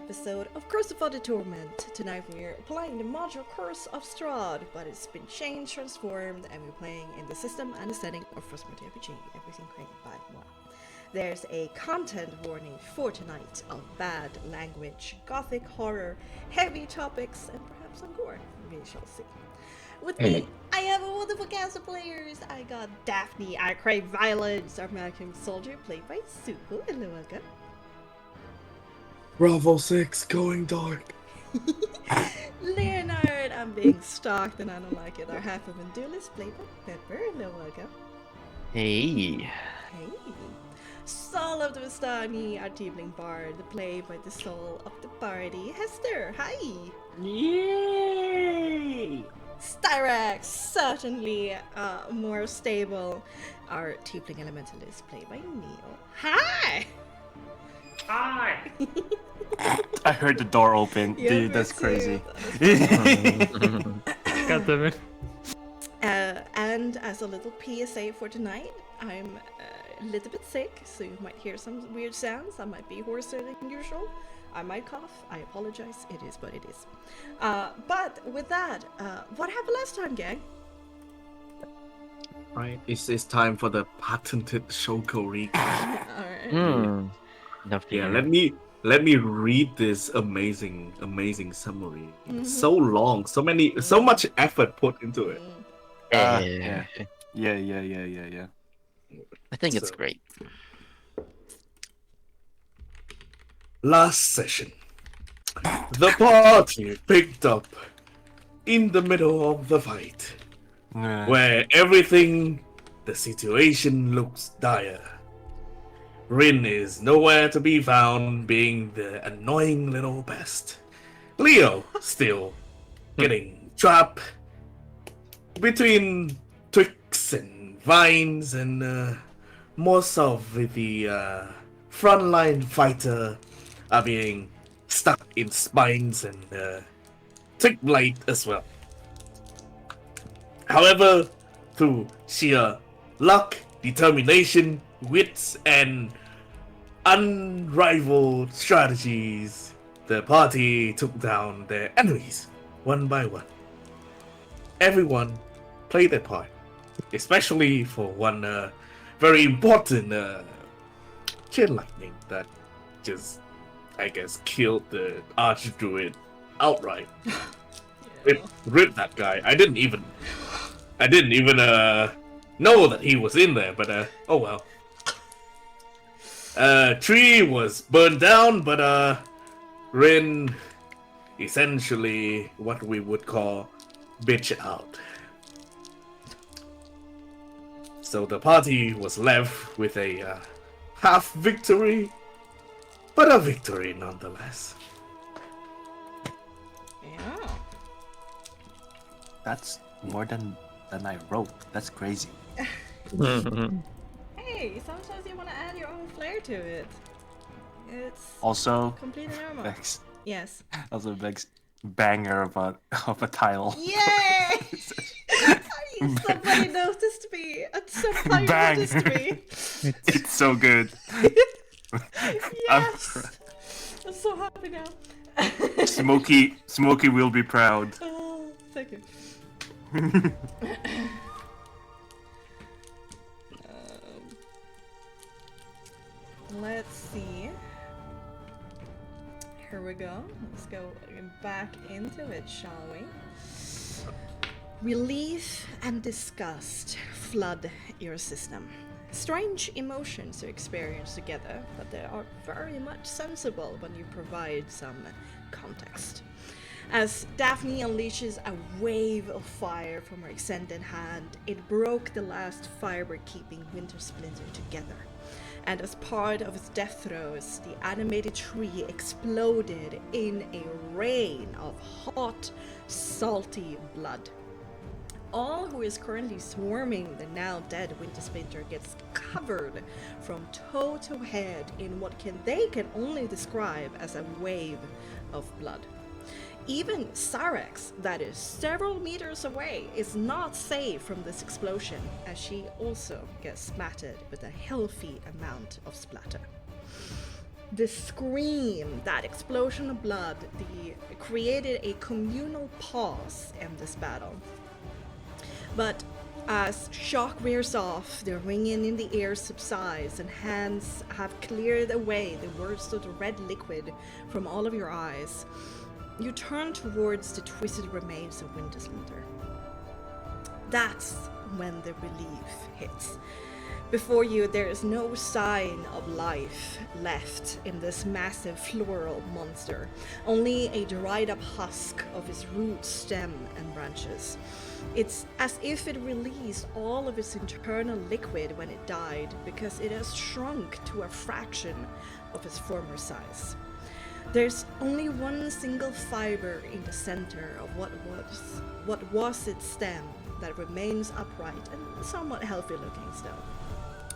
episode of Curse of the Torment. Tonight we're playing the module Curse of Strahd, but it's been changed, transformed, and we're playing in the system and the setting of Frostmark RPG, everything created by Marc. There's a content warning for tonight of bad language, gothic horror, heavy topics, and perhaps some gore. We shall see. With me, I have a wonderful cast of players. I got Daphne, I Crave Violence, our American soldier, played by Suko. Hello, welcome. Bravo 6, going dark. Leonard, I'm being stalked and I don't like it. Our half of a duelist, played by Pepper. Hello, welcome. Hey. Hey. Soul of the Vistani, our tiefling bard, played by the soul of the party, Hester. Hi. Yay! Styrax, certainly more stable. Our tiefling elementalist, played by Neil. Hi. Hi. I heard the door open. Yeah, dude, that's crazy. God damn it. And as a little PSA for tonight, I'm a little bit sick, so you might hear some weird sounds. I might be hoarser than usual. I might cough. I apologize. It is what it is. But with that, what happened last time, gang? Right, it's time for the patented Shoko recap. Alright. Yeah, let me read this amazing summary. So long, so much effort put into it. Yeah. I think it's great. Last session, the party picked up in the middle of the fight, where the situation looks dire. Rin is nowhere to be found, being the annoying little pest. Leo still getting trapped between twigs and vines, and most of the frontline fighter are being stuck in spines and tick blight as well. However, through sheer luck, determination, wits, and unrivaled strategies, the party took down their enemies one by one. Everyone played their part, especially for one very important chain lightning that just, I guess, killed the archdruid outright. Ripped that guy. I didn't even know that he was in there, but oh well. Tree was burned down, but Rin essentially what we would call bitch out. So the party was left with a half victory, but a victory nonetheless. Yeah. That's more than I wrote. That's crazy. Hey, sometimes you want to add your own flair to it. It's Also, completely normal. Bex. Yes. Also, Bex banger of a title. Yay! Somebody noticed me. Somebody Bang. noticed me. It's so good. Yes. I'm so happy now. Smokey will be proud. Oh, thank you. Let's see. Here we go. Let's go back into it, shall we? Relief and disgust flood your system. Strange emotions are experienced together, but they are very much sensible when you provide some context. As Daphne unleashes a wave of fire from her extended hand, it broke the last fiber keeping Winter Splinter together. And as part of its death throes, the animated tree exploded in a rain of hot, salty blood. All who is currently swarming the now dead Winter Splinter gets covered from toe to head in what they can only describe as a wave of blood. Even Styrax, that is several meters away, is not safe from this explosion, as she also gets splattered with a healthy amount of splatter. The scream, that explosion of blood, created a communal pause in this battle. But as shock wears off, the ringing in the air subsides, and hands have cleared away the worst of the red liquid from all of your eyes, you turn towards the twisted remains of Winterslander. That's when the relief hits. Before you, there is no sign of life left in this massive floral monster, only a dried up husk of its root, stem, and branches. It's as if it released all of its internal liquid when it died, because it has shrunk to a fraction of its former size. There's only one single fiber in the center of what was its stem that remains upright and somewhat healthy looking still.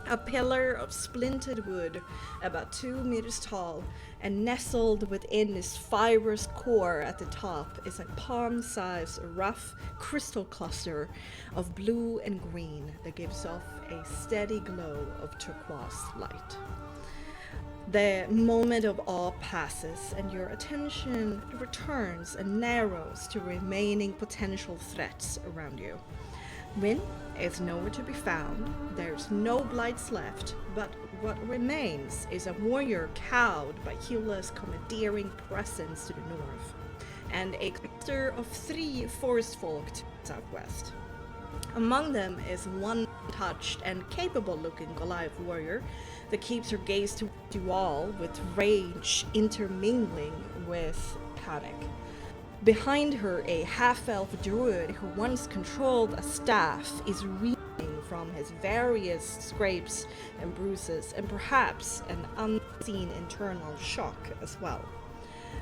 A pillar of splintered wood, about 2 meters tall, and nestled within its fibrous core at the top is a palm-sized, rough crystal cluster of blue and green that gives off a steady glow of turquoise light. The moment of awe passes, and your attention returns and narrows to remaining potential threats around you. Rin is nowhere to be found, there's no blights left, but what remains is a warrior cowed by Hula's commandeering presence to the north, and a cluster of 3 forest folk to the southwest. Among them is one touched and capable-looking Goliath warrior that keeps her gaze to you all, with rage intermingling with panic. Behind her, a half-elf druid who once controlled a staff is reeling from his various scrapes and bruises, and perhaps an unseen internal shock as well.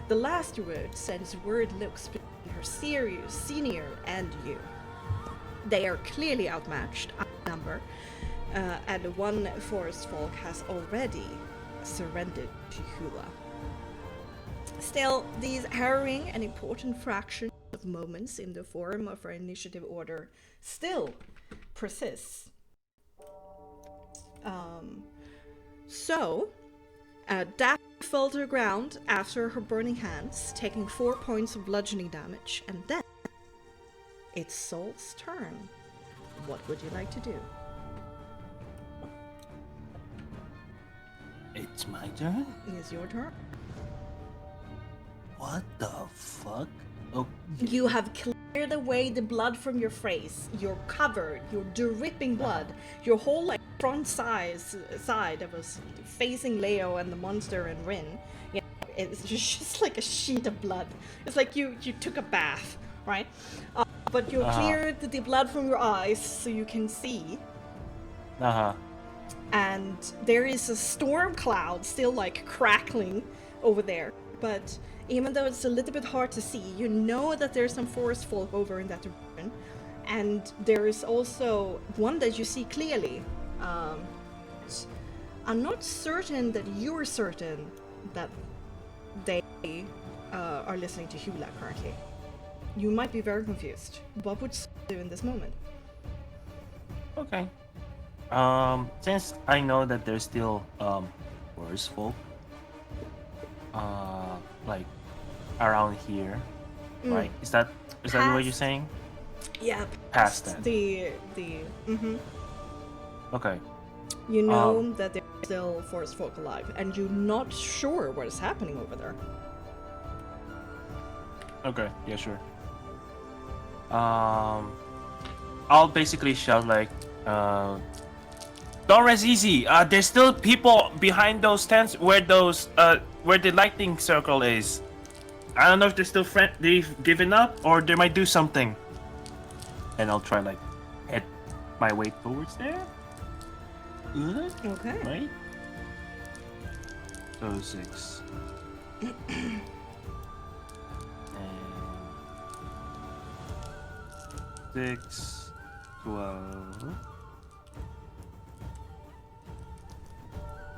The last druid sends word looks between her senior and you. They are clearly outmatched, outnumbered, and one forest folk has already surrendered to Hula. Still, these harrowing and important fractions of moments in the form of our initiative order still persists. Daphne fell to the ground after her burning hands, taking 4 points of bludgeoning damage, and then it's Soul's turn. What would you like to do? It's my turn? It is your turn. What the fuck? Oh, You have cleared away the blood from your face. You're covered. You're dripping blood. Your whole front side that was facing Leo and the monster and Rin, it's just like a sheet of blood. It's like you took a bath, right? But you cleared the blood from your eyes so you can see. And there is a storm cloud still crackling over there. But even though it's a little bit hard to see, you know that there's some forest folk over in that direction. And there is also one that you see clearly. I'm not certain that you're certain that they are listening to Hula currently. You might be very confused. What would Saul do in this moment? okay. Since I know that there's still worse folk around here, right? Is that what you're saying? Yeah, Past that. Okay. You know that there's still forest folk alive, and you're not sure what is happening over there. Okay, yeah, sure. I'll basically shout don't rest easy. There's still people behind those tents where the lightning circle is. I don't know if they're still they've given up or they might do something. And I'll try head my way towards there. Okay. Right? So 6. And 6, 12.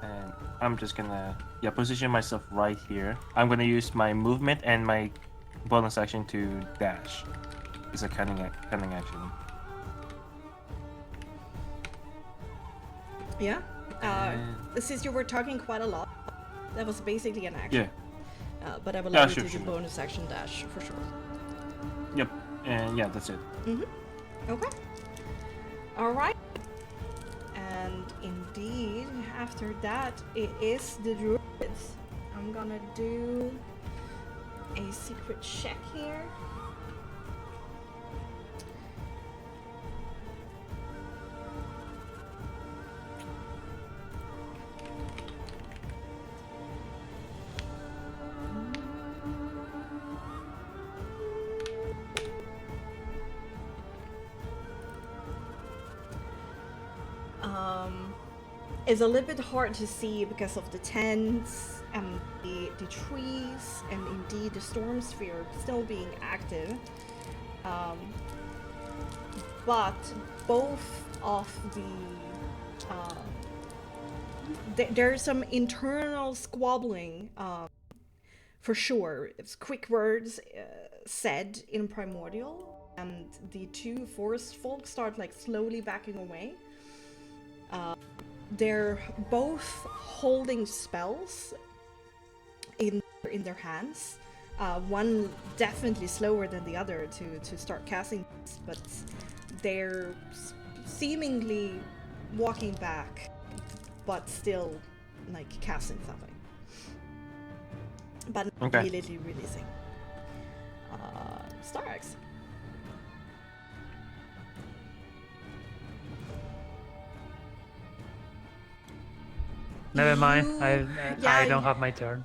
And I'm just gonna position myself right here. I'm gonna use my movement and my bonus action to dash. It's a cunning action. Yeah. Since you were talking quite a lot, That was basically an action. But I will let you do the bonus action dash for sure. Yep. And yeah, that's it. Okay. Alright. And indeed, after that, it is the druids. I'm gonna do a secret check here. It's a little bit hard to see because of the tents and the trees and indeed the storm sphere still being active. But both of there's some internal squabbling for sure. It's quick words said in Primordial, and the two forest folk start like slowly backing away. They're both holding spells in their hands. One definitely slower than the other to start casting, but they're seemingly walking back, but still like casting something. But not really releasing. Starx. Never mind. I don't have my turn.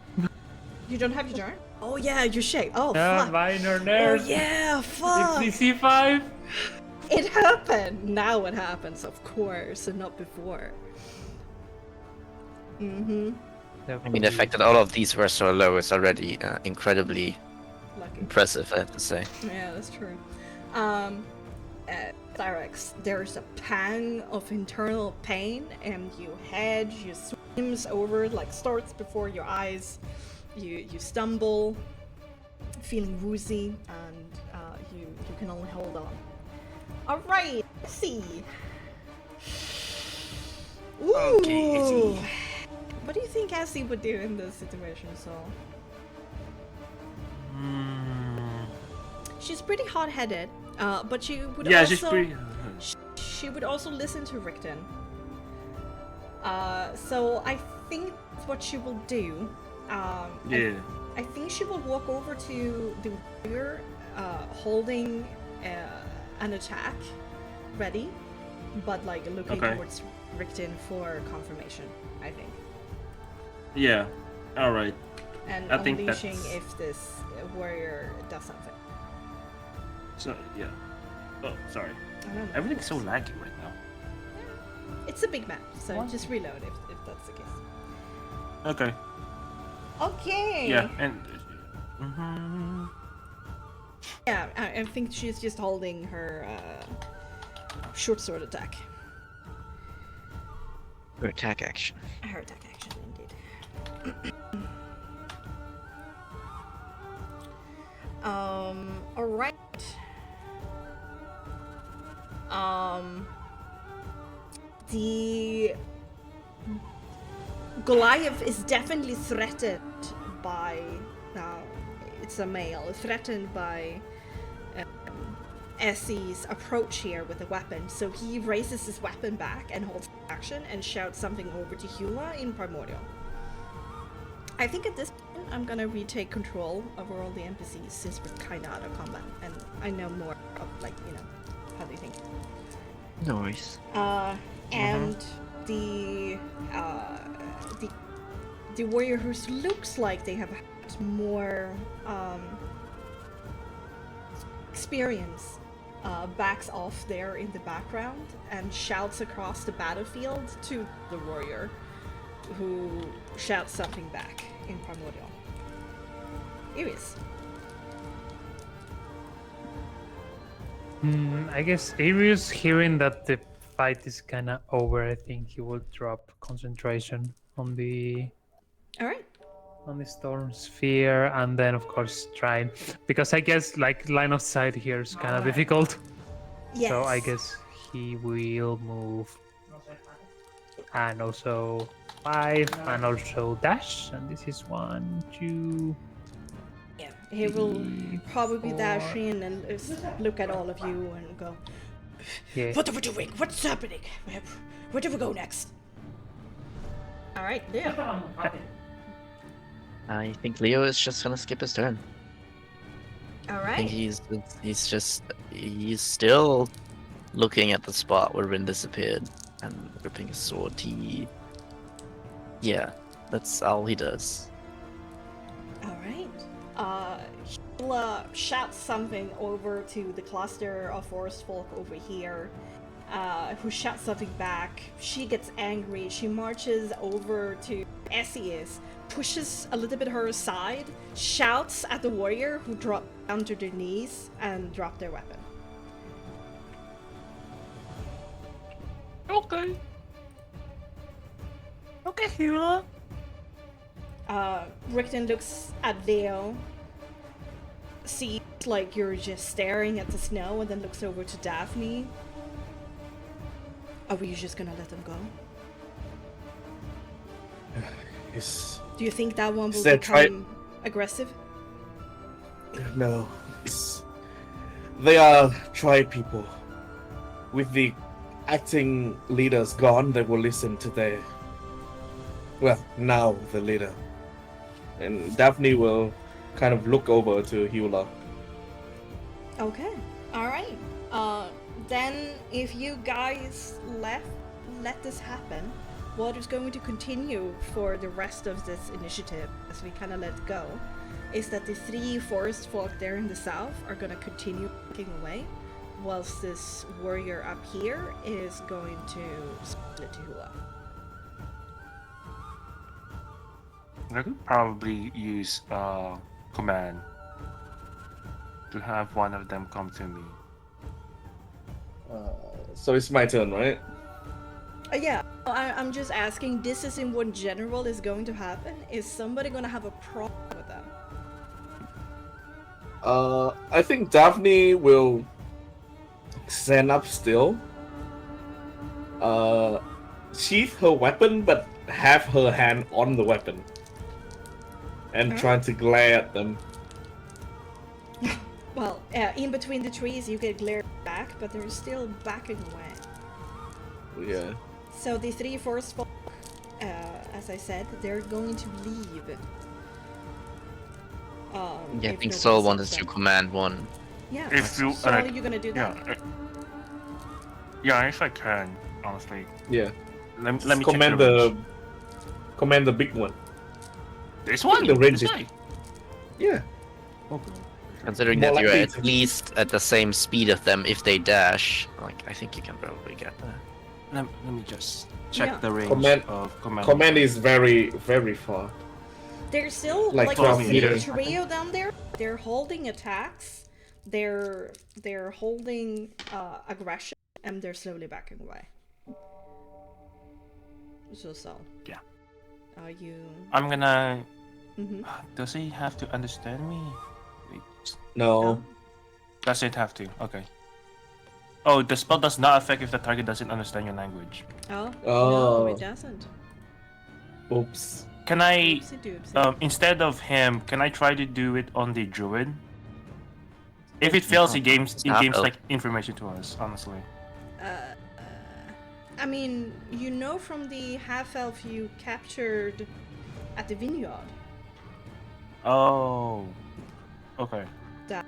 You don't have your turn? Oh yeah, you shake. Oh Yeah, fuck. minor Oh nerves. yeah, fuck. It's the C5. It happened. Now it happens, of course, and not before. I mean, the fact that all of these were so low is already incredibly Lucky. impressive, I have to say. Yeah, that's true. Cyrex, there's a pang of internal pain, and you head, you swims over, like starts before your eyes. You stumble, feeling woozy, and you can only hold on. All right, let's see. Ooh. Okay, Izzy. What do you think Essie would do in this situation, Saul? She's pretty hot-headed, but she would Yeah, also... she's pretty... She would also listen to Rickton. So I think what she will do... I think she will walk over to the warrior, holding an attack ready, but like looking towards Rickton for confirmation, I think. Yeah, alright. And I think unleashing that's... if this warrior does something. So, yeah. Oh, sorry. I don't know. Everything's so laggy right now. It's a big map, so just reload if that's the case. Okay. Okay. Yeah, and... Yeah, I think she's just holding her short sword attack. Her attack action. Her attack action, indeed. Alright. The Goliath is definitely threatened by, it's a male, threatened by Essie's approach here with a weapon, so he raises his weapon back and holds action and shouts something over to Huma in Primordial. I think at this point I'm gonna retake control over all the NPCs since we're kinda out of combat and I know more of, like, you know, how they think. Nice. And the warrior who looks like they have had more experience backs off there in the background and shouts across the battlefield to the warrior, who shouts something back in Primordial. Iris. I guess Arius, hearing that the fight is kind of over, I think he will drop concentration on the storm sphere, and then of course try, because I guess like line of sight here is kind of difficult. Yes. So I guess he will move and also 5, and also dash. And this is 1, 2. Yeah, he will 3, probably 4. dash in and look at all of you and go, Yeah. "What are we doing? What's happening? Where do we go next?" All right, yeah. I think Leo is just gonna skip his turn. All I think right. he's still looking at the spot where Rin disappeared and gripping his sword. Yeah, that's all he does. All right. He'll shout something over to the cluster of forest folk over here, who shouts something back. She gets angry. She marches over to Essie is, pushes a little bit her aside, shouts at the warrior who drop down to their knees and drop their weapon. Okay. Okay, Hula. Rickton looks at Leo, sees like you're just staring at the snow, and then looks over to Daphne. Are we just gonna let them go? It's Do you think that one will Said become aggressive? no. They are tribe people. With the acting leaders gone, they will listen to their. Well, now the leader. And Daphne will kind of look over to Hula. Okay. Alright. Then if you guys let this happen, what is going to continue for the rest of this initiative as we kind of let go is that the 3 forest folk there in the south are going to continue walking away, whilst this warrior up here is going to split to Hula. I could probably use command to have one of them come to me. So it's my turn, right? Yeah, I'm just asking, this is in what general is going to happen? Is somebody going to have a problem with that? I think Daphne will stand up still. Sheath her weapon, but have her hand on the weapon. And try to glare at them. Well, in between the trees you get glare back, but they're still backing away. Yeah. So the 3 forest folk, as I said, they're going to leave. Yeah, I if think nobody Sol stops wanted to them. command one. Yeah. If you, So are you gonna do that? Yeah, if I can, honestly. Yeah. Let me check command the range. command the big one. This one? The range This is- guy? Yeah. Okay. Considering More that you're likely at to- least at the same speed of them if they dash, like I think you can probably get there. Let me just check Yeah. the range Command- of command. Command is very, very far. They're still Like like 12 the meters. trio down there. They're holding attacks. They're holding aggression, and they're slowly backing away. So. Yeah. Are you? I'm gonna. Mhm. Does he have to understand me? Wait, No. does it have to? Okay. Oh, the spell does not affect if the target doesn't understand your language. Oh. Oh. No, it doesn't. Oops. Can I, Oopsie doopsie. instead of him, can I try to do it on the druid? If it fails, it games not like information to us. Honestly. I mean, you know from the half-elf you captured at the vineyard Oh. Okay. that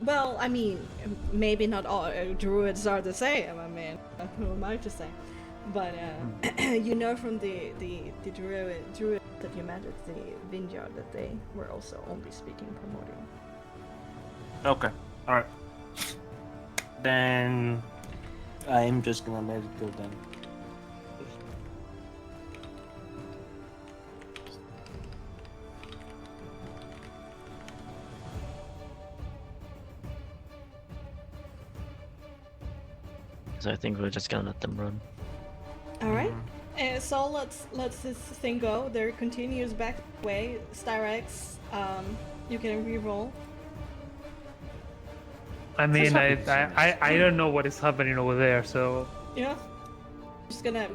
well, I mean, maybe not all druids are the same. I mean, who am I to say? But you know from the druid that you met at the vineyard that they were also only speaking primordial. Okay. All right. Then I'm just gonna let it go then. So I think we're just gonna let them run. All right. So let's this thing go. There continues back way. Styrex, you can re-roll. I mean, That's not I don't know what is happening over there, so Yeah. Just gonna.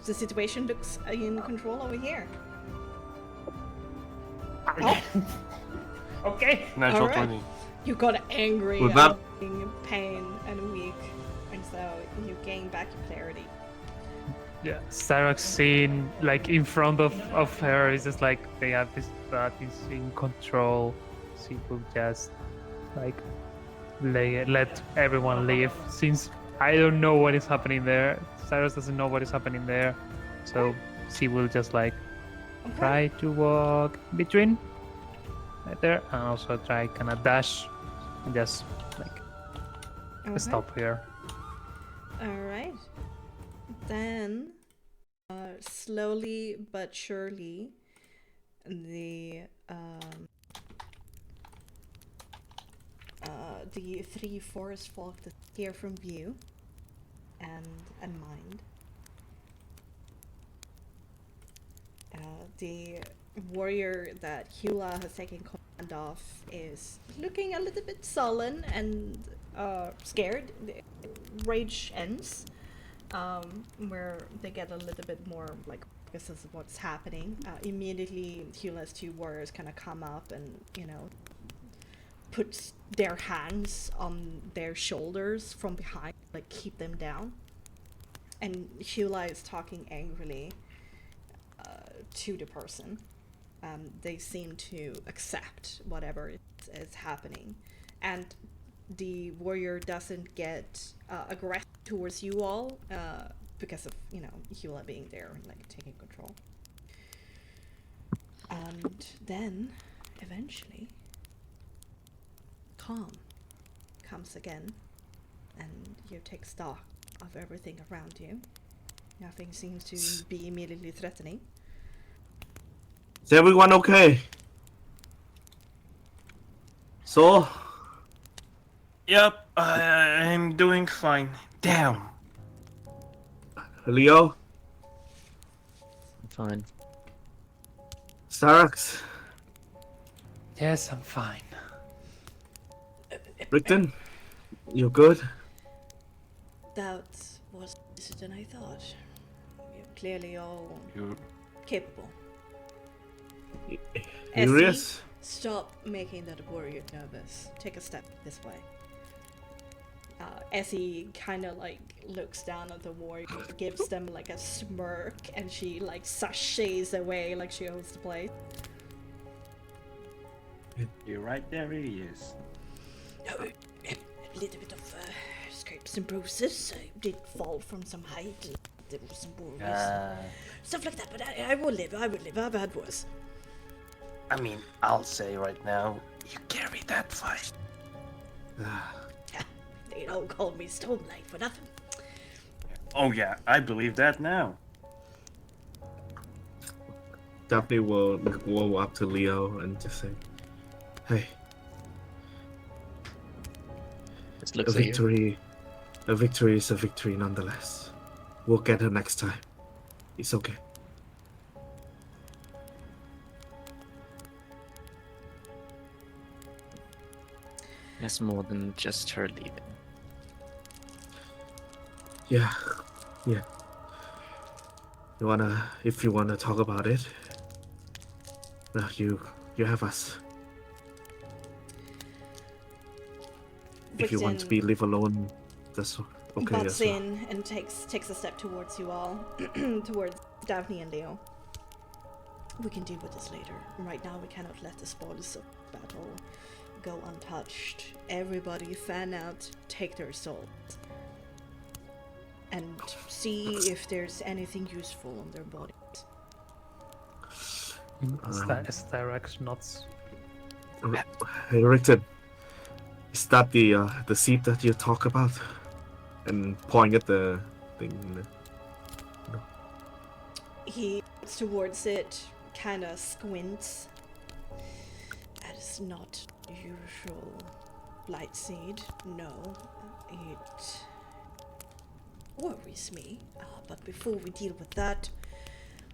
The situation looks in control over here. Oh, Okay. Natural Alright. 20. you got angry, With that- and in pain, and weak, and so you gain back your clarity. Yeah, Sarah's scene, like in front of her, is just like they have this that is in control. She will just like let everyone leave. Since I don't know what is happening there, Cyrus doesn't know what is happening there, so she will just like Okay. try to walk between right there, and also try kind of dash and just like Okay. stop here. Alright. Then, slowly but surely, the three forest folk disappear from view and mind. The warrior that Hula has taken command of is looking a little bit sullen and scared. The rage ends, where they get a little bit more like this is what's happening. Immediately, Hula's two warriors kind of come up and put their hands on their shoulders from behind, like keep them down. And Hula is talking angrily to the person. They seem to accept whatever is happening, and the warrior doesn't get aggressive towards you all because of Hula being there and like taking control. And then eventually calm comes again, and you take stock of everything around you. Nothing seems to be immediately threatening. Is everyone okay? So, Yep, I'm doing fine. Damn. Leo, Fine. Sarax, Yes, I'm fine. Rickton, you good? That was easier than I thought. You're clearly all You capable. You Essie, serious? stop making that warrior nervous. Take a step this way. Essie kind of like looks down at the warrior, gives them like a smirk, and she like sashays away like she owns the place. You're right there, he is. A little bit of scrapes and bruises. I did fall from some height. There was some warriors. Stuff like that, but I will live. I will live. I've had worse. I mean, I'll say right now, you carried that fight. They don't call me Stone Knight for nothing. Oh yeah, I believe that now. Daphne will go up to Leo and just say, "Hey, Just a looks at you. victory is a victory nonetheless. We'll get her next time. It's okay." It's more than just her leaving. Yeah. If you wanna talk about it, well, you have us. If you want to be live alone, that's okay as Butts well. in and takes a step towards you all, towards Daphne and Leo. We can deal with this later. Right now, we cannot let the spoils of battle go untouched. Everybody fan out, take their souls, and see if there's anything useful on their bodies. Styrax nods. Hey, Rickton, is that the seat that you talk about? And point at the thing. He looks towards it, kind of squints. That is not usual light seed. No, it worries me. But before we deal with that,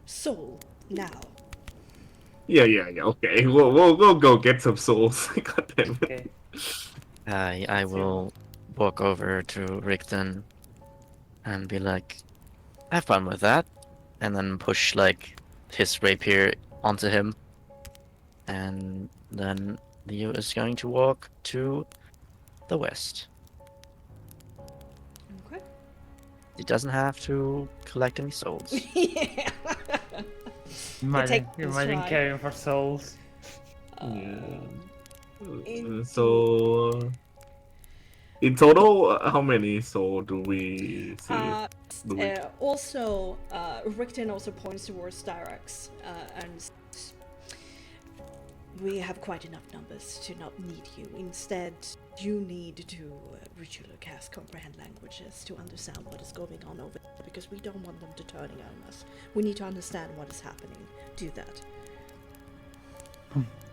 soul now. Yeah. Okay, we'll go get some souls. God damn it. Okay. I will walk over to Rickton and be like, Have fun with that. And then push like his rapier onto him. And then Leo is going to walk to the west. Okay. He doesn't have to collect any souls. Yeah. Imagine this ride. caring for souls. in- So, in total, how many soul do we see? Also, Richten also points towards Styrax, and we have quite enough numbers to not need you. Instead, you need to ritual cast comprehend languages to understand what is going on over there, because we don't want them to turn on us. We need to understand what is happening. Do that.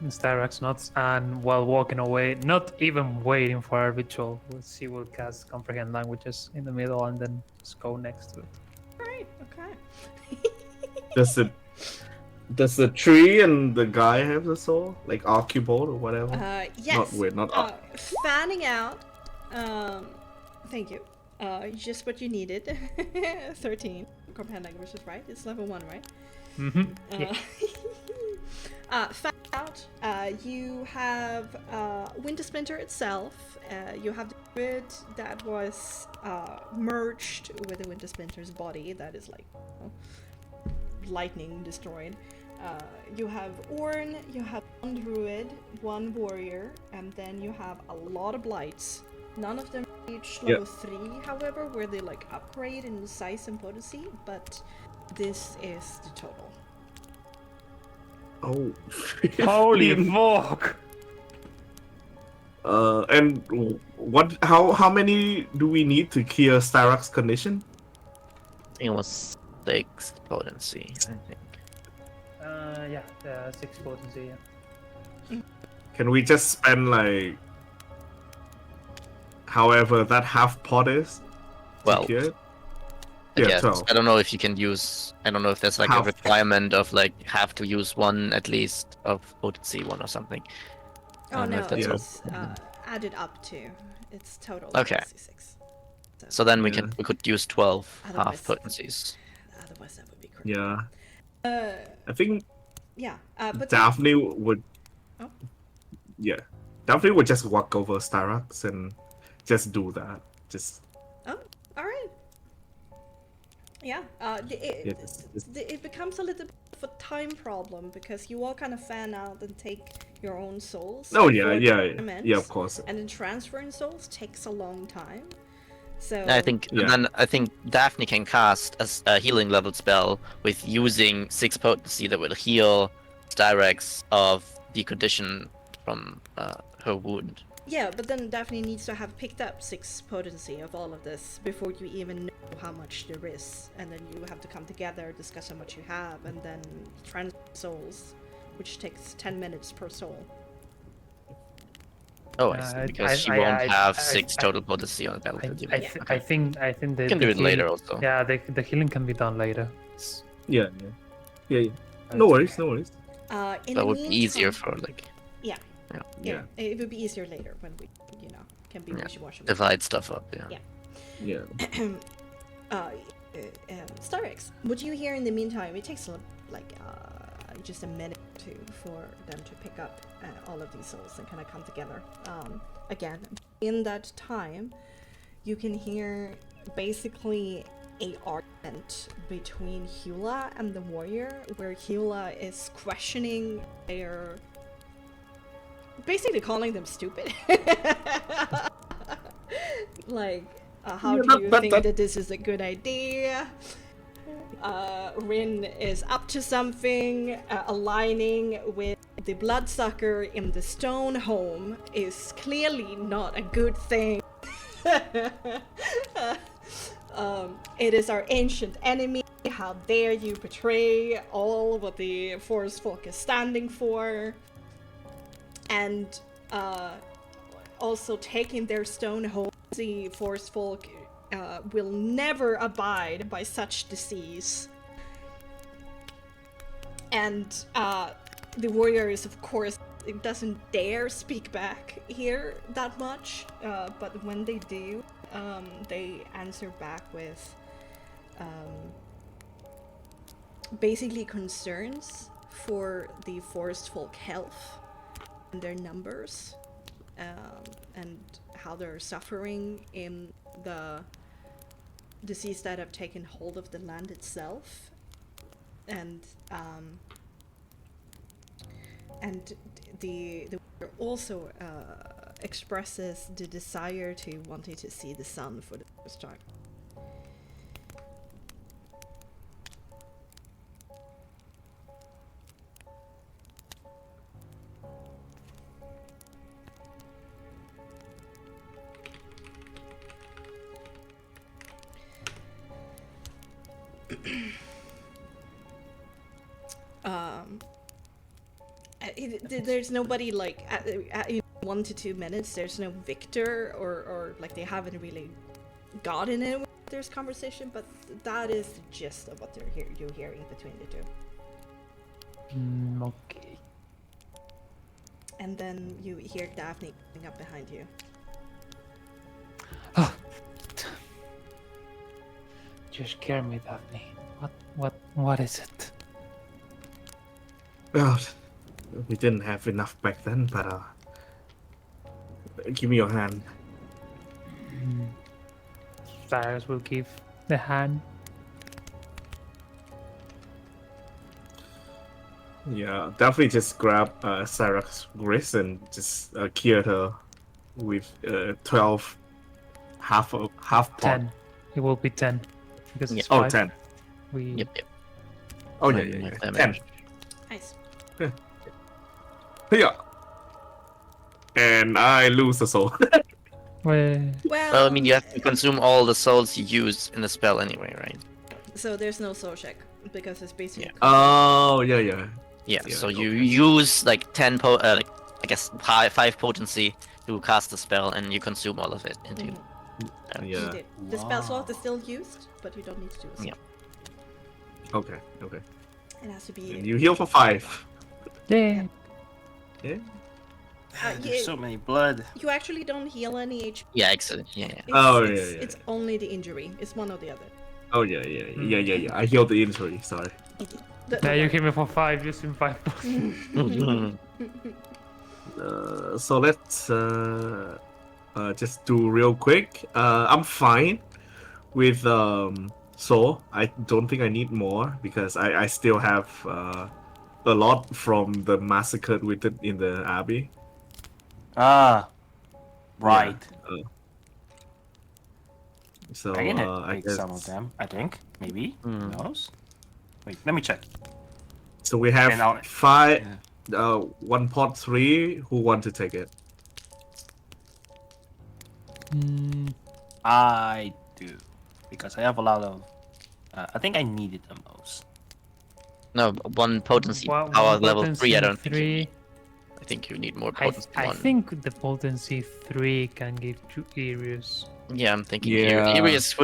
Styrax nods, and while walking away, not even waiting for a ritual, she will cast comprehend languages in the middle and then just go next to it. Alright, okay. Does the tree and the guy have the soul? Like Archibald or whatever? Yes. Not fanning out. Thank you. Just what you needed. 13. Comprehend languages, right? It's level 1, right? Mm-hmm. Fan out. You have Winter Splinter itself. You have the grid that was merged with the Winter Splinter's body. That is like lightning destroyed. You have Orn, you have one druid, one warrior, and then you have a lot of blights. None of them reach level 3, however, where they like upgrade in size and potency, but this is the total. Oh. Holy fuck! And what? How many do we need to clear Styrax's condition? I think it was 6 potency, I think. Yeah, 6 potency, yeah. Can we just spend like however that half pot is? Well, clear it? I Yeah, guess. 12. I don't know if you can use. I don't know if there's like a Half. requirement of like have to use one at least of potency 1 or something. I Oh don't know no, if that's it's added up to. It's total. Okay. 66. So then we Yeah. could use 12 Otherwise- half potencies. Otherwise, that would be crazy. Yeah. I think Yeah. But Daphne would. Oh. Yeah. Daphne would just walk over Styrax and just do that. Just. Oh, all right. Yeah. It's- It becomes a little bit of a time problem because you all kind of fan out and take your own souls. Oh for yeah, the yeah, tournaments, yeah. Of course. And then transferring souls takes a long time. So I think Yeah. then I think Daphne can cast a healing level spell with using 6 potency that will heal Styrax of the condition from her wound. Yeah, but then Daphne needs to have picked up 6 potency of all of this before you even know how much there is, and then you have to come together, discuss how much you have, and then transfer souls, which takes 10 minutes per soul. Oh, I see. Because she won't have 6 total potency on the battlefield. I think the You can do it later also. Yeah, the healing can be done later. Yeah. No worries. No worries. In That the would be easier meantime- for like Yeah, it would be easier later when we, can be Yeah. wishy-washy. divide stuff up. Yeah. Yeah. Yeah. Styrax, what you hear in the meantime, it takes just a minute or two for them to pick up all of these souls and kind of come together. Again, in that time, you can hear basically a argument between Hula and the warrior, where Hula is questioning their, basically calling them stupid. Like, how do you think that this is a good idea? Rin is up to something. Aligning with the bloodsucker in the stone home is clearly not a good thing. It is our ancient enemy. How dare you betray all what the forest folk is standing for? And also taking their stone home. The forest folk will never abide by such disease. And the warrior is, of course, it doesn't dare speak back here that much, but when they do, they answer back with, basically concerns for the forest folk health and their numbers, and how they're suffering in the disease that have taken hold of the land itself, and the also expresses the desire to wanting to see the sun for the first time. There's nobody like in 1 to 2 minutes. There's no victor, or like they haven't really gotten in. There's conversation, but that is the gist of what you're hearing between the two. Okay. And then you hear Daphne coming up behind you. Oh. You scare me, Daphne. What is it? Well, we didn't have enough back then, but give me your hand. Cyrus will give the hand. Yeah, definitely just grab Sarah's wrist and just cure her with 12 half pot. 10. It will be 10 because it's Oh, 5. 10. We Yep. Oh, Fine, yeah. like that 10. Nice. Yeah. And I lose a soul. well, Well, I mean, you have to consume all the souls you use in the spell anyway, right? So there's no soul check because it's basically. Oh, yeah. Yeah. Yeah, So you okay. use like 10 like I guess 5 potency to cast the spell, and you consume all of it into. Mhm. Yeah. You did. The spell slot is still used, but you don't need to do a soul. Yeah. Okay. It has to be. And you heal for 5. yeah. Yeah. There's so many blood. You actually don't heal any HP. Yeah, excellent. Yeah. It's, Oh, it's, yeah. It's only the injury. It's one or the other. Oh, yeah. I healed the injury, sorry. Now you hit me for 5 using 5 points. So let's just do real quick. I'm fine with soul. I don't think I need more because I still have a lot from the massacre we did in the abbey. Ah, right. So I can I take guess some of them. I think maybe. Who Hmm. knows? Wait, let me check. so. We have And I'll- 5. 1 pot 3. Who want to take it? I do, because I have a lot of. I think I need it the most. No, 1 potency One power level potency 3. I don't think. 3. I think you need more I potency. I 1. think the potency 3 can give 2 areas. Yeah, I'm thinking Yeah. Arius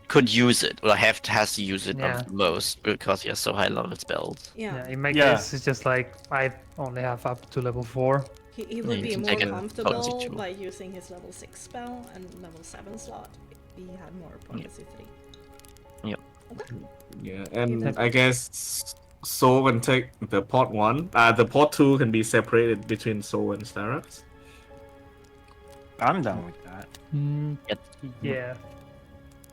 could use it, or has to use it Yeah. on most because he has so high level spells. Yeah. Yeah, in my Yeah. case, it's just like I only have up to level 4. He would you be can more take a comfortable potency too. by using his level 6 spell and level 7 slot if he had more potency 3. Yeah, and I guess Soul can take the pot 1. The pot 2 can be separated between Soul and Starax. I'm done with that. Yep. Yeah.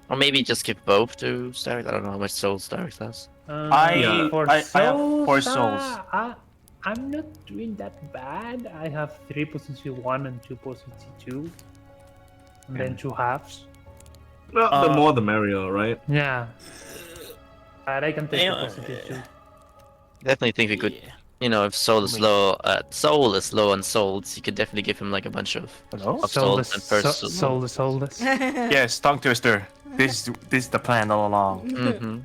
Or maybe just give both to Starix. I don't know how much soul Starix has. Yeah. For I have 4 souls, souls. I'm not doing that bad. I have 3 potency 1 and 2 potency 2. And then 2 halves. Well, the more the merrier, right? Yeah. But I can take the Yeah. potency 2. Definitely think we could, if Soul is low, Soul is low on souls, you could definitely give him like a bunch of Hello? souls and first soul. Soulless. Yes, tongue twister. This is the plan all along. Mm-hmm.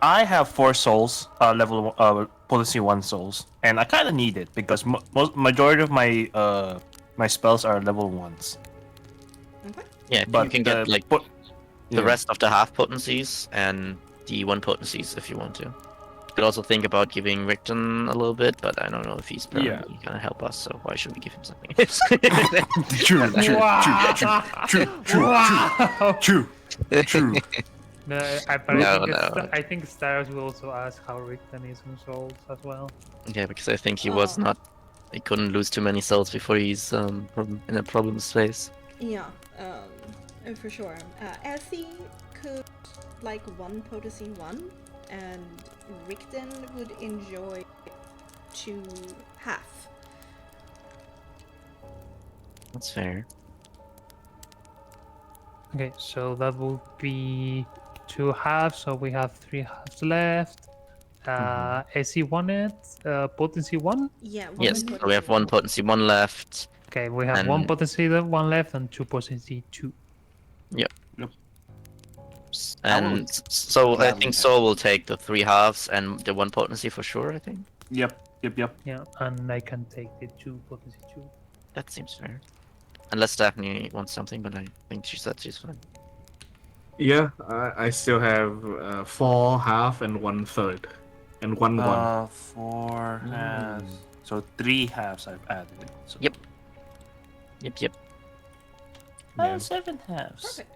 I have 4 souls, level potency 1 souls, and I kind of need it because majority of my spells are level 1s. Okay. Yeah, But you can get like the yeah. rest of the half potencies and the 1 potencies if you want to. You could also think about giving Rickton a little bit, but I don't know if he's permanently gonna help us, so why should we give him something? True. No, I think Stars will also ask how Rickton is on souls as well. Yeah, because I think he was not. He couldn't lose too many souls before he's in a problem space. Yeah, for sure. Elsie could like one potency 1, and Rickton would enjoy 2.5. That's fair. Okay, so that will be 2 halves, so we have 3 halves left. AC 1 potency 1? Yeah, one Yes, potency so we have 1 potency 1 left. Okay, we have 1 potency 1 left and 2 potency 2. Yep. Yep. And so I think Soul will take the 3 halves and the 1 potency for sure, I think. Yep. Yeah, and I can take the 2 potency 2. That seems fair. Unless Daphne wants something, but I think she said she's fine. Yeah, I still have 4 half and 1/3, and 1/1. 4 halves. So 3 halves I've added. So. Yep. Yep. Yeah. 7 halves. Perfect.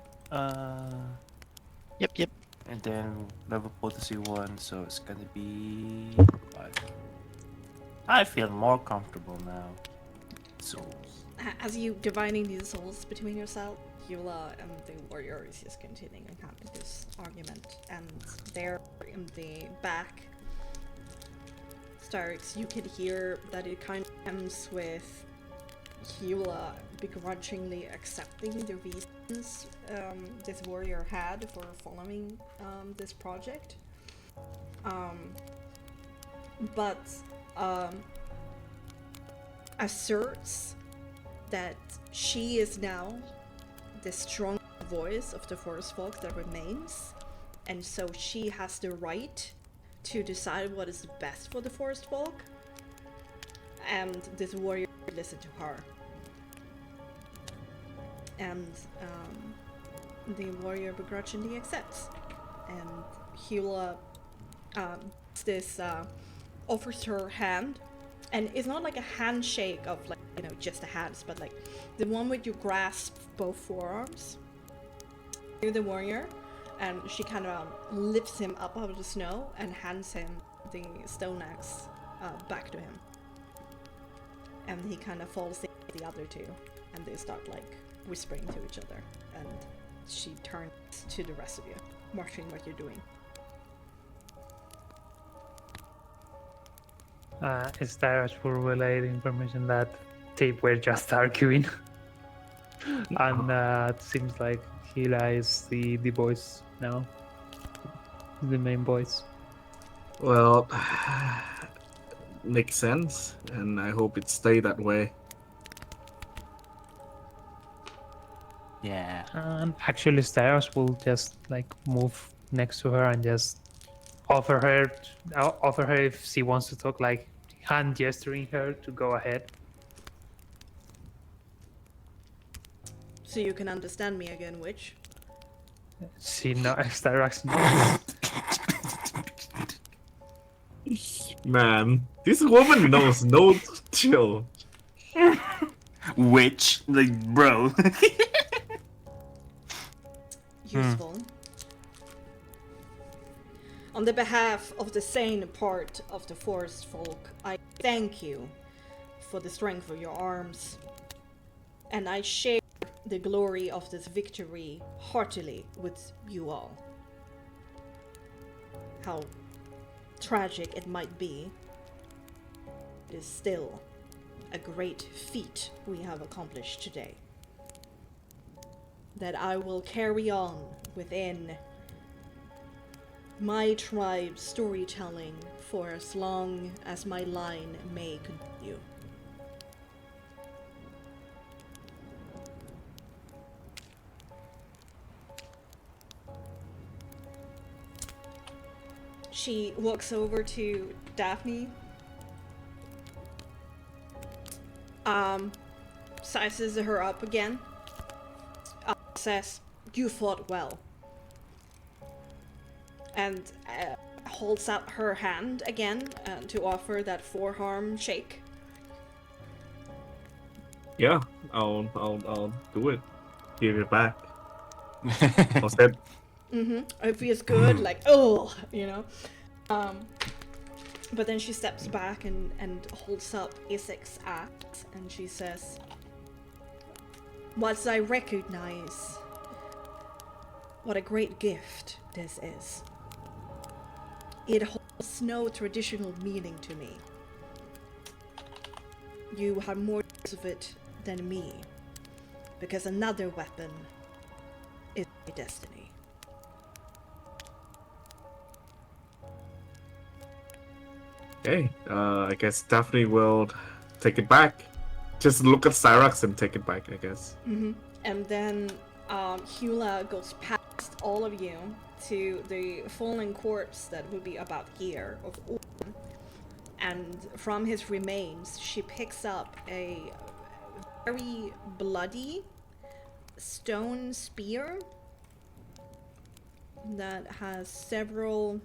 Yep. And then level potency 1, so it's gonna be 5. I feel more comfortable now. Souls. As you dividing these souls between yourself, Eula and the warrior is just continuing having this argument, and there in the back, Starks, you could hear that it kind of ends with Eula begrudgingly accepting the reasons this warrior had for following this project, but asserts that she is now the strong voice of the forest folk that remains, and so she has the right to decide what is best for the forest folk, and this warrior listen to her. And the warrior begrudgingly accepts, and Hula offers her hand, and it's not like a handshake of like, you know, just the hands, but like the one where you grasp both forearms. You're the warrior, and she kind of lifts him up out of the snow and hands him the stone axe back to him, and he kind of falls in with the other two, and they start like whispering to each other, and she turns to the rest of you, watching what you're doing. Stars will relay the information that they were just arguing. And it seems like Hila is the voice now. The main voice. Well, makes sense, and I hope it stay that way. Yeah. And actually Stars will just like move next to her and just offer her if she wants to talk, like hand gesturing her to go ahead. So you can understand me again, witch? She Stars Man, this woman knows no chill. Which, like, bro. Useful. On the behalf of the sane part of the forest folk, I thank you for the strength of your arms, and I share the glory of this victory heartily with you all. How tragic it might be, it is still a great feat we have accomplished today, that I will carry on within my tribe's storytelling for as long as my line may continue. She walks over to Daphne, sizes her up again, says, "You fought well," and holds out her hand again to offer that forearm shake. Yeah, I'll do it. Give it back. I'll It feels good, like, oh, you know. But then she steps back and holds up Isaac's axe, and she says, "Once I recognize what a great gift this is, it holds no traditional meaning to me. You have more use of it than me, because another weapon is my destiny." Okay, I guess Daphne will take it back. Just look at Cyrax and take it back, I guess. And then Hula goes past all of you to the fallen corpse that would be about here of Orm. And from his remains, she picks up a very bloody stone spear that has several,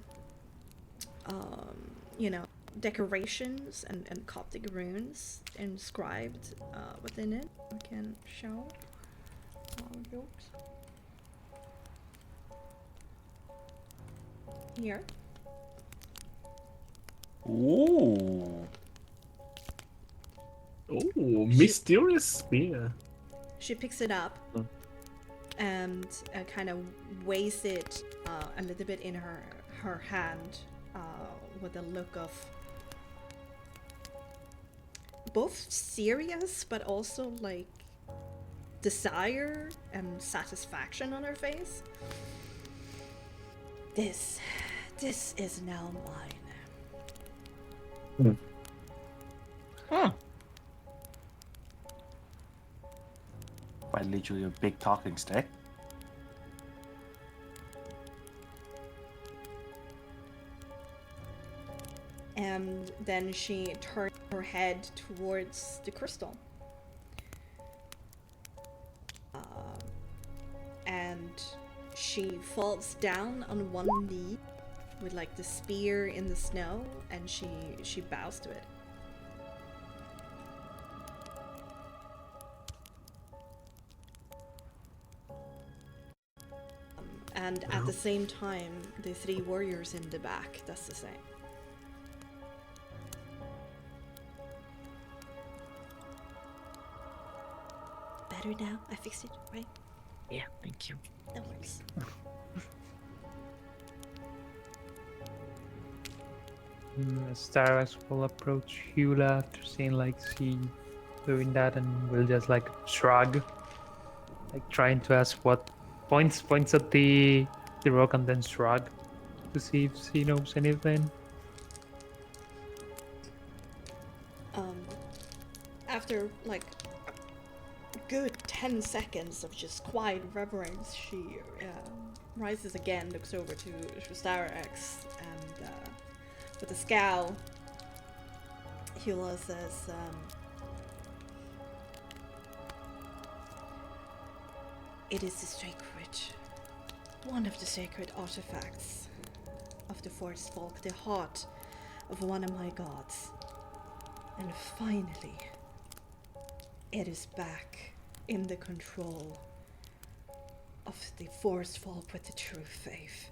decorations and Coptic runes inscribed within it. I can show how it looks. Here. Ooh. Oh, mysterious spear. She picks it up and kind of weighs it a little bit in her hand with a look of both serious but also like desire and satisfaction on her face. This is now mine. By literally a big talking stick. And then she turns her head towards the crystal. And she falls down on one knee with like the spear in the snow, and she bows to it. And at the same time, the three warriors in the back does the same. Better now? I fixed it, right? Yeah, thank you. That works. Starax will approach Hula after seeing like she doing that, and will just like shrug, like trying to ask what points at the rock and then shrug to see if she knows anything. After like a good 10 seconds of just quiet reverence, she rises again, looks over to Starax, and with a scowl, Hula says, "It is the sacred, one of the sacred artifacts of the Forest Folk, the heart of one of my gods. And finally, it is back in the control of the Forest Folk with the true faith."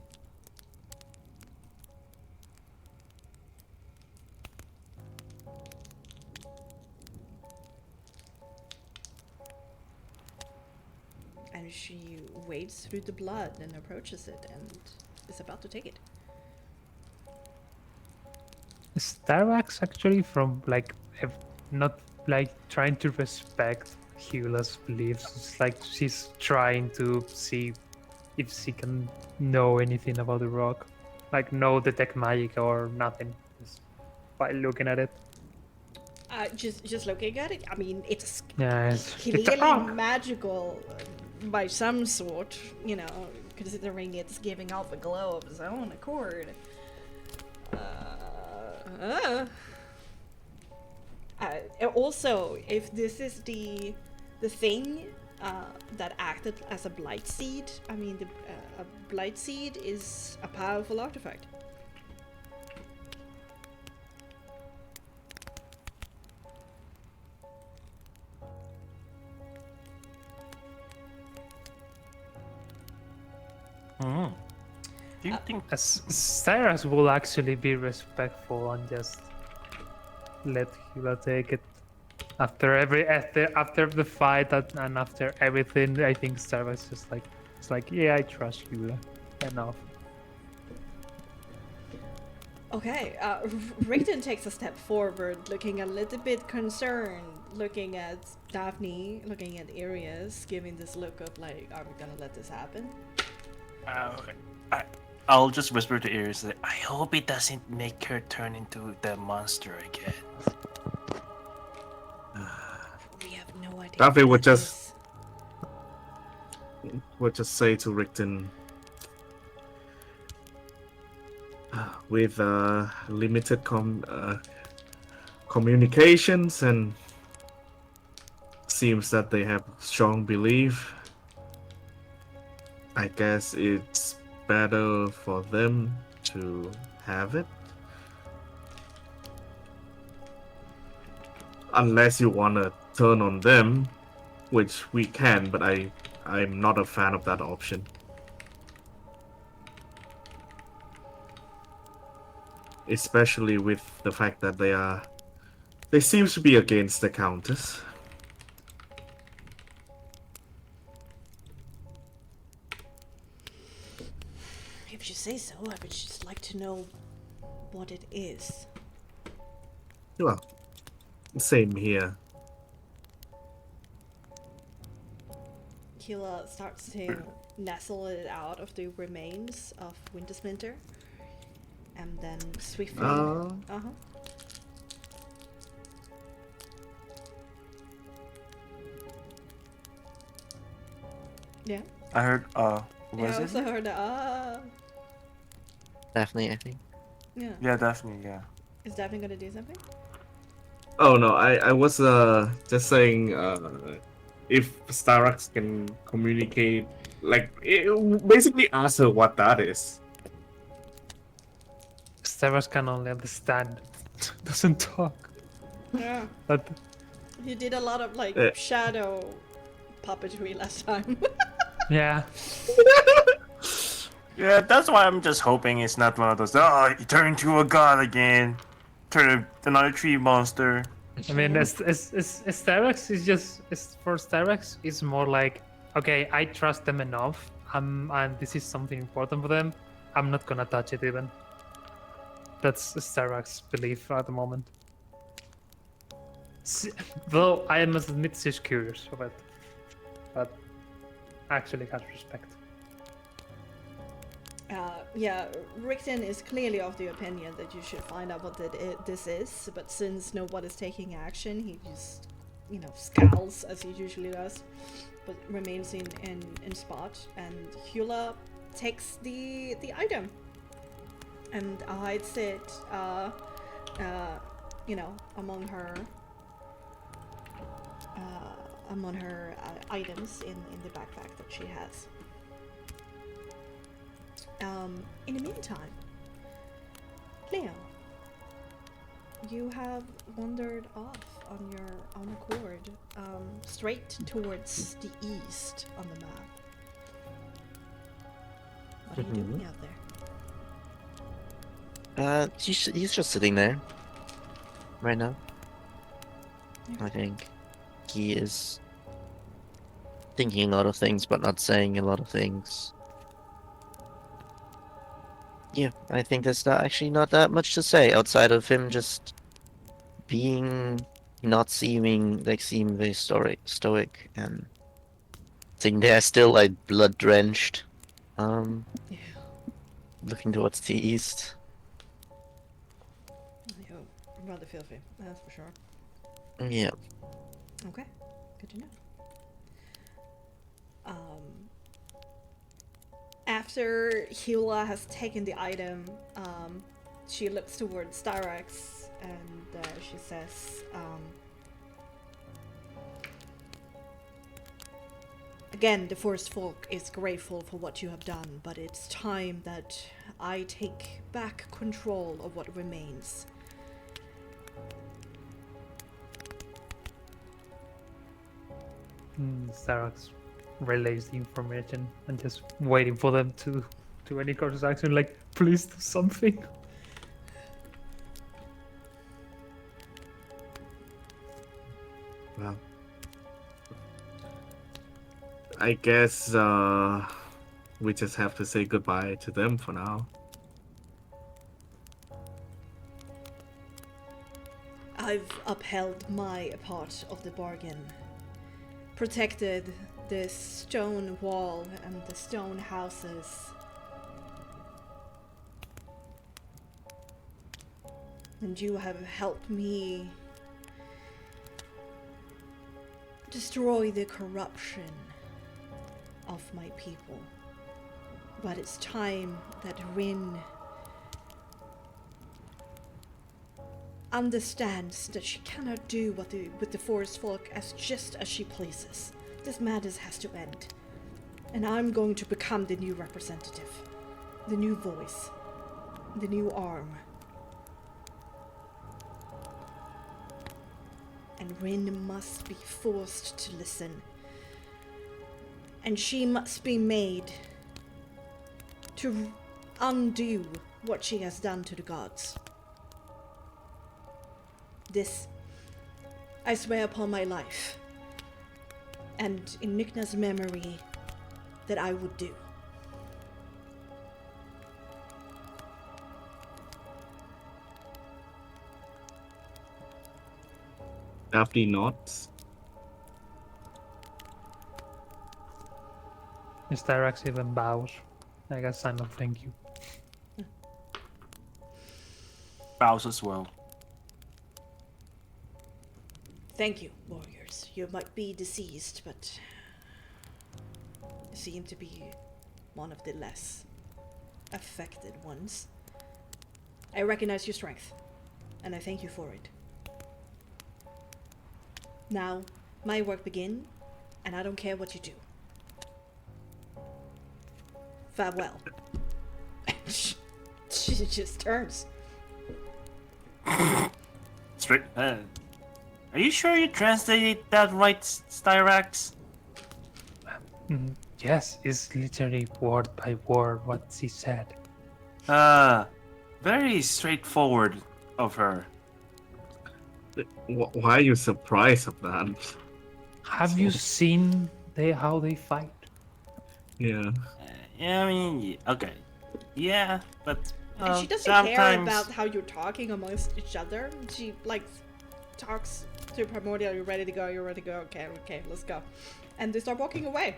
And she wades through the blood and approaches it and is about to take it. Starax actually from like not like trying to respect Hula's beliefs. It's like she's trying to see if she can know anything about the rock, like know detect magic or nothing, just by looking at it. Just looking at it, I mean, it's It's a clearly rock. magical by some sort, you know, considering it's giving off a glow of its own accord. Also, if this is the thing that acted as a blight seed, I mean, a blight seed is a powerful artifact. Do you think Cyrus will actually be respectful and just let Hila take it. After the fight and after everything, I think Cyrus just like it's like, yeah, I trust Hila enough. Okay, Rigdon takes a step forward, looking a little bit concerned, looking at Daphne, looking at Arius, giving this look of like, are we gonna let this happen? I'll just whisper to Iris that I hope it doesn't make her turn into the monster again. We have no idea. Daphne what would that just- Would just say to Rickton, with limited communications, and seems that they have strong belief, I guess it's better for them to have it. Unless you want to turn on them, which we can, but I'm not a fan of that option. Especially with the fact that they seem to be against the Countess. If you say so, I would just like to know what it is. Well, same here. Hila starts to nestle it out of the remains of Wintersplinter, and then swiftly. Uh-huh. Yeah. I heard Yeah, was I it? also heard Definitely, I think. Yeah. Yeah, definitely, yeah. Is Daphne gonna do something? Oh no, I was just saying if Starrax can communicate, like basically ask her what that is. Cyrus can only understand, doesn't talk. Yeah. But You did a lot of like shadow puppetry last time. yeah, Yeah, that's why I'm just hoping it's not one of those. Oh, you turn into a god again. Turn another tree monster. I mean, Styrax is just for Styrax is more like, okay, I trust them enough, and this is something important for them. I'm not gonna touch it even. That's Styrax's belief at the moment. Though I must admit she's curious of it, but actually has respect. Yeah, Rickton is clearly of the opinion that you should find out what this is, but since nobody's taking action, he just, scowls as he usually does, but remains in spot, and Hula takes the item and hides it, among her items in the backpack that she has. In the meantime, Leo, you have wandered off on your own accord, straight towards the east on the map. What are you doing out there? He's just sitting there right now. I think he is thinking a lot of things, but not saying a lot of things. Yeah, I think there's actually not that much to say outside of him just not seeming very stoic, and sitting there still like blood drenched, Yeah. looking towards the east. Rather filthy, that's for sure. Yeah. Okay, good to know. After Hula has taken the item, she looks towards Styrax and she says, again, the Forest Folk is grateful for what you have done, but it's time that I take back control of what remains. Styrax relays the information and just waiting for them to do any course action, like, please do something. Well, I guess we just have to say goodbye to them for now. I've upheld my part of the bargain. Protected the stone wall and the stone houses. And you have helped me destroy the corruption of my people. But it's time that Rin understands that she cannot do with the forest folk just as she pleases. This madness has to end. And I'm going to become the new representative, the new voice, the new arm. And Rin must be forced to listen. And she must be made to undo what she has done to the gods. This, I swear upon my life, and in Nykna's memory, that I would do. Daphne nods. Styrax even bows, like a sign of thank you. Bows as well. Thank you, warriors. You might be deceased, but you seem to be one of the less affected ones. I recognize your strength, and I thank you for it. Now, my work begin, and I don't care what you do. Farewell. She just turns. Straight. Are you sure you translated that right, Styrax? Yes, it's literally word by word what she said. Very straightforward of her. Why are you surprised of that? Have you seen how they fight? Yeah. Yeah, I mean, okay. Yeah, but And she doesn't care sometimes... about how you're talking amongst each other. She, like, talks to Primordial, you're ready to go, you're ready to go, okay, let's go. And they start walking away.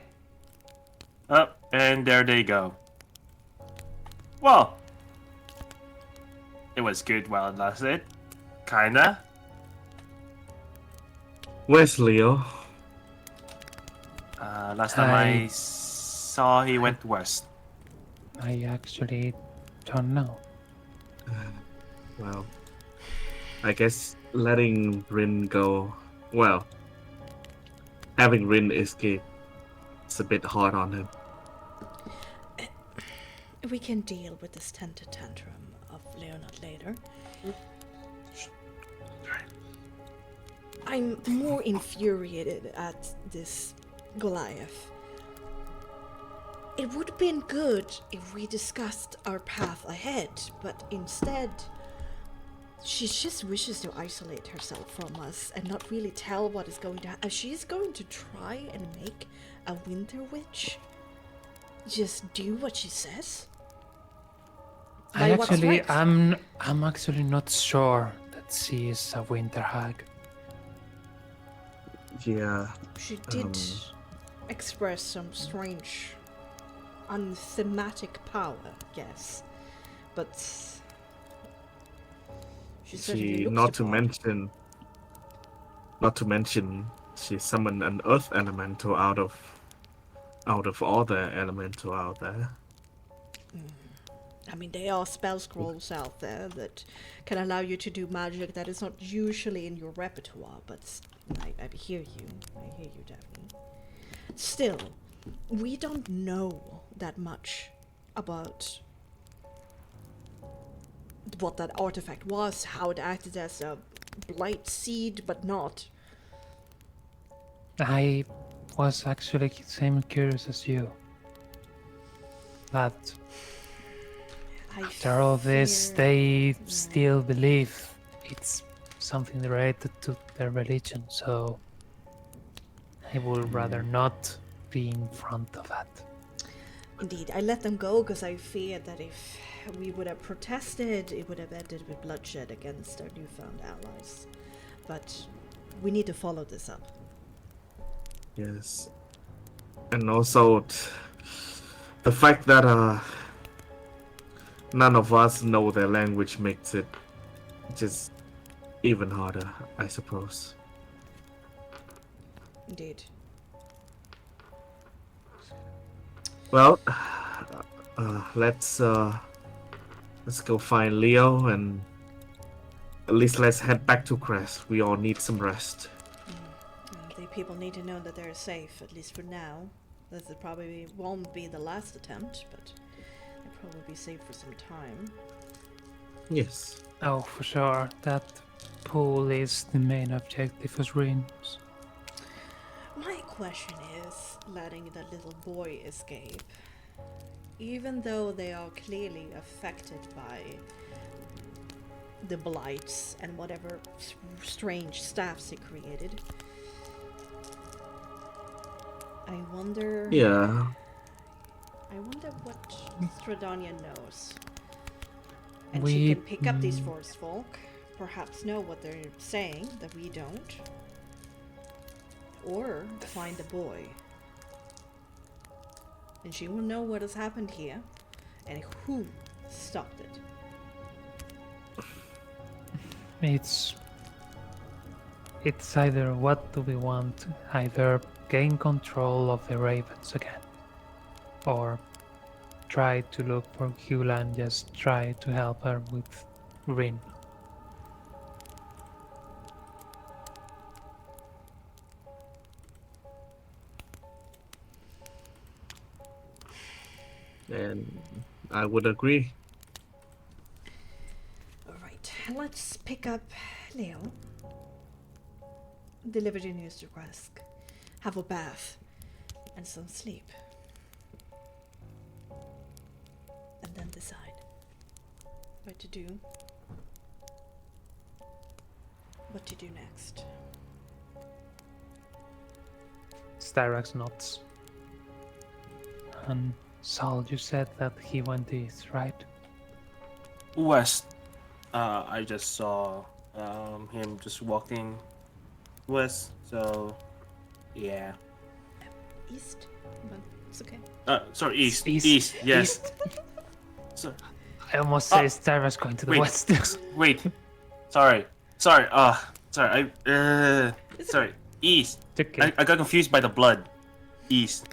Oh, and there they go. Well, it was good while it lasted. Kinda. Where's Leo? Last time I saw he went west. I actually don't know. Well, I guess letting Rin go, well, having Rin escape, it's a bit hard on him. We can deal with this temper tantrum of Leonard later. I'm more infuriated at this Goliath. It would have been good if we discussed our path ahead, but instead, she just wishes to isolate herself from us and not really tell what is going to happen. She's going to try and make a winter witch just do what she says. By what strength? I'm actually not sure that she is a winter hag. Yeah. She did express some strange, unthematic power, yes, but she certainly looks Not to mention, she summoned an earth elemental out of all the elemental out there. I mean, there are spell scrolls out there that can allow you to do magic that is not usually in your repertoire, but I hear you. I hear you, Daphne. Still, we don't know that much about what that artifact was, how it acted as a blight seed, but not. I was actually same curious as you. But I After all this, fear- they still believe it's something related to their religion, so I would rather not be in front of that. Indeed, I let them go because I feared that if we would have protested, it would have ended with bloodshed against our newfound allies. But we need to follow this up. Yes. And also the fact that none of us know their language makes it just even harder, I suppose. Indeed. Well, let's go find Leo, and at least let's head back to Crest. We all need some rest. The people need to know that they're safe, at least for now. This probably won't be the last attempt, but they'll probably be safe for some time. Yes. Oh, for sure. That pool is the main objective of Rings. My question is, letting that little boy escape, even though they are clearly affected by the blights and whatever strange staffs he created, I wonder... Yeah. I wonder what Stradania knows. And We- she can pick up these forest folk, perhaps know what they're saying that we don't, or find the boy. And she will know what has happened here and who stopped it. It's either what do we want, either gain control of the ravens again, or try to look for Hula and just try to help her with Rin. And I would agree. Alright, let's pick up Leo. Deliver your news to Rask. Have a bath and some sleep. And then decide what to do. What to do next. Styrax nods. And Saul, you said that he went east, right? West. I just saw him just walking west. So, yeah. East? But it's okay. Sorry, east. East. East. Yes. East. So, I almost say Styrax going to the wait. west. wait. Sorry. Sorry. Sorry. East. It's okay. I got confused by the blood. East.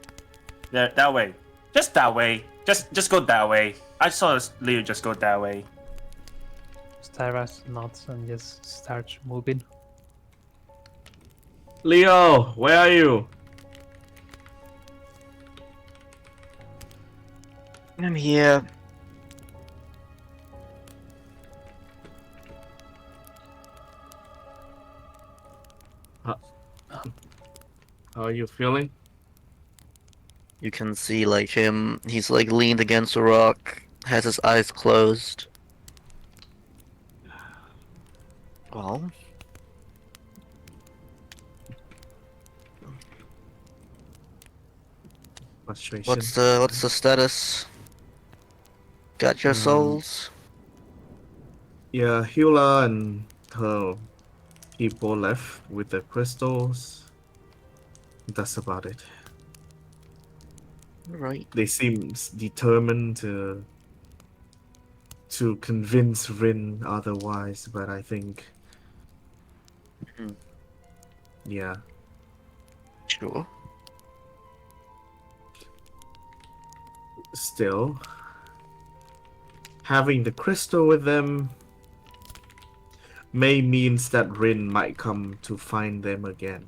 There. That way. Just that way. Just go that way. I saw Leo just go that way. Styrax nods and just starts moving. Leo, where are you? I'm here. How are you feeling? You can see like him. He's like leaned against a rock, has his eyes closed. Well, Frustration. what's the status? Got your souls? Yeah, Hula and her people left with the crystals. That's about it. Right. They seem determined to convince Rin otherwise, but I think, Mhm. yeah, Sure. still having the crystal with them may means that Rin might come to find them again.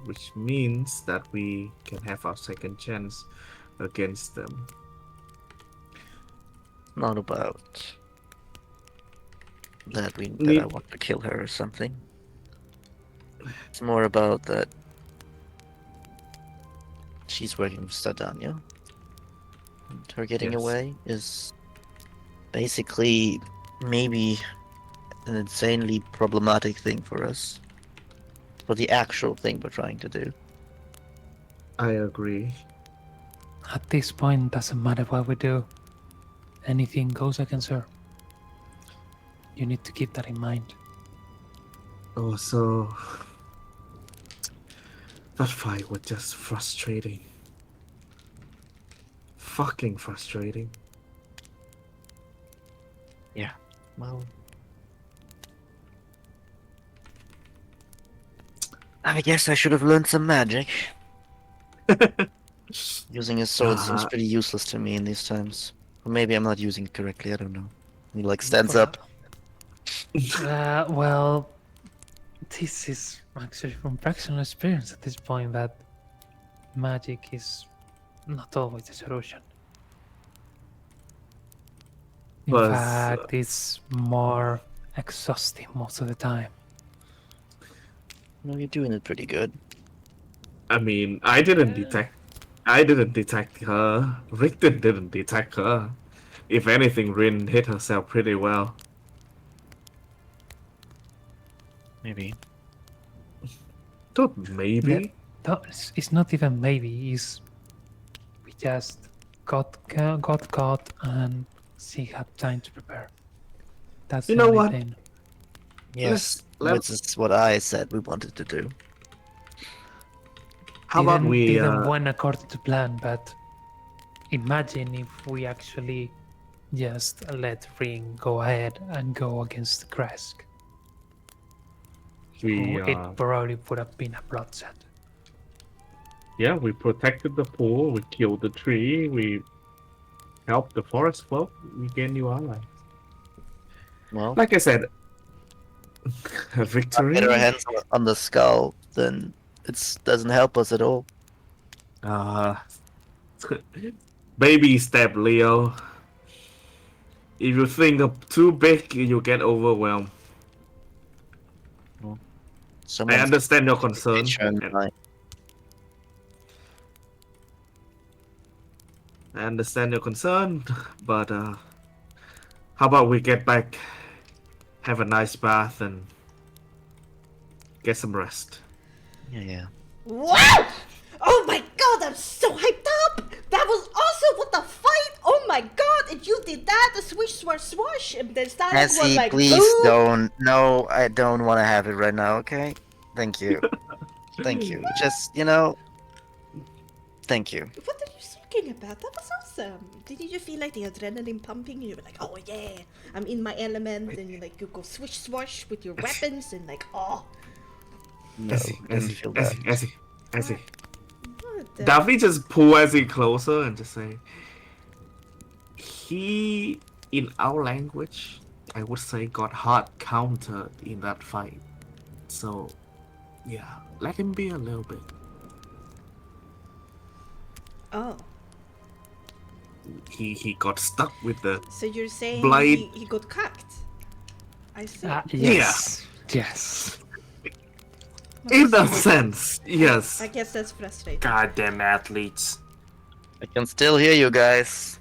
Which means that we can have our second chance against them. Not about that I Ne- want to kill her or something. It's more about that she's working with Stardania. her getting Yes. away is basically maybe an insanely problematic thing for us. For the actual thing we're trying to do. I agree. At this point, doesn't matter what we do. Anything goes against her. You need to keep that in mind. Also, that fight was just frustrating. Fucking frustrating. Well, I guess I should have learned some magic. Using a sword seems pretty useless to me in these times. Or maybe I'm not using it correctly, I don't know. He like stands up. Well, this is actually from personal experience at this point that magic is not always the solution. In Plus, fact, it's more exhausting most of the time. No, you're doing it pretty good. I mean, I didn't detect her. Richter didn't detect her. If anything, Rin hit herself pretty well. Maybe. Don't maybe. No, it's not even maybe. It's we just got caught and she had time to prepare. That's You the know only what? thing. Yes, Let's- which is what I said we wanted to do. How about we? Didn't went according to plan, but imagine if we actually just let Ring go ahead and go against Kresk. It probably would have been a bloodshed. Yeah, we protected the pool. We killed the tree. We helped the forest folk. We gained new allies. Well, Like I said, a if victory. we get our hands on the skull, then it doesn't help us at all. Baby step, Leo. If you think of too big, you get overwhelmed. I Someone's understand your concern. I understand your concern, but how about we get back, have a nice bath, and get some rest? Yeah. Wow! Oh my god, I'm so hyped up! That was awesome! What the fight? Oh my god! And you did that, a swish, swash, swash, and then Static was Cassie, like, please boom! don't. No, I don't want to have it right now, okay? Thank you. Thank you. Just, thank you. What are you talking about? That was awesome! Didn't you feel like the adrenaline pumping? You were like, oh yeah, I'm in my element, and you go swish, swash with your weapons, and like, oh. No, didn't feel that. Essie. What the- Daphne just pull Essie closer and just say, he, in our language, I would say got hard countered in that fight. So, yeah, let him be a little bit. Oh, He got stuck with the so you're saying Blade. he got cucked? I see. Yes. Yes. in that sense, yes. I guess that's frustrating. Goddamn athletes. I can still hear you guys.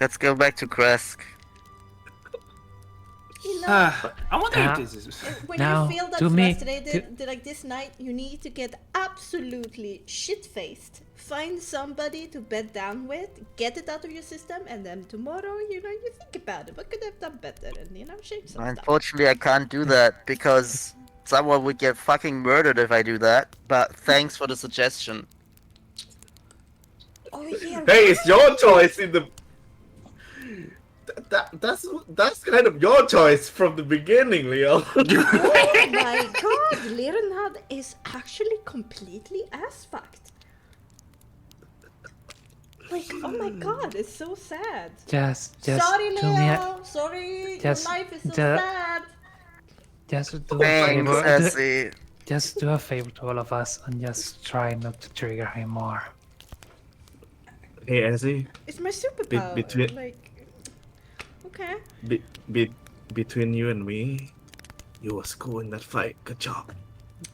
Let's go back to Kresk. You know, I wonder Ah. if this is. when Now, you feel that to me- frustrated, like this night, you need to get absolutely shit-faced. Find somebody to bed down with, get it out of your system, and then tomorrow, you think about it. What could I have done better? And, change some stuff. Unfortunately, I can't do that because someone would get fucking murdered if I do that. But thanks for the suggestion. Oh, yeah. Hey, it's your choice in the. That's kind of your choice from the beginning, Leo. Oh my god, Lirenhad is actually completely ass-fucked. Like, oh my god, it's so sad. Just Sorry, do me Leo. Sorry, just- your life is so ju- sad. just do a Thanks, favor. Essie. Just do a favor to all of us and just try not to trigger him more. Hey, Essie, It's my superpower. between- Like, okay. between you and me, you was cool in that fight. Good job.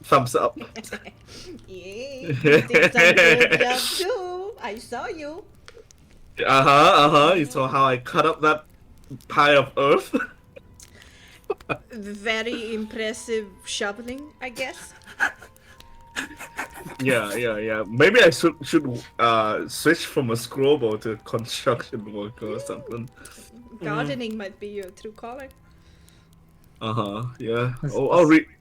Thumbs up. Yeah, you did some good job too. I saw you. You saw how I cut up that pile of earth? Very impressive shoveling, I guess. Yeah. Maybe I should switch from a screwball to a construction worker or something. Gardening might be your true calling. Yeah.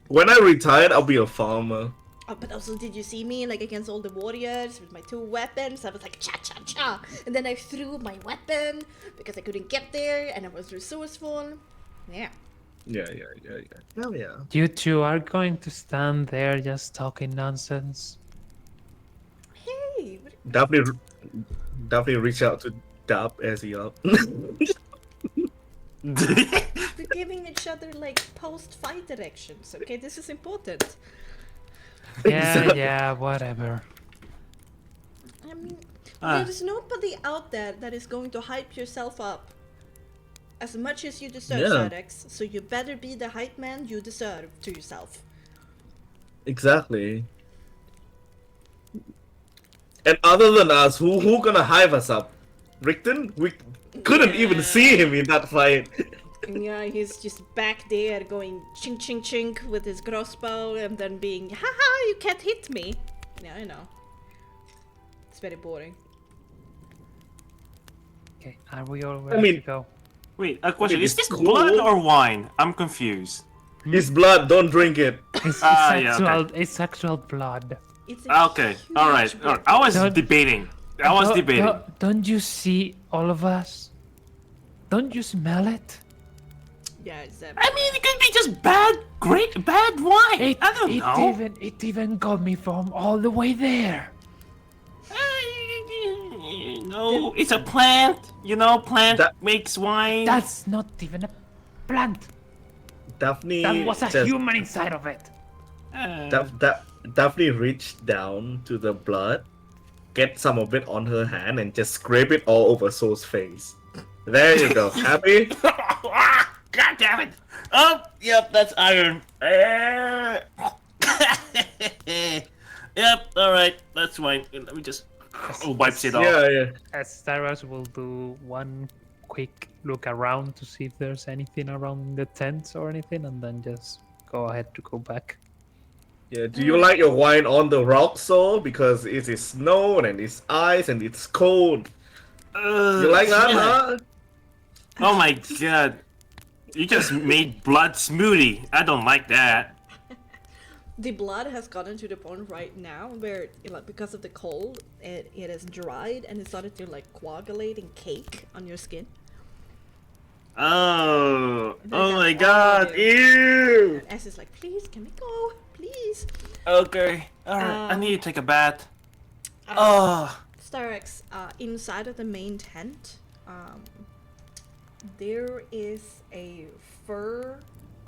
When I retired, I'll be a farmer. Oh, but also, did you see me like against all the warriors with my 2 weapons? I was like cha cha cha, and then I threw my weapon because I couldn't get there, and I was resourceful. Yeah. Yeah. Hell yeah. You two are going to stand there just talking nonsense. Hey, Definitely reach out to Dab as he up. we're giving each other like post-fight directions. Okay, this is important. Yeah, whatever. I mean, there's nobody out there that is going to hype yourself up as much as you deserve, Sadex. So you better be the hype man you deserve to yourself. Exactly. And other than us, who gonna hype us up? Rickton? We couldn't even see him in that fight. Yeah, he's just back there going chink chink chink with his crossbow and then being, haha, you can't hit me. Yeah, I know. It's very boring. Okay, are we all ready to go? Wait, a question. Is this it's blood cool. or wine? I'm confused. It's blood, don't drink it. It's yeah, actual blood. It's a Okay, huge alright. I was Don't- debating. Don't you see all of us? Don't you smell it? Yeah, it's I mean, it could be just bad wine. I don't know. It even got me from all the way there. No, it's a plant. You know, plant That- makes wine. That's not even a plant. Daphne That was a just- human inside of it. Daphne reached down to the blood, get some of it on her hand, and just scrape it all over Soul's face. There you go. Happy? God damn it! Oh, yep, that's iron. Yep, alright, that's fine. Let me just wipes it off. Yeah. As Staros will do one quick look around to see if there's anything around the tents or anything, and then just go ahead to go back. Yeah, do you like your wine on the rock, Soul? Because it is snow and it's ice and it's cold. You like that, huh? Oh my god. You just made blood smoothie. I don't like that. The blood has gotten to the point right now where, like, because of the cold, it has dried and it started to like coagulate and cake on your skin. Oh Then my that's god, all ew! And S is like, please, can we go? Please. Okay, alright, I need to take a bath. Starex, inside of the main tent, there is a fur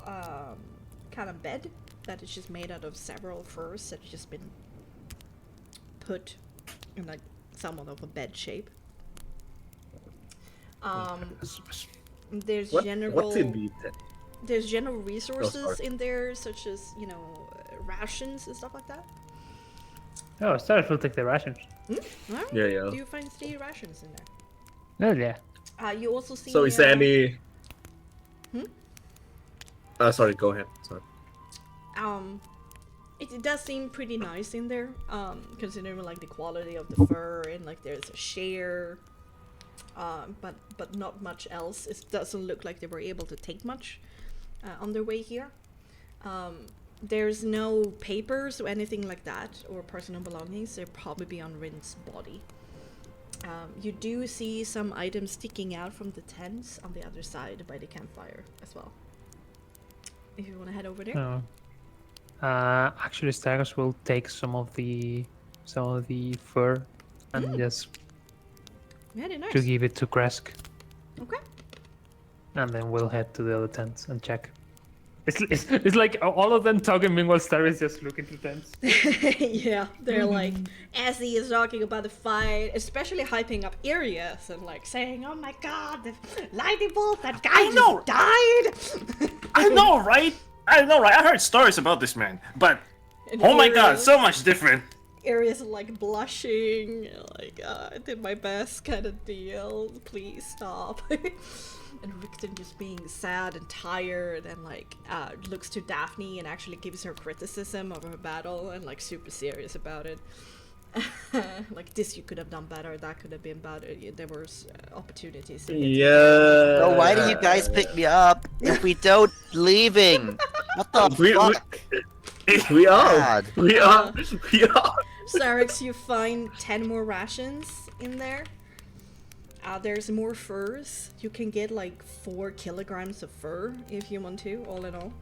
kind of bed that is just made out of several furs that's just been put in like somewhat of a bed shape. There's What's general in the tent? there's general resources sorry. in there, such as, you know, rations and stuff like that. Oh, Staros will take the rations. Alright. Yeah. Do you find 3 rations in there? Oh yeah. You also see. So is there any... Sorry, go ahead. Sorry. It does seem pretty nice in there, considering like the quality of the fur, and like there's a share, but not much else. It doesn't look like they were able to take much on their way here. There's no papers or anything like that, or personal belongings. They're probably on Rin's body. You do see some items sticking out from the tents on the other side by the campfire as well. If you want to head over there. Oh. Actually, Staros will take some of the fur and just Very nice. to give it to Kresk, Okay. and then we'll head to the other tents and check. It's like all of them talking meanwhile Staros just looking to tents. Yeah, they're like, as he is talking about the fight, especially hyping up areas and like saying, "Oh my God, the lightning bolt! That guy just died." I know, right? I heard stories about this man, but oh my god, so much different. Arius is like blushing, like I did my best kind of deal. Please stop. And Rickton just being sad and tired and like looks to Daphne and actually gives her criticism of her battle and like super serious about it. Like this you could have done better, that could have been better. There was opportunities to get Yeah. So why do you guys pick me up if we don't leaving? What the fuck? We are. God. We are. We are. Sarix, you find 10 more rations in there. There's more furs. You can get like 4 kilograms of fur if you want to, all in all.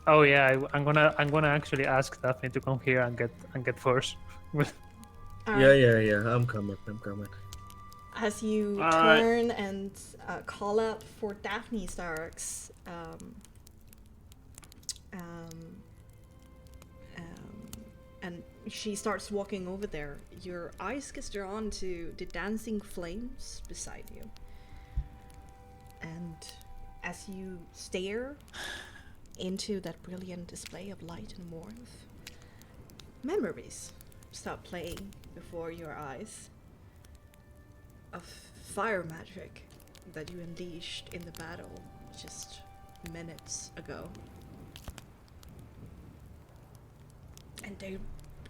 Oh yeah, I'm gonna actually ask Daphne to come here and get first. Yeah. I'm coming. As you Alright. turn and call out for Daphne, Sarix, and she starts walking over there. Your eyes get drawn to the dancing flames beside you. And as you stare into that brilliant display of light and warmth, memories start playing before your eyes of fire magic that you unleashed in the battle just minutes ago. And they're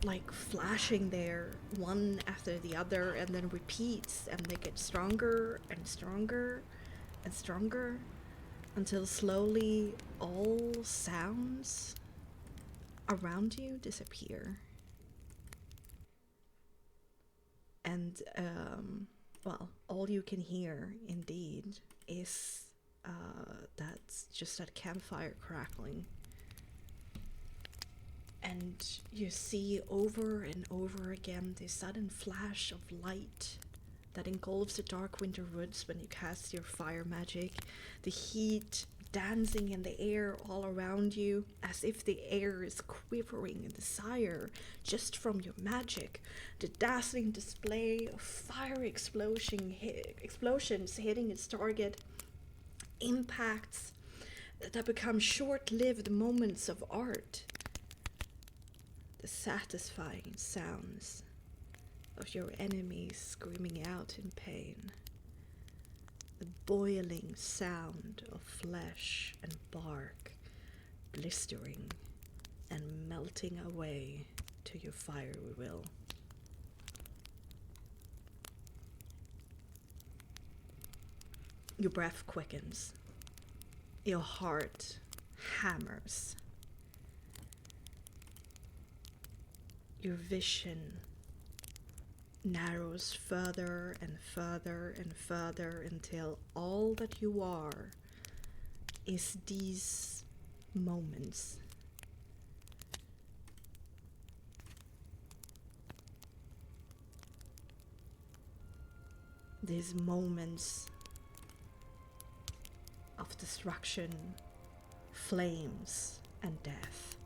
like flashing there one after the other and then repeats, and they get stronger and stronger and stronger until slowly all sounds around you disappear. And well, all you can hear indeed is that's just that campfire crackling. And you see over and over again the sudden flash of light that engulfs the dark winter woods when you cast your fire magic. The heat dancing in the air all around you, as if the air is quivering in desire just from your magic. The dazzling display of fiery explosions hitting its target, impacts that become short-lived moments of art. The satisfying sounds of your enemies screaming out in pain. The boiling sound of flesh and bark blistering and melting away to your fiery will. Your breath quickens. Your heart hammers. Your vision narrows further and further and further until all that you are is these moments. These moments of destruction, flames, and death.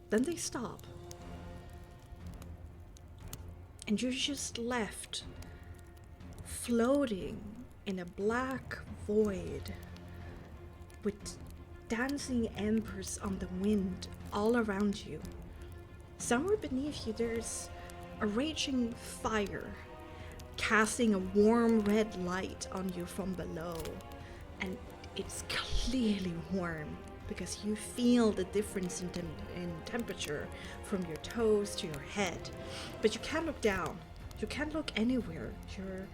Then they stop. And you're just left floating in a black void with dancing embers on the wind all around you. Somewhere beneath you there's a raging fire casting a warm red light on you from below, and it's clearly warm because you feel the difference in temperature from your toes to your head. But you can't look down. You can't look anywhere. Your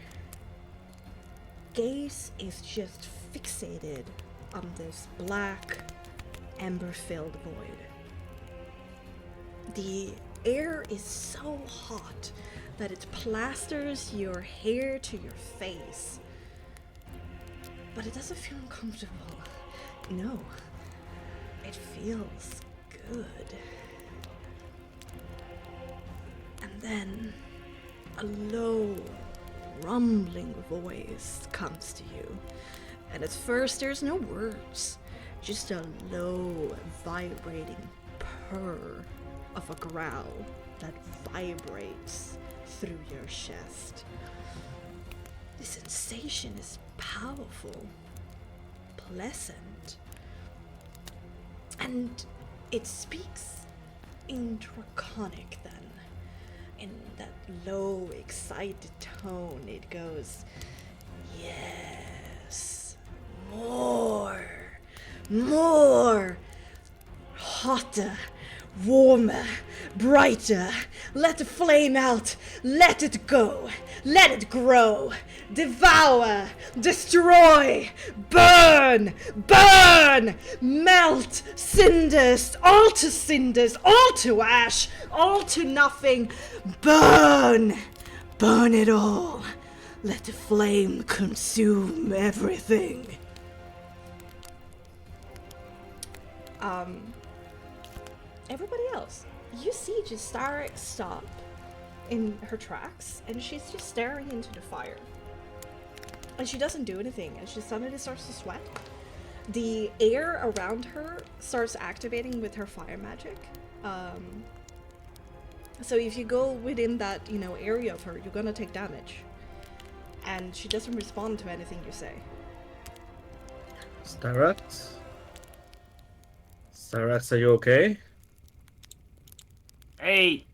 gaze is just fixated on this black, ember-filled void. The air is so hot that it plasters your hair to your face. But it doesn't feel uncomfortable. No. It feels good. And then a low, rumbling voice comes to you. And at first there's no words, just a low, vibrating purr of a growl that vibrates through your chest. The sensation is powerful, pleasant, and it speaks. in Draconic then. In that low, excited tone, it goes, yes, more, hotter, warmer, brighter. Let the flame out, let it go, let it grow, devour, destroy, burn, melt, cinders, all to ash, all to nothing, burn it all. Let the flame consume everything. Everybody else, you see just Starek stop in her tracks, and she's just staring into the fire. And she doesn't do anything, and she suddenly starts to sweat. The air around her starts activating with her fire magic. So if you go within that, area of her, you're gonna take damage. And she doesn't respond to anything you say. Styrax, are you okay? Hey,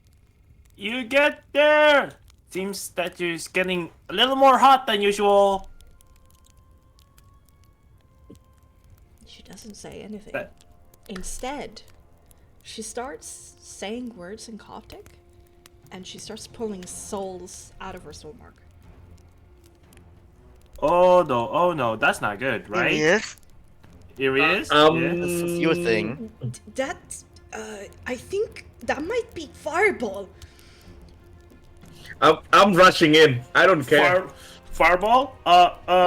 you get there! Seems that you're getting a little more hot than usual. She doesn't say anything. Instead, she starts saying words in Coptic, and she starts pulling souls out of her soul mark. Oh no, that's not good, right? Yes. Here he is. This is your thing. I think that might be Fireball. I'm rushing in. I don't care. Fireball?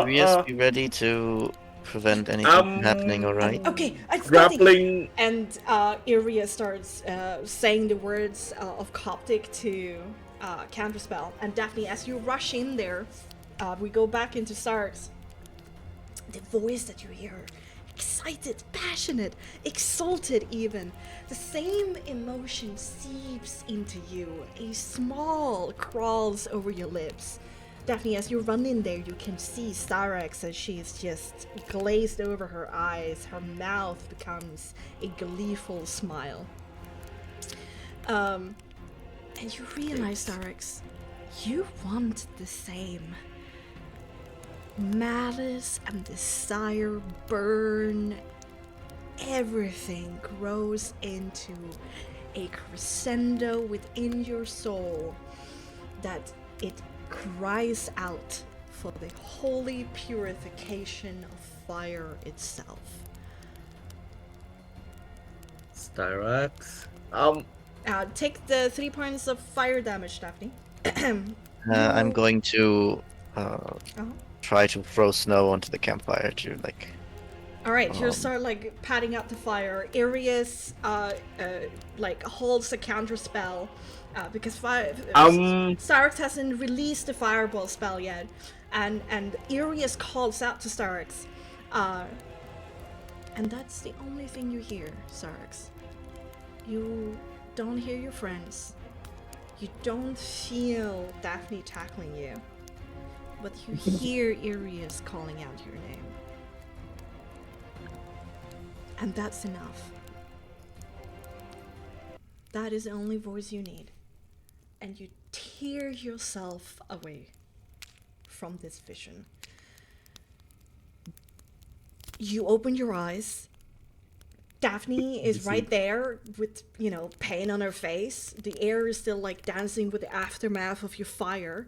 Yes, be ready to prevent anything from happening, alright? Okay, I'm Grappling. And Iria starts saying the words of Coptic to counterspell. And Daphne, as you rush in there, we go back into Starks. The voice that you hear, excited, passionate, exalted even. The same emotion seeps into you. A smile crawls over your lips. Daphne, as you run in there, you can see Styrax as she's just glazed over her eyes. Her mouth becomes a gleeful smile. And you realize, Styrax, you want the same. Malice and desire burn. Everything grows into a crescendo within your soul that it cries out for the holy purification of fire itself. Styrax. Take the 3 points of fire damage, Daphne. I'm going to try to throw snow onto the campfire to Alright, you start patting out the fire. Arius holds a counter spell because Styrax hasn't released the fireball spell yet, and Arius calls out to Styrax, and that's the only thing you hear, Styrax. You don't hear your friends. You don't feel Daphne tackling you, but you hear Arius calling out your name. And that's enough. That is the only voice you need. And you tear yourself away from this vision. You open your eyes. Daphne is right there with, pain on her face. The air is still dancing with the aftermath of your fire.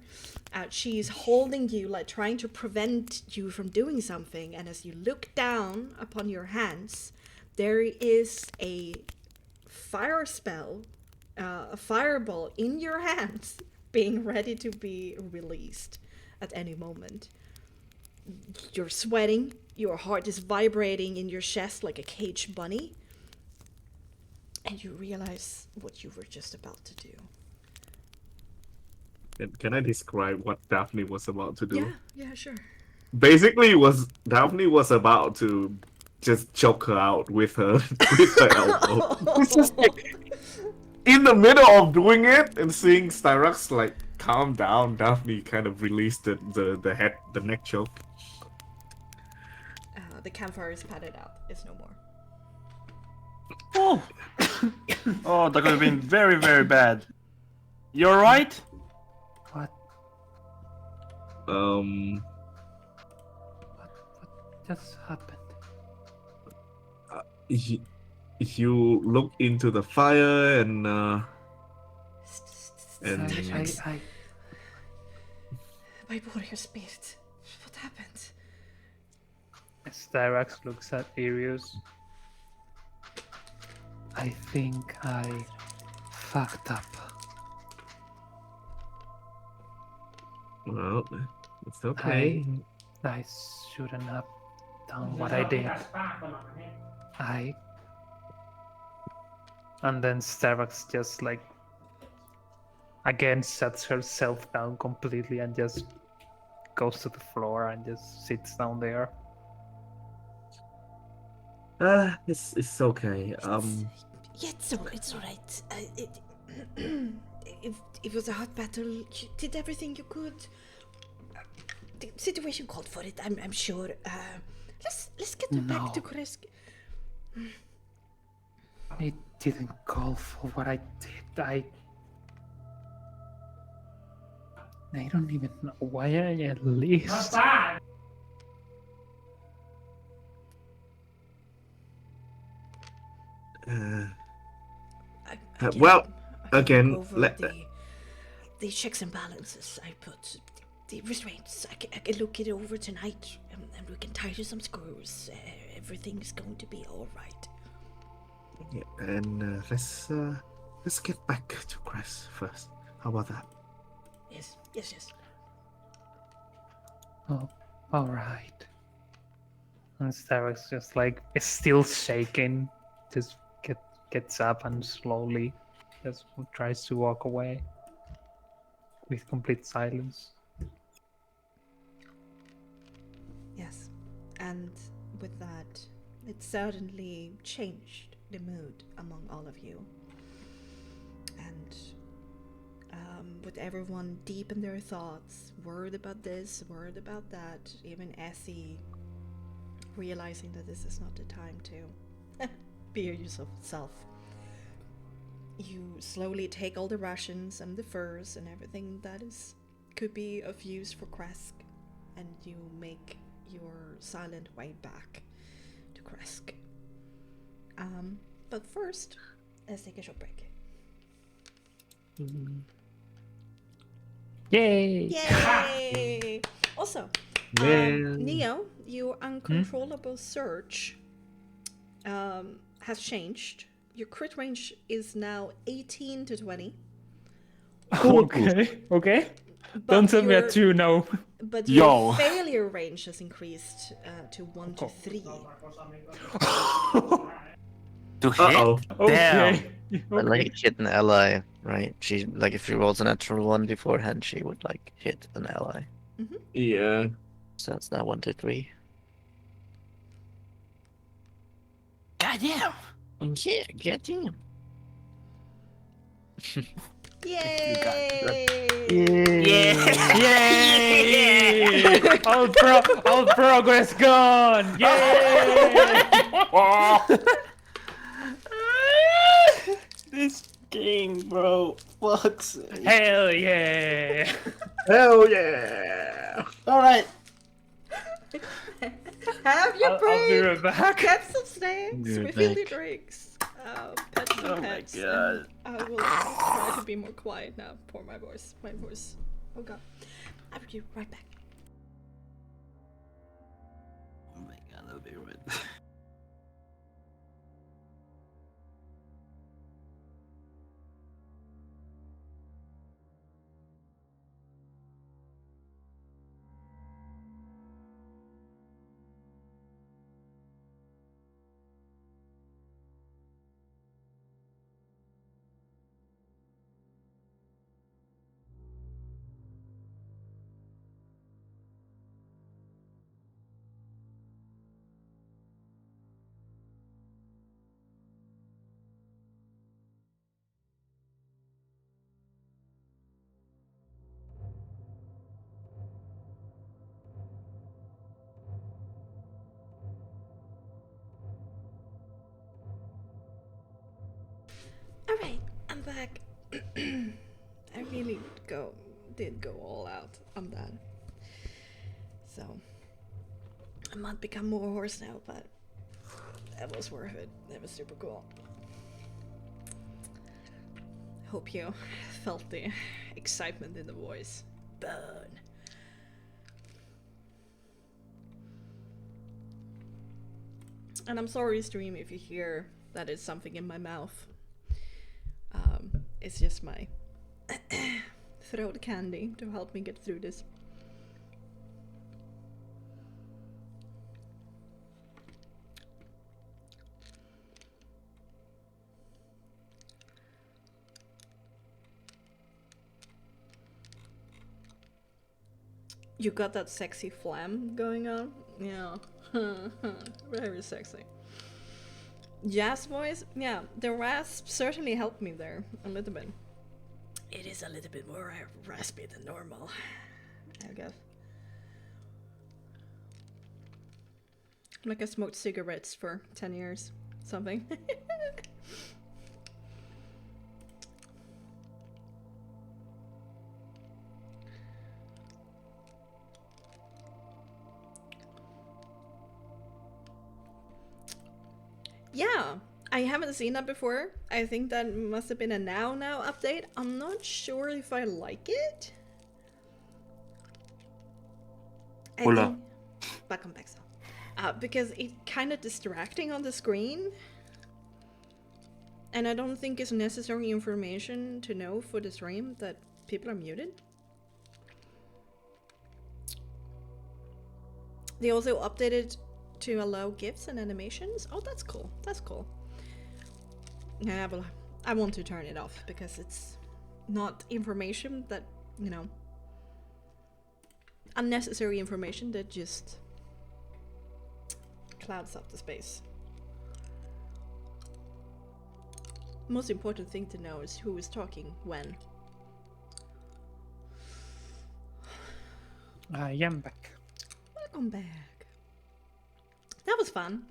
She's holding you, trying to prevent you from doing something. And as you look down upon your hands, there is a fire spell, a fireball in your hands, being ready to be released at any moment. You're sweating, your heart is vibrating in your chest like a caged bunny, and you realize what you were just about to do. Can I describe what Daphne was about to do? Yeah, sure. Basically, Daphne was about to just choke her out with her elbow. It's just in the middle of doing it and seeing Styrax calm down, Daphne kind of released the neck choke. The campfire is patted out. It's no more. Oh, Oh, that could have been very, very bad. You alright? What Um, just happened? y- you look into the fire and Styrax, I my warrior spirit. What happened? Styrax looks at Arius. I think I fucked up. well, it's okay. I shouldn't have done what I did. And then Styrax just like again sets herself down completely and just goes to the floor and just sits down there. It's okay. Yeah, it's alright. It was a hard battle. You did everything you could. The situation called for it. I'm sure. Let's get back to No. Kresk. It didn't call for what I did. I don't even know why I enlist. Well, I can again, look over the checks and balances I put. The restraints. I can look it over tonight, and we can tighten some screws. Everything's going to be all right. yeah, and let's get back to Cress first. How about that? Yes. Oh, all right. And Styrax just like is still shaking, just gets up and slowly just tries to walk away with complete silence. Yes, and with that, it certainly changed the mood among all of you. And with everyone deep in their thoughts, worried about this, worried about that, even Essie realizing that this is not the time to be yourself. You slowly take all the rations and the furs and everything that could be of use for Kresk, and you make your silent way back to Kresk. But first, let's take a short break. Yay! Yay! Also, Yeah. Neo, your uncontrollable surge has changed. Your crit range is now 18 to 20. Okay. But Don't tell me a 2 now. But Yo. your failure range has increased to 1 to 3. To hit? Uh-oh. Damn. Okay. But like it hit an ally, right? She like if she rolls a natural one beforehand, she would like hit an ally. Yeah. So that's now 1 to 3. Goddamn. Yeah, get him. Yay! Yeah. Yay! all progress gone! Yay! This game, bro. Fuck's sake. Hell yeah! Hell yeah! All right. Have your I'll break! be right back. Get some snacks, Be right refill your back. drinks, pet some Oh my pets, God. and I will try to be more quiet now for my voice. Oh god. I'll be right back. Oh my god, I'll be right back. Alright, I'm back. I really did go all out on that. So I might become more horse now, but that was worth it. That was super cool. Hope you felt the excitement in the voice. Burn. And I'm sorry, stream, if you hear that it's something in my mouth. It's just my throat candy to help me get through this. You got that sexy phlegm going on? Yeah. Very sexy. Jazz voice? Yeah, the rasp certainly helped me there a little bit. It is a little bit more raspy than normal, I guess. Like I smoked cigarettes for 10 years, something. Yeah, I haven't seen that before. I think that must have been a now update. I'm not sure if I like it. Hola. Welcome back, so. Because it's kind of distracting on the screen. And I don't think it's necessary information to know for the stream that people are muted. They also updated to allow GIFs and animations. Oh, that's cool. That's cool. Yeah, but I want to turn it off because it's not information that, you know, unnecessary information that just clouds up the space. Most important thing to know is who is talking when. I am back. Welcome back. That was fun.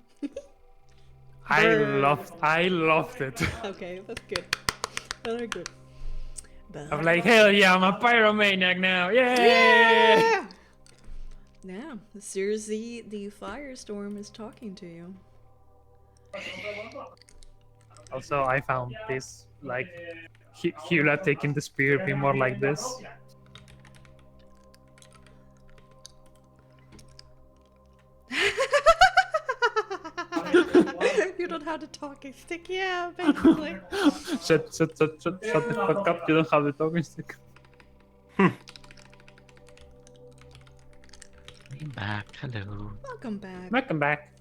I Burn. loved it. Okay, that's good. Very good. I'm like, hell yeah, I'm a pyromaniac now. Yay! Yeah! Yeah, seriously, the firestorm is talking to you. Also, I found this, like, Hula taking the spear be more like this. You don't have the talking stick, yeah, basically. Shut the fuck up, you don't have the talking stick. I'm back. Hello. Welcome back. Welcome back.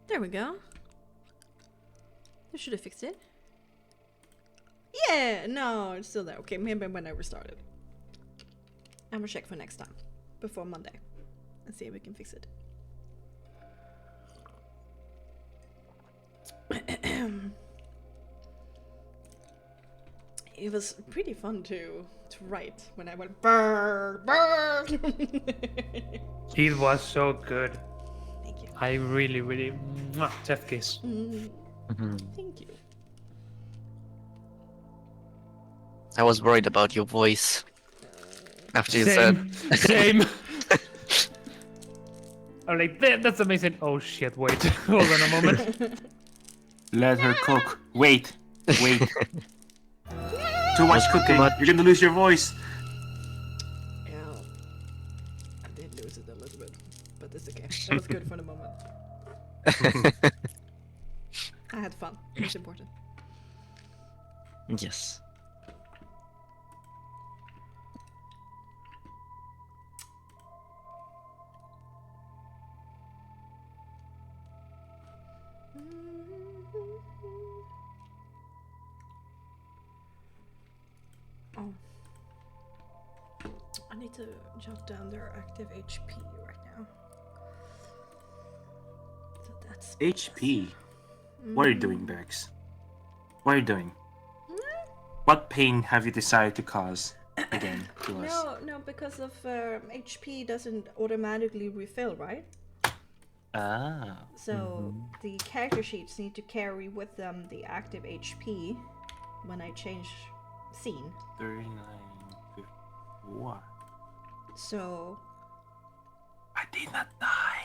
There we go. You should have fixed it. Yeah, no, it's still there. Okay, maybe when I restarted. I'm gonna check for next time. Before Monday. And see if we can fix it. It was pretty fun to write when I went burn, burn. It was so good. Thank you. I really, chef kiss. Thank you. I was worried about your voice after you said. Same. I'm like, that's amazing. Oh shit, wait. Hold on a moment. Let her cook. Wait. Too much cooking. You're gonna lose your voice. Yeah, I did lose it a little bit, but it's okay. That was good for the moment. I had fun. It's important. Yes. Oh. I need to jot down their active HP right now. So that's HP. What are you doing, Bex? What are you doing? What pain have you decided to cause again to us? No, because of HP doesn't automatically refill, right? Ah. So the character sheets need to carry with them the active HP when I change scene. 39, 54. So I did not die.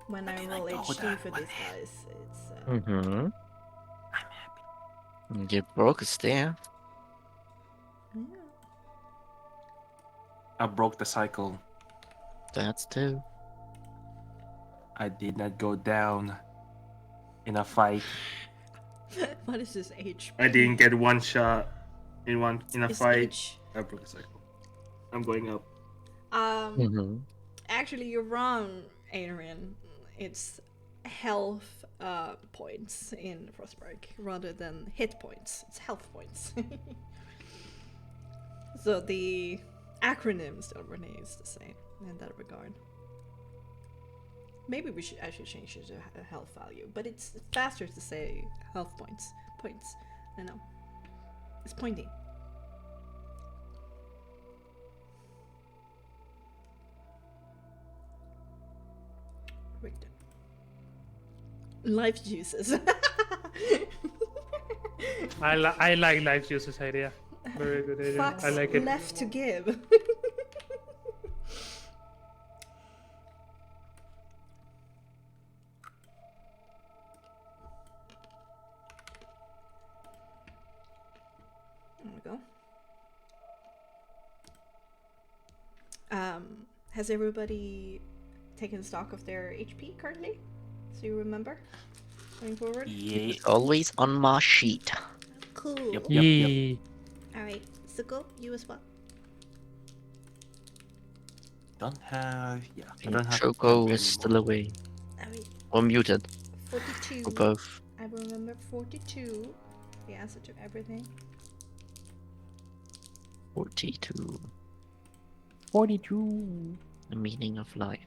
when I didn't roll know HD that for one these hit. guys, it's Mm-hmm. I'm happy. You broke a stair. yeah. I broke the cycle. That's two. I did not go down in a fight. What is this HP? I didn't get one shot in a It's fight. H. I broke the cycle. I'm going up. Mm-hmm. Actually, you're wrong, Adrian. It's health points in Frostmark rather than hit points. It's health points. So the acronym still remains the same in that regard. Maybe I should change it to a health value, but it's faster to say health points. Points. I know. It's pointy. Rigged. Life juices. I like life juices idea. Very good idea. Fucks I like it. left to give. There we go. Has everybody taken stock of their HP currently? So you remember going forward? Yeah. It's always on my sheet. Cool. Yep. Yeah. Alright, Suko, you as well. Don't have. Yeah. I And don't have. Choco anymore. is still away. Alright, Or muted. 42. Or both. I remember 42. The answer to everything. 42. 42. The meaning of life.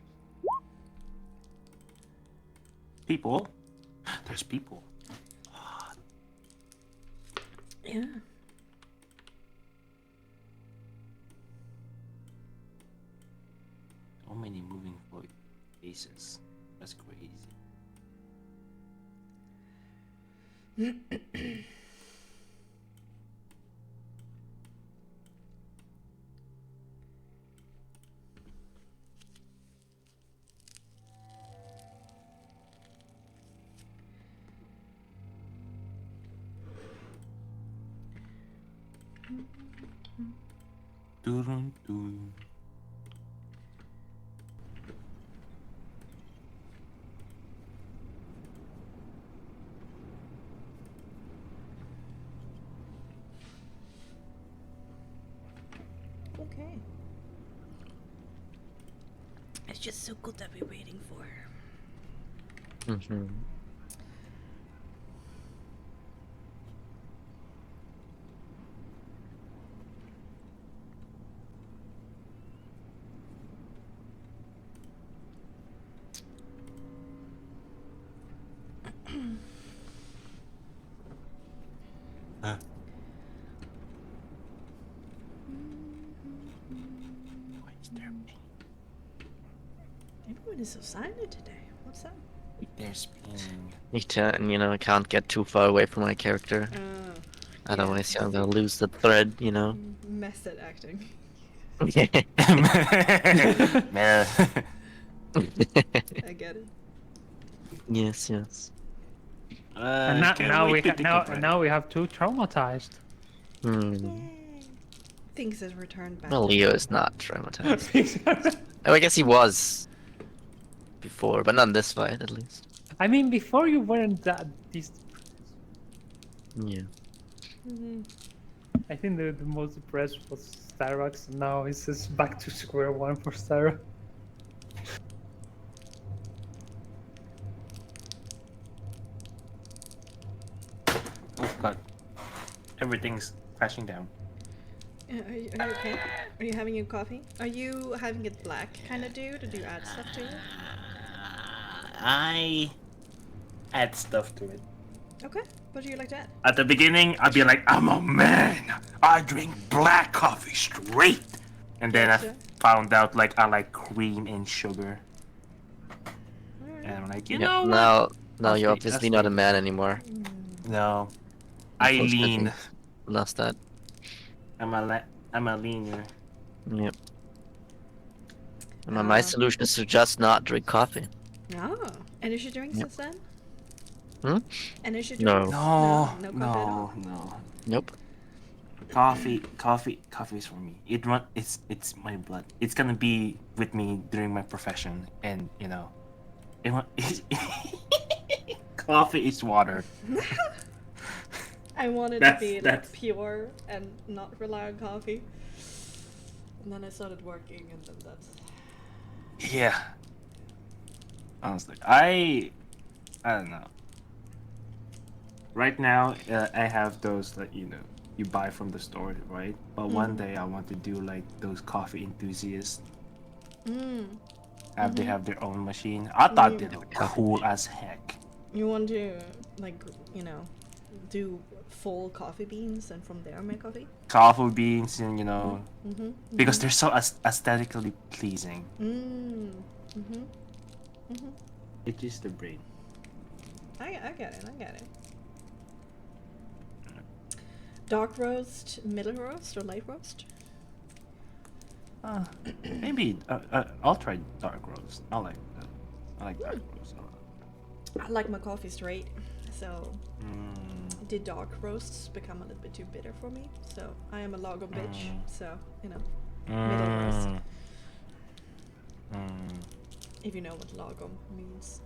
People. There's people. Yeah. So many moving faces. That's crazy. Dun, dun. Okay. It's just so good that we're waiting for her. Mm-hmm. Why is there pain? Everyone is so silent today. What's up? There's pain. I can't get too far away from my character. Otherwise, I'm gonna lose the thread, Method acting. Man. I get it. Yes, yes. And now we have two traumatized. Hmm. Yay. Things has returned back. Well, to Leo normal. is not traumatized. Oh, I guess he was before, but not in this fight, at least. I mean, before you weren't that. Yeah. Mhm. I think the most depressed was Styrax. Now it's just back to square one for Styrax. Oh god. Everything's crashing down. Are you okay? Are you having your coffee? Are you having it black kind of dude, or do you add stuff to it? I add stuff to it. Okay. What do you like to add? At the beginning, I'd be like, I'm a man. I drink black coffee straight. And then Gotcha. I found out like I like cream and sugar. Alright. And I'm like, you Yep, know what? now you're I'll obviously stay not a with man it. anymore. No. Unfortunately. Eileen. Lost that. I'm a leaner. Yep. My solution is to just not drink coffee. Oh, energy drink since then? Hmm? Energy No. drinks? No, no coffee at all? no. Nope. Coffee is for me. It's my blood. It's gonna be with me during my profession, and you know, coffee is water. I wanted to be like pure and not rely on coffee. And then I started working, and then that's. Yeah. Honestly, I don't know. Right now, I have those that you buy from the store, right? But one day I want to do like those coffee enthusiasts. They have their own machine. I thought they looked cool as heck. You want to, like, do full coffee beans and from there make coffee? Coffee beans and because they're so aesthetically pleasing. It's just the brain. I get it. Dark roast, middle roast, or light roast? Maybe I'll try dark roast. I like dark roast a lot. I like my coffee straight, so the dark roasts become a little bit too bitter for me. So I am a lagom bitch, so middle roast. If you know what lagom means.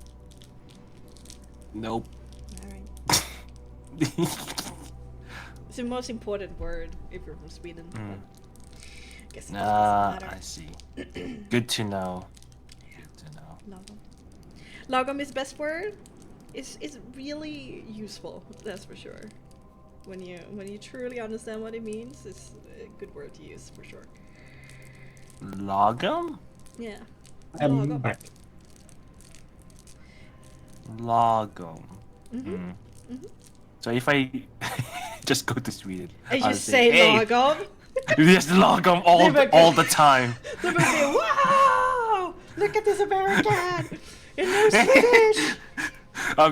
Nope. Alright. It's the most important word if you're from Sweden. But I guess it doesn't matter. I see. Good to know. Good to know. Lagom. Lagom is best word. It's really useful, that's for sure. When you truly understand what it means, it's a good word to use for sure. Lagom? Yeah. I'm back. Lagom. So if I just go to Sweden, And I'll you say hey, lagom. yes, lagom all the time. They would be, wow! Look at this American! It knows Swedish!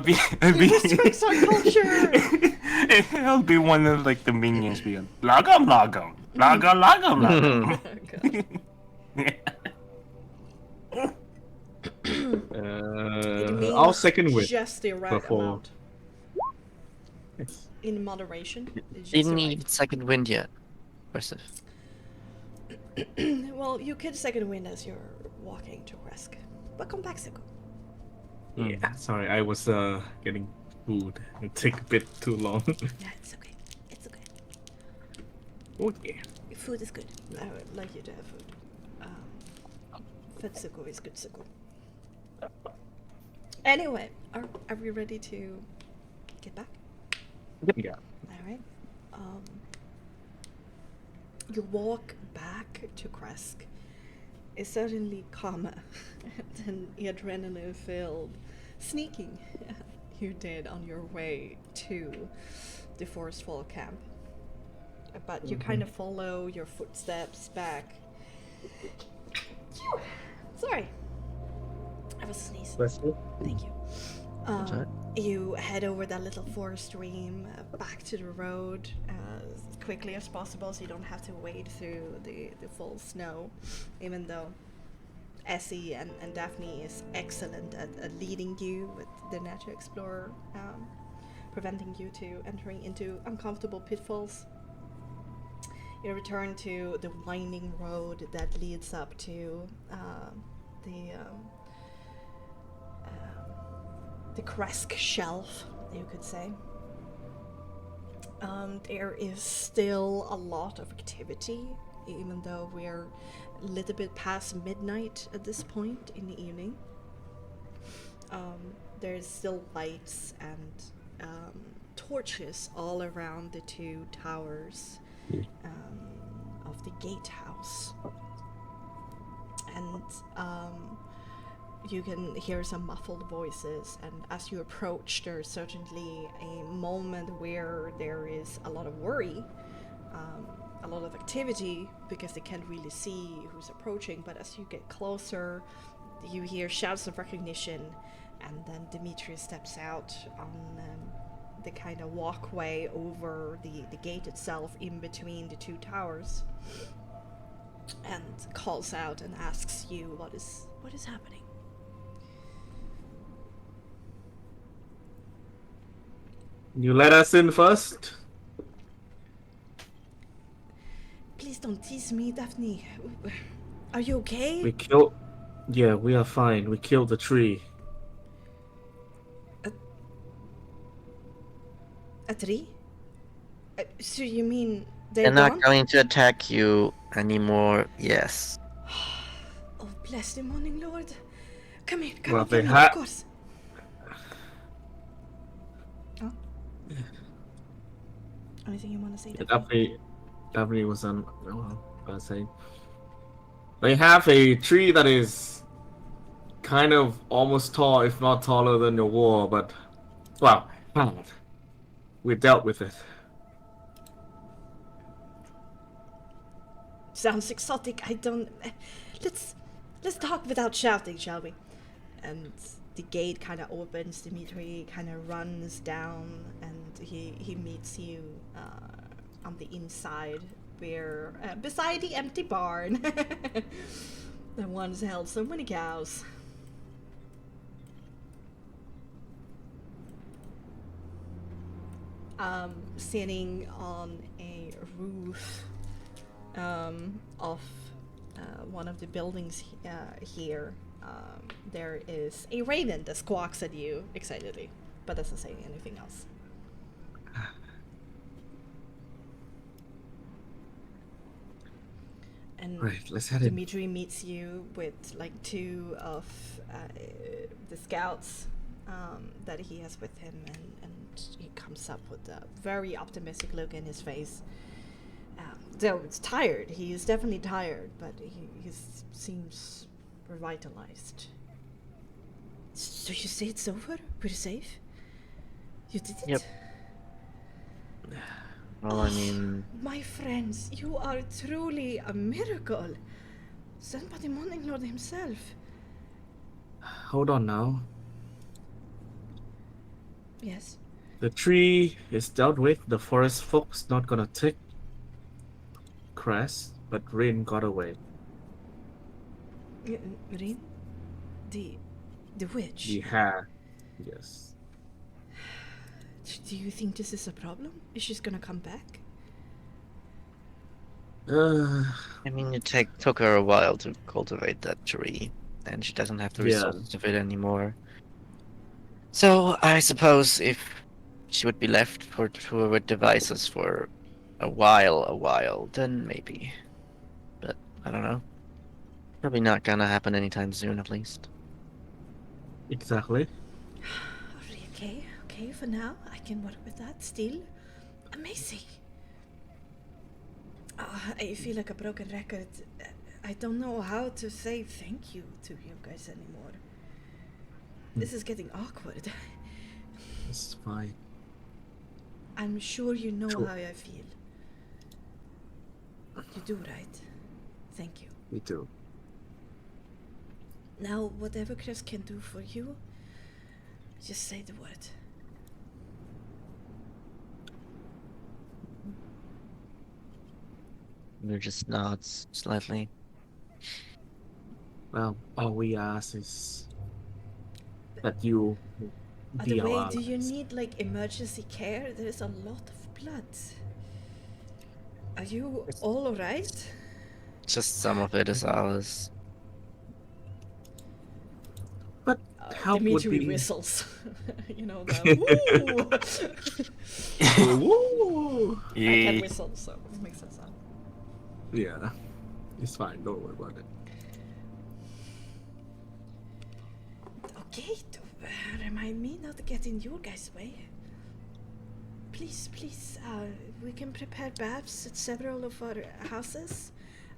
He respects our culture! It'll be one of like the minions being lagom. It I'll means second with just the right before. amount. Yes. In moderation. It's just Didn't the need second wind yet. Impressive. right. Well, you could second wind as you're walking to Resk. Welcome back, Siko. Yeah, sorry, I was getting food. It take a bit too long. Yeah, it's okay. It's okay. Oh yeah. Food is good. I would like you to have food. Fed Siko is good Siko. Anyway, are we ready to get back? Yeah. Alright. Your walk back to Kresk is certainly calmer than the adrenaline-filled sneaking you did on your way to the Forest Fall camp. But you kind of follow your footsteps back. Phew! Sorry. I was sneezing. Thank you. alright. You head over that little forest stream back to the road as quickly as possible so you don't have to wade through the full snow, even though Essie and Daphne is excellent at leading you with the Nature Explorer, preventing you to entering into uncomfortable pitfalls. You return to the winding road that leads up to the Kresk shelf, you could say. There is still a lot of activity, even though we're a little bit past midnight at this point in the evening. There's still lights and torches all around the two towers of the gatehouse. And you can hear some muffled voices, and as you approach, there's certainly a moment where there is a lot of worry, a lot of activity, because they can't really see who's approaching. But as you get closer, you hear shouts of recognition, and then Dimitri steps out on the kind of walkway over the gate itself, in between the two towers, and calls out and asks you what is happening. You let us in first? Please don't tease me, Daphne. Are you okay? Yeah, we are fine. We killed the tree. A tree? So you mean They're they're not gone? going to attack you anymore, yes. Oh, bless the morning Lord. Come in, Well, of they had. course. Huh? Anything you want to say? Daphne was on. I was saying. They have a tree that is kind of almost tall, if not taller than your wall, but. Well, we dealt with it. Sounds exotic. I don't. Let's talk without shouting, shall we? And the gate kind of opens. Dimitri kind of runs down, and he meets you on the inside, where beside the empty barn that once held so many cows. Sitting on a roof of one of the buildings here, there is a raven that squawks at you excitedly, but doesn't say anything else. And Right, let's head in. Dimitri meets you with like two of the scouts that he has with him, and he comes up with a very optimistic look in his face. Though it's tired, he is definitely tired, but he seems revitalized. So you say it's over? We're safe? You did it? Yep. Well, I mean, My friends, you are truly a miracle. Sent by the Morning Lord himself. Hold on now. Yes. The tree is dealt with. The forest folk's not gonna take Crest, but Rain got away. Rin? The witch? The hare. Yes. Do you think this is a problem? Is she gonna come back? I mean, it took her a while to cultivate that tree, and she doesn't have the Yeah. resources of it anymore. So I suppose if she would be left to her devices for a while, then maybe. But I don't know. Probably not gonna happen anytime soon, at least. Exactly. Okay, for now, I can work with that still. Amazing. I feel like a broken record. I don't know how to say thank you to you guys anymore. This is getting awkward. It's fine. I'm sure you know Sure. how I feel. You do, right? Thank you. We do. Now, whatever Chris can do for you, just say the word. We're just nods slightly. Well, all we ask is that you By be the our way, do you allies. need like emergency care? There is a lot of blood. Are you all alright? Just some of it is ours. But help would Dimitri be. whistles. You know the woo. Woo! I can whistle, so it makes sense. Yeah, it's fine. Don't worry about it. Okay, remind me not to get in your guys' way. Please, we can prepare baths at several of our houses.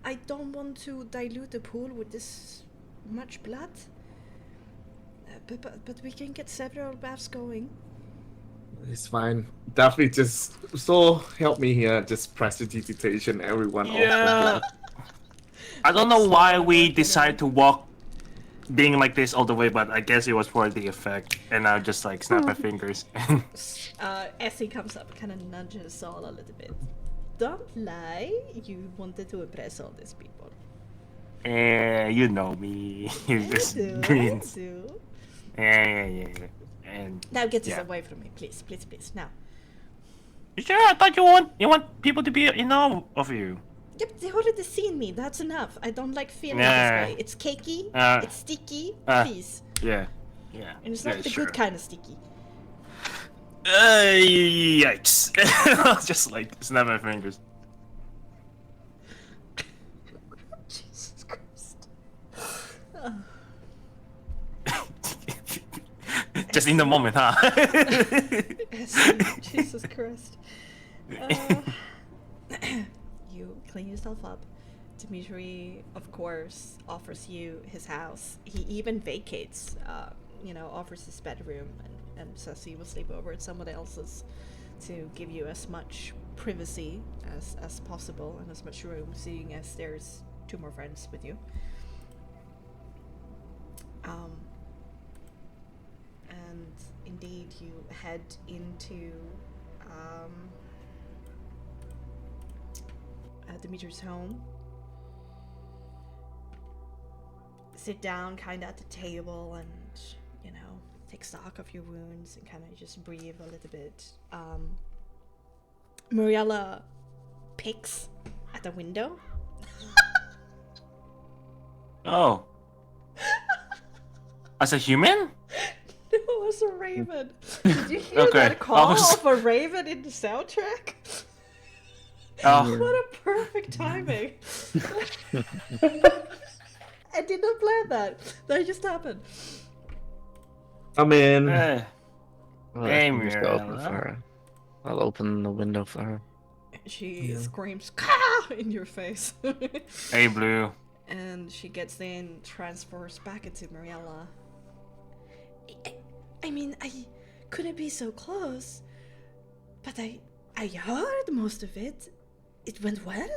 I don't want to dilute the pool with this much blood. But we can get several baths going. It's fine. Definitely just so help me here. Just prestidigitation everyone off the Yeah. blood. I don't know Let's why not we work it decided in. to walk being like this all the way, but I guess it was for the effect. And I just like snap my fingers. Essie comes up, kind of nudges Saul a little bit. Don't lie. You wanted to impress all these people. You know me. He just I grins. do. Yeah. And Now get this yeah. away from me, please, please, please. Now. Sure, I thought you want people to be in awe of you. Yep, they already seen me. That's enough. I don't like feeling Nah. this way. It's cakey. It's sticky. Please. Yeah. And it's not the good kind of sticky. Yikes. I'll just like snap my fingers. Jesus Christ. Just in the moment, huh? Jesus Christ. You clean yourself up. Dimitri, of course, offers you his house. He even vacates, offers his bedroom and says he will sleep over at someone else's to give you as much privacy as possible and as much room, seeing as there's 2 more friends with you. And indeed, you head into Dimitri's home. Sit down kind of at the table and, take stock of your wounds and kind of just breathe a little bit. Muriella picks at the window. Oh. As a human? It was a raven. Did you hear that call of a raven in the soundtrack? Oh. What a perfect timing. I did not plan that. That just happened. I'm in. Eh. Well, Hey, I can just go open Mirella. for her. I'll open the window for her. She screams "Ka!" in your face. Hey, Blue. And she gets in, transfers back into Mariella. I mean, I couldn't be so close, but I heard most of it. It went well?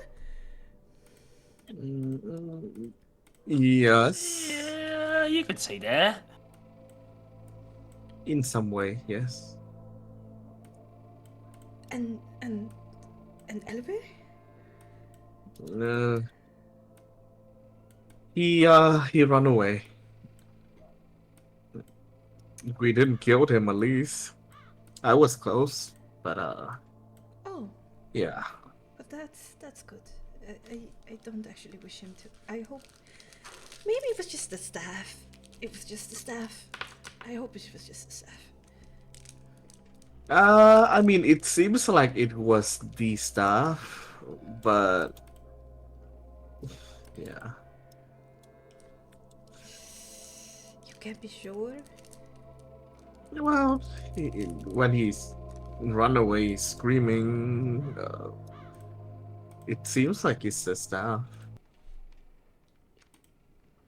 Yes. Yeah, you could say that. In some way, yes. And Elbe? He ran away. We didn't kill him, at least. I was close, but Oh, yeah. but that's good. I don't actually wish him to. I hope maybe it was just the staff. It was just the staff. I hope it was just the staff. I mean, it seems like it was the staff, but yeah. You can't be sure. Well, when he's run away screaming, it seems like it's the staff.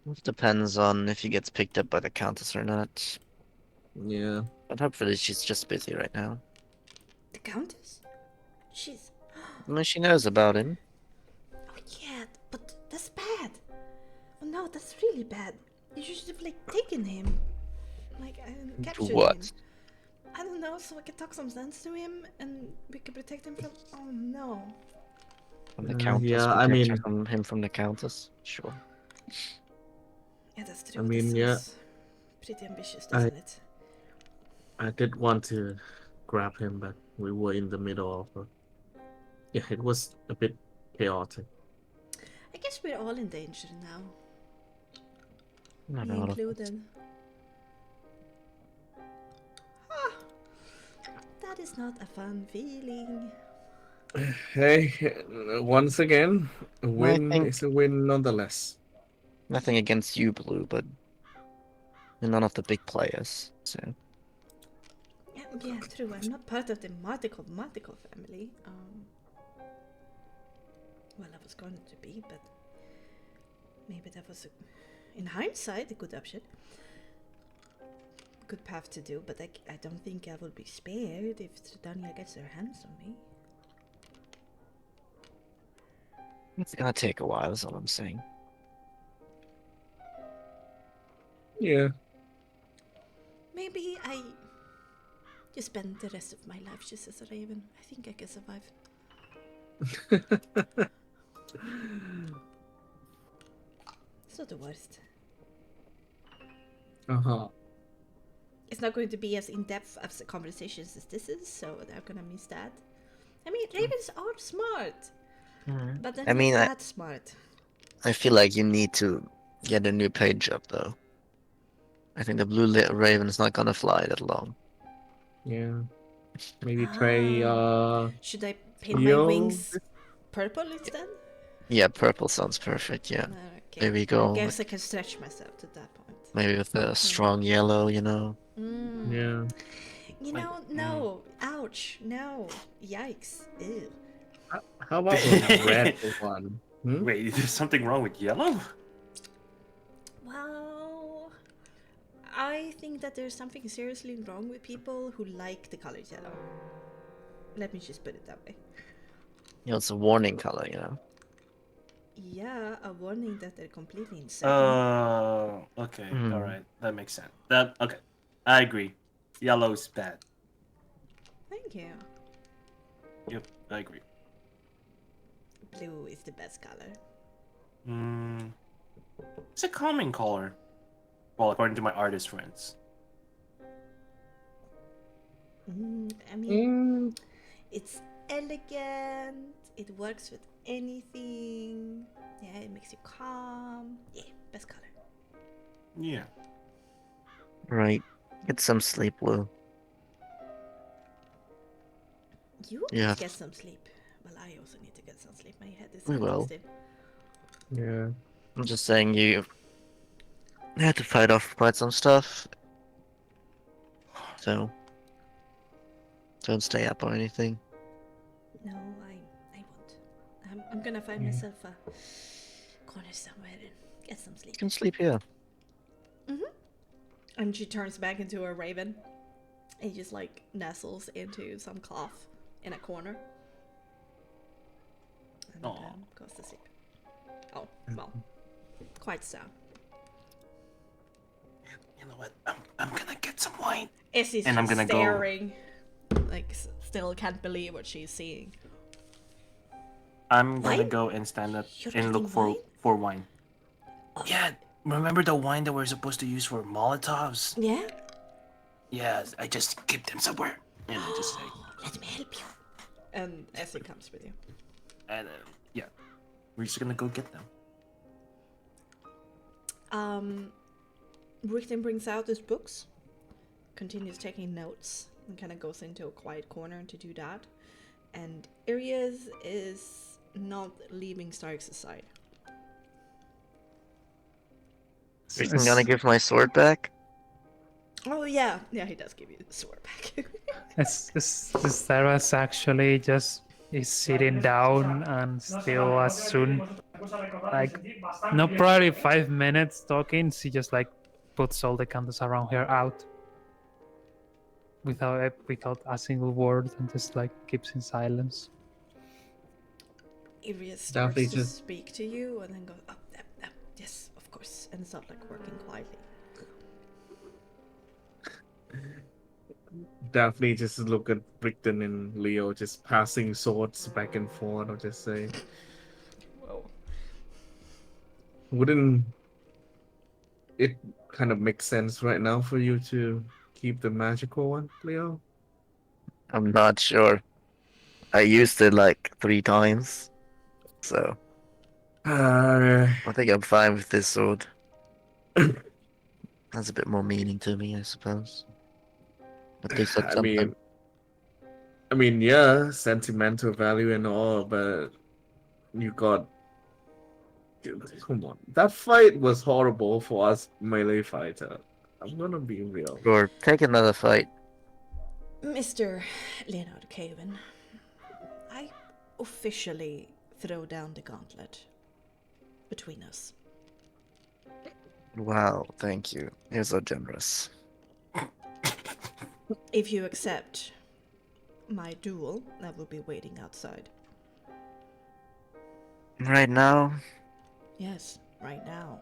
It depends on if he gets picked up by the Countess or not. Yeah. But hopefully she's just busy right now. The Countess? She's. I mean, she knows about him. Oh yeah, but that's bad. Oh no, that's really bad. You should have taken him, captured what? him. I don't know, so I could talk some sense to him, and we could protect him from. Oh no. From the Countess. yeah, protect I mean- her from him from the Countess. Sure. Yeah, that's true. I mean, yeah. Sounds pretty ambitious, doesn't it? I did want to grab him, but we were in the middle of yeah, it was a bit chaotic. I guess we're all in danger now. Not Me all of us. included. Ah, that is not a fun feeling. Hey, once again, a win think- is a win nonetheless. Nothing against you, Blue, but none of the big players. So Yeah, true. I'm not part of the Marticle family. Well, I was going to be, but maybe that was, in hindsight, a good option. Good path to do, but I don't think I will be spared if Dania gets her hands on me. It's gonna take a while, is all I'm saying. Yeah. Maybe I just spend the rest of my life just as a raven. I think I can survive. It's not the worst. Uh-huh. It's not going to be as in-depth as conversations as this is, so they're gonna miss that. I mean, ravens are smart, but they're I mean, not that smart. I feel like you need to get a new page up, though. I think the blue raven is not gonna fly that long. Yeah. Maybe try Should I paint my Leo. wings purple instead? Yeah, purple sounds perfect, yeah. Okay. Maybe I go guess I can stretch myself to that point. maybe with a strong yellow, you know? Yeah. You know, no. Ouch. No. Yikes. Ew. How about a red one? Hmm? Wait, is there something wrong with yellow? Well, I think that there's something seriously wrong with people who like the color yellow. Let me just put it that way. You know, it's a warning color, you know? Yeah, a warning that they're completely insane. Oh, okay, all right, that makes sense. Okay, I agree. Yellow's bad. Thank you. Yep, I agree. Blue is the best color. It's a calming color. Well, according to my artist friends. I mean, it's elegant. It works with anything. Yeah, it makes you calm. Yeah, best color. Yeah. Right. Get some sleep, Lou. You Yeah. need to get some sleep. Well, I also need to get some sleep. My head is We will. exhausted. Yeah. I'm just saying you had to fight off quite some stuff. So don't stay up or anything. No, I won't. I'm gonna find myself a corner somewhere and get some sleep. You can sleep here. And she turns back into a raven. And just like nestles into some cloth in a corner. And Aw. goes to sleep. Oh, well, quite so. You know what? I'm gonna get some wine. Essie's And I'm just gonna go- staring. Like, still can't believe what she's seeing. I'm gonna Wine? go and stand up You're and look drinking for wine? wine. Yeah, remember the wine that we're supposed to use for Molotovs? Yeah? Yeah, I just keep them somewhere. And I just say, Let me help you. And Essie comes with you. and yeah, we're just gonna go get them. Richten brings out his books, continues taking notes, and kind of goes into a quiet corner to do that. And Arias is not leaving Stark's side. I'm gonna give my sword back. Oh yeah, he does give you the sword back. Sarah's actually just is sitting down and still as soon like not probably 5 minutes talking, she just like puts all the candles around her out without a single word and just like keeps in silence. Arias starts Definitely to just- speak to you and then goes, yes, of course, and it's not like working quietly. Definitely just look at Brickton and Leo just passing swords back and forth, or just say, Whoa. wouldn't it kind of make sense right now for you to keep the magical one, Leo? I'm not sure. I used it like 3 times. So I think I'm fine with this sword. Has a bit more meaning to me, I suppose. At least that's something. I mean, yeah, sentimental value and all, but you got. Come on, that fight was horrible for us melee fighter. I'm gonna be real. Or take another fight. Mr. Leonard Caven, I officially throw down the gauntlet between us. Wow, thank you. You're so generous. If you accept my duel, I will be waiting outside. Right now, Yes, right now.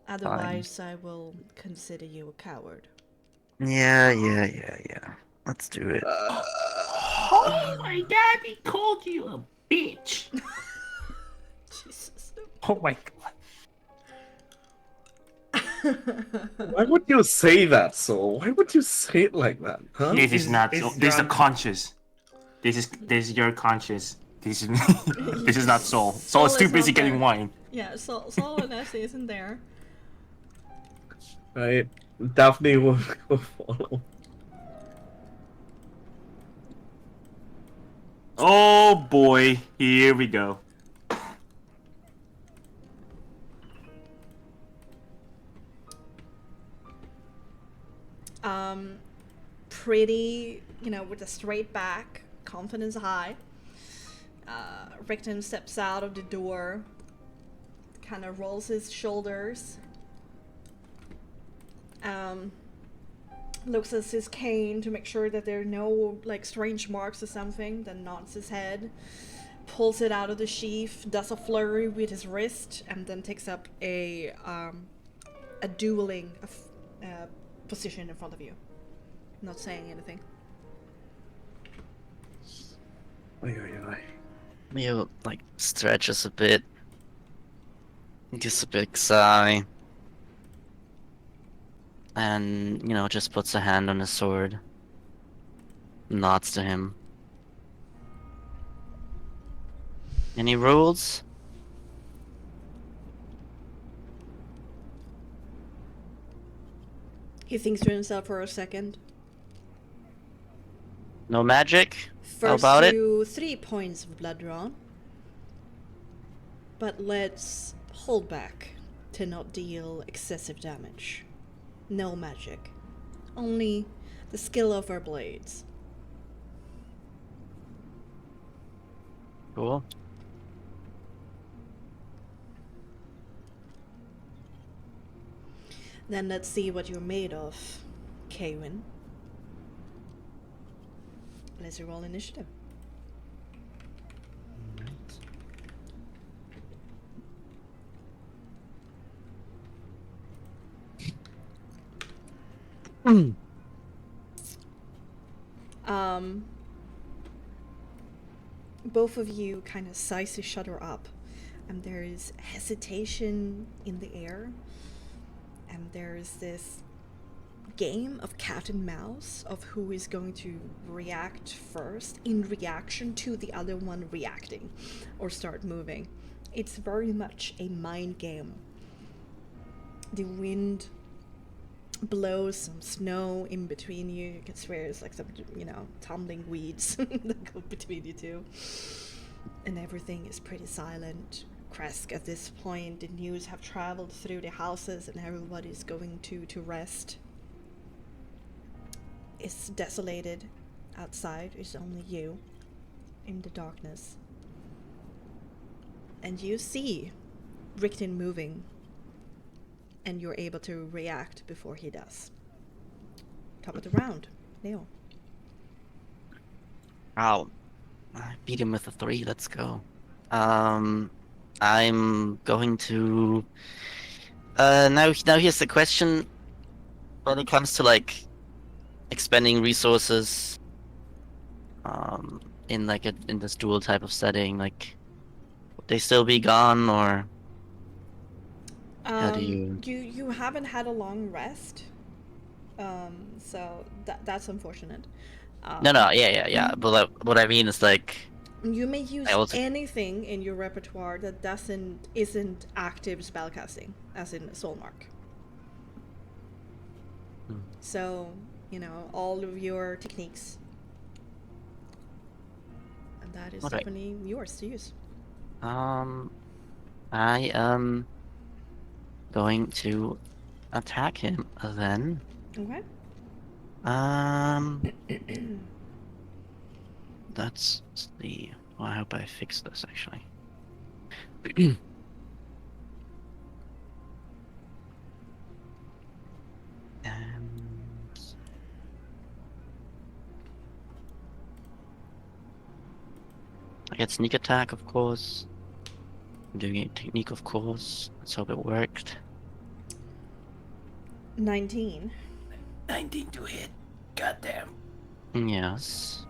fine. Otherwise, I will consider you a coward. Yeah. Let's do it. Oh, my daddy called you a bitch. Jesus. Oh my god. Why would you say that, Saul? Why would you say it like that, huh? This is not. Is This is a drunk. conscious. This is your conscious. This is this is not Soul. Soul Soul is too is busy not there. getting wine. Yeah, Saul and Essie isn't there. Right? Daphne will follow. Oh boy, here we go. Pretty, with a straight back, confidence high. Rickton steps out of the door, kind of rolls his shoulders, looks at his cane to make sure that there are no strange marks or something, then nods his head, pulls it out of the sheath, does a flurry with his wrist, and then takes up a dueling position in front of you, not saying anything. Ay. Mio stretches a bit, gives a big sigh, and just puts a hand on his sword, nods to him. Any rules? He thinks to himself for a second. No magic? How First about it? do 3 points of blood drawn. But let's hold back to not deal excessive damage. No magic. Only the skill of our blades. Cool. Then let's see what you're made of, Kaywin. Let's roll initiative. Both of you kind of size each other up, and there is hesitation in the air, and there's this game of cat and mouse of who is going to react first in reaction to the other one reacting or start moving. It's very much a mind game. The wind blows some snow in between you. You can swear it's like some, tumbling weeds that go between you two. And everything is pretty silent. Kresk, at this point, the news have traveled through the houses and everybody's going to rest. It's desolated outside. It's only you in the darkness. And you see Rickton moving, and you're able to react before he does. Top of the round, Neil. Wow. I beat him with a 3. Let's go. I'm going to. Now here's the question. When it comes to expending resources, in in this dual type of setting, would they still be gone, or how do you? You haven't had a long rest, so that's unfortunate. No, yeah. But what I mean is You may use also- anything in your repertoire that isn't active spellcasting, as in Soulmark. So, all of your techniques. And that is Okay. definitely yours to use. I am going to attack him then. Okay. That's the. Well, I hope I fix this actually. And I get sneak attack, of course. I'm doing a technique, of course. Let's hope it worked. 19. 19 to hit. Goddamn. Yes.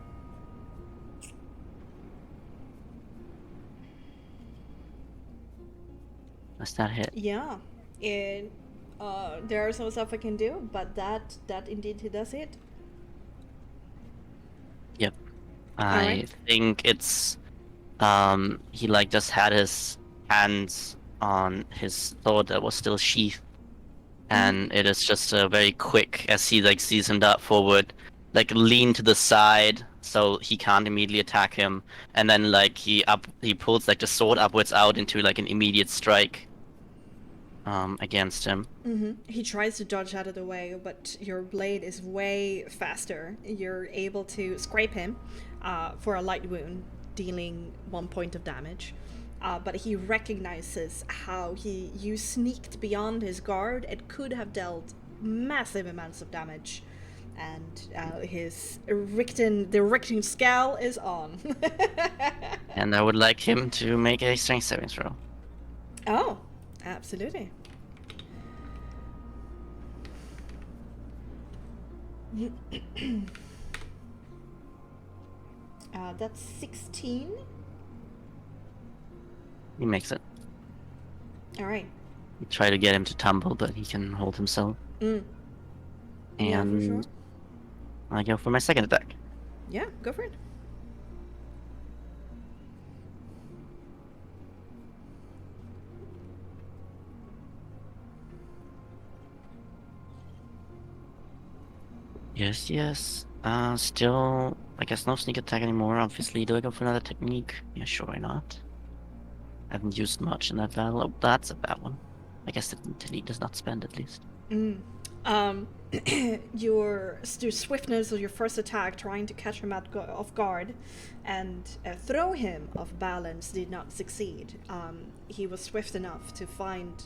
Does that hit? Yeah. There are some stuff I can do, but that indeed does it. Yep. I Alright. think it's he like just had his hands on his sword that was still sheathed, and it is just very quick as he like sees him dart forward, like lean to the side so he can't immediately attack him, and then like he pulls like the sword upwards out into like an immediate strike against him. He tries to dodge out of the way, but your blade is way faster. You're able to scrape him for a light wound, dealing 1 point of damage. But he recognizes how you sneaked beyond his guard. It could have dealt massive amounts of damage. And the Richten scowl is on. And I would like him to make a strength saving throw. Oh, absolutely. That's 16. He makes it. All right. We try to get him to tumble, but he can hold himself. Yeah, for sure. And I go for my second attack. Yeah, go for it. Yes, yes. Still, I guess no sneak attack anymore, obviously. Do I go for another technique? Yeah, sure, why not? I haven't used much in that battle. Oh, that's a bad one. I guess the technique does not spend, at least. Your swiftness of your first attack, trying to catch him off guard and throw him off balance, did not succeed. He was swift enough to find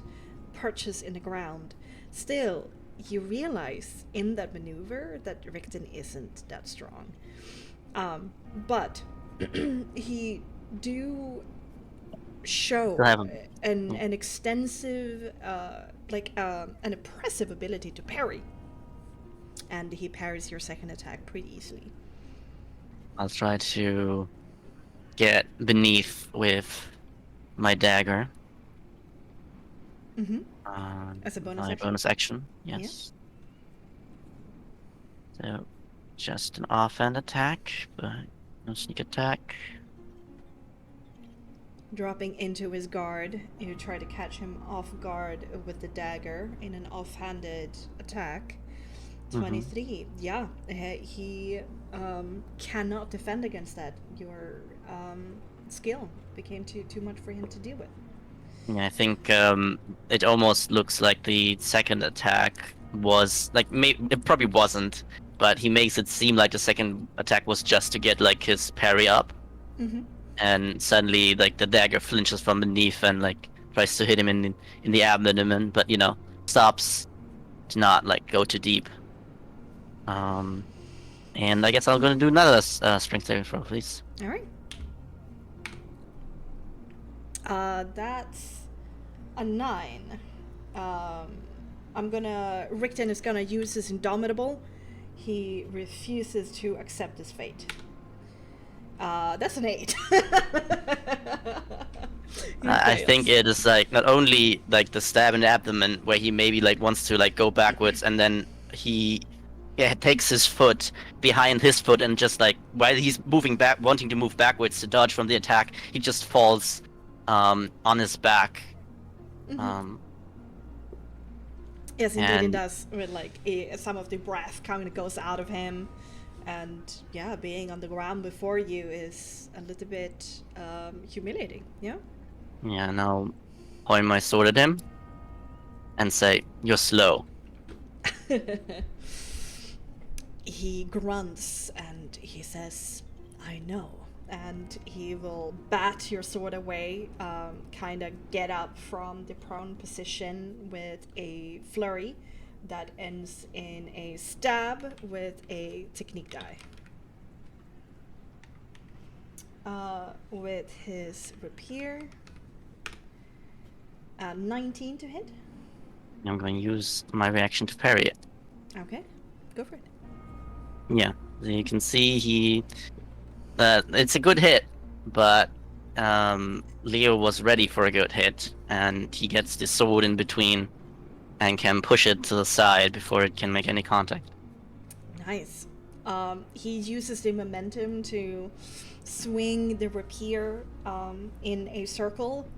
purchase in the ground. Still, you realize in that maneuver that Richten isn't that strong. But he do show an extensive, an impressive ability to parry. And he parries your second attack pretty easily. I'll try to get beneath with my dagger. As a bonus my action? bonus action, yes. Yeah. So, just an offhand attack, but no sneak attack. Dropping into his guard, you try to catch him off guard with the dagger in an offhanded attack. 23. Yeah, he cannot defend against that. Your skill became too much for him to deal with. Yeah, I think it almost looks like the second attack was like it probably wasn't, but he makes it seem like the second attack was just to get like his parry up, and suddenly like the dagger flinches from beneath and like tries to hit him in the abdomen, but you know stops to not like go too deep. And I guess I'm gonna do another strength saving throw, please. All right. That's a 9. Richten is gonna use his Indomitable. He refuses to accept his fate. That's an 8. I think it is like not only like the stab in the abdomen where he maybe like wants to like go backwards, and then he takes his foot behind his foot and just like while he's moving back, wanting to move backwards to dodge from the attack, he just falls on his back. Yes, indeed it does. With like some of the breath kind of goes out of him, and yeah, being on the ground before you is a little bit humiliating. Yeah. Yeah, and I'll point my sword at him and say, "You're slow." He grunts and he says, "I know." And he will bat your sword away, kind of get up from the prone position with a flurry, that ends in a stab with a technique die. With his rapier, 19 to hit. I'm going to use my reaction to parry it. Okay, go for it. Yeah, so you can see it's a good hit, but Leo was ready for a good hit, and he gets the sword in between and can push it to the side before it can make any contact. Nice. He uses the momentum to swing the rapier in a circle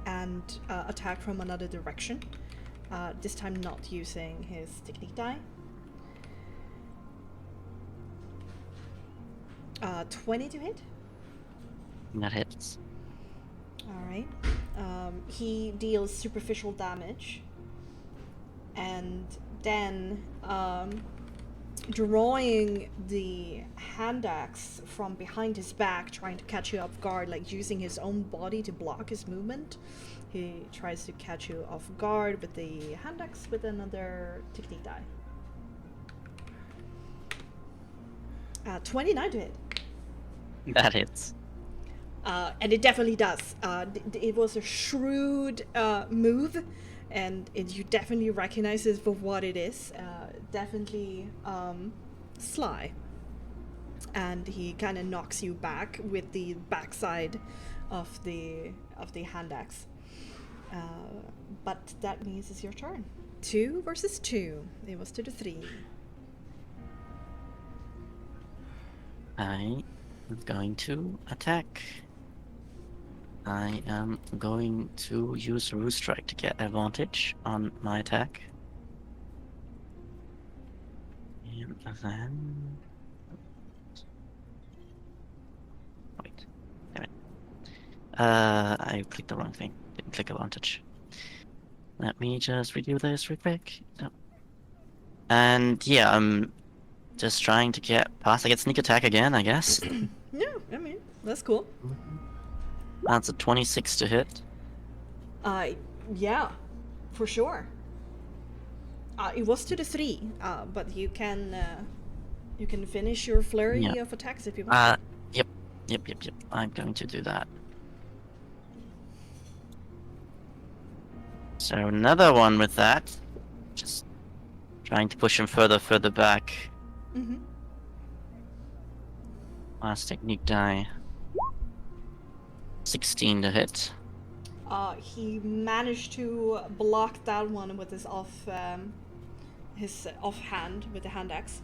and attack from another direction. This time not using his technique die. 20 to hit. That hits. Alright. He deals superficial damage. And then drawing the hand axe from behind his back, trying to catch you off guard, like using his own body to block his movement. He tries to catch you off guard with the hand axe with another technique die. 29 to hit. That hits. And it definitely does. It was a shrewd move, and you definitely recognize it for what it is. Definitely sly. And he kind of knocks you back with the backside of the hand axe. But that means it's your turn. 2 versus 2. It was to the 3. I am going to attack. I am going to use Roost Strike to get advantage on my attack. And then... Wait. Damn it. I clicked the wrong thing. Didn't click advantage. Let me just redo this real quick. No. And yeah, I'm just trying to get past. I get sneak attack again, I guess. Yeah, I mean, that's cool. That's a 26 to hit. Yeah, for sure. It was to the 3, but you can finish your flurry of attacks if you want. Yep. I'm going to do that. So another one with that. Just trying to push him further back. Mm-hmm. Last technique die. 16 to hit. He managed to block that one with his offhand with the hand axe.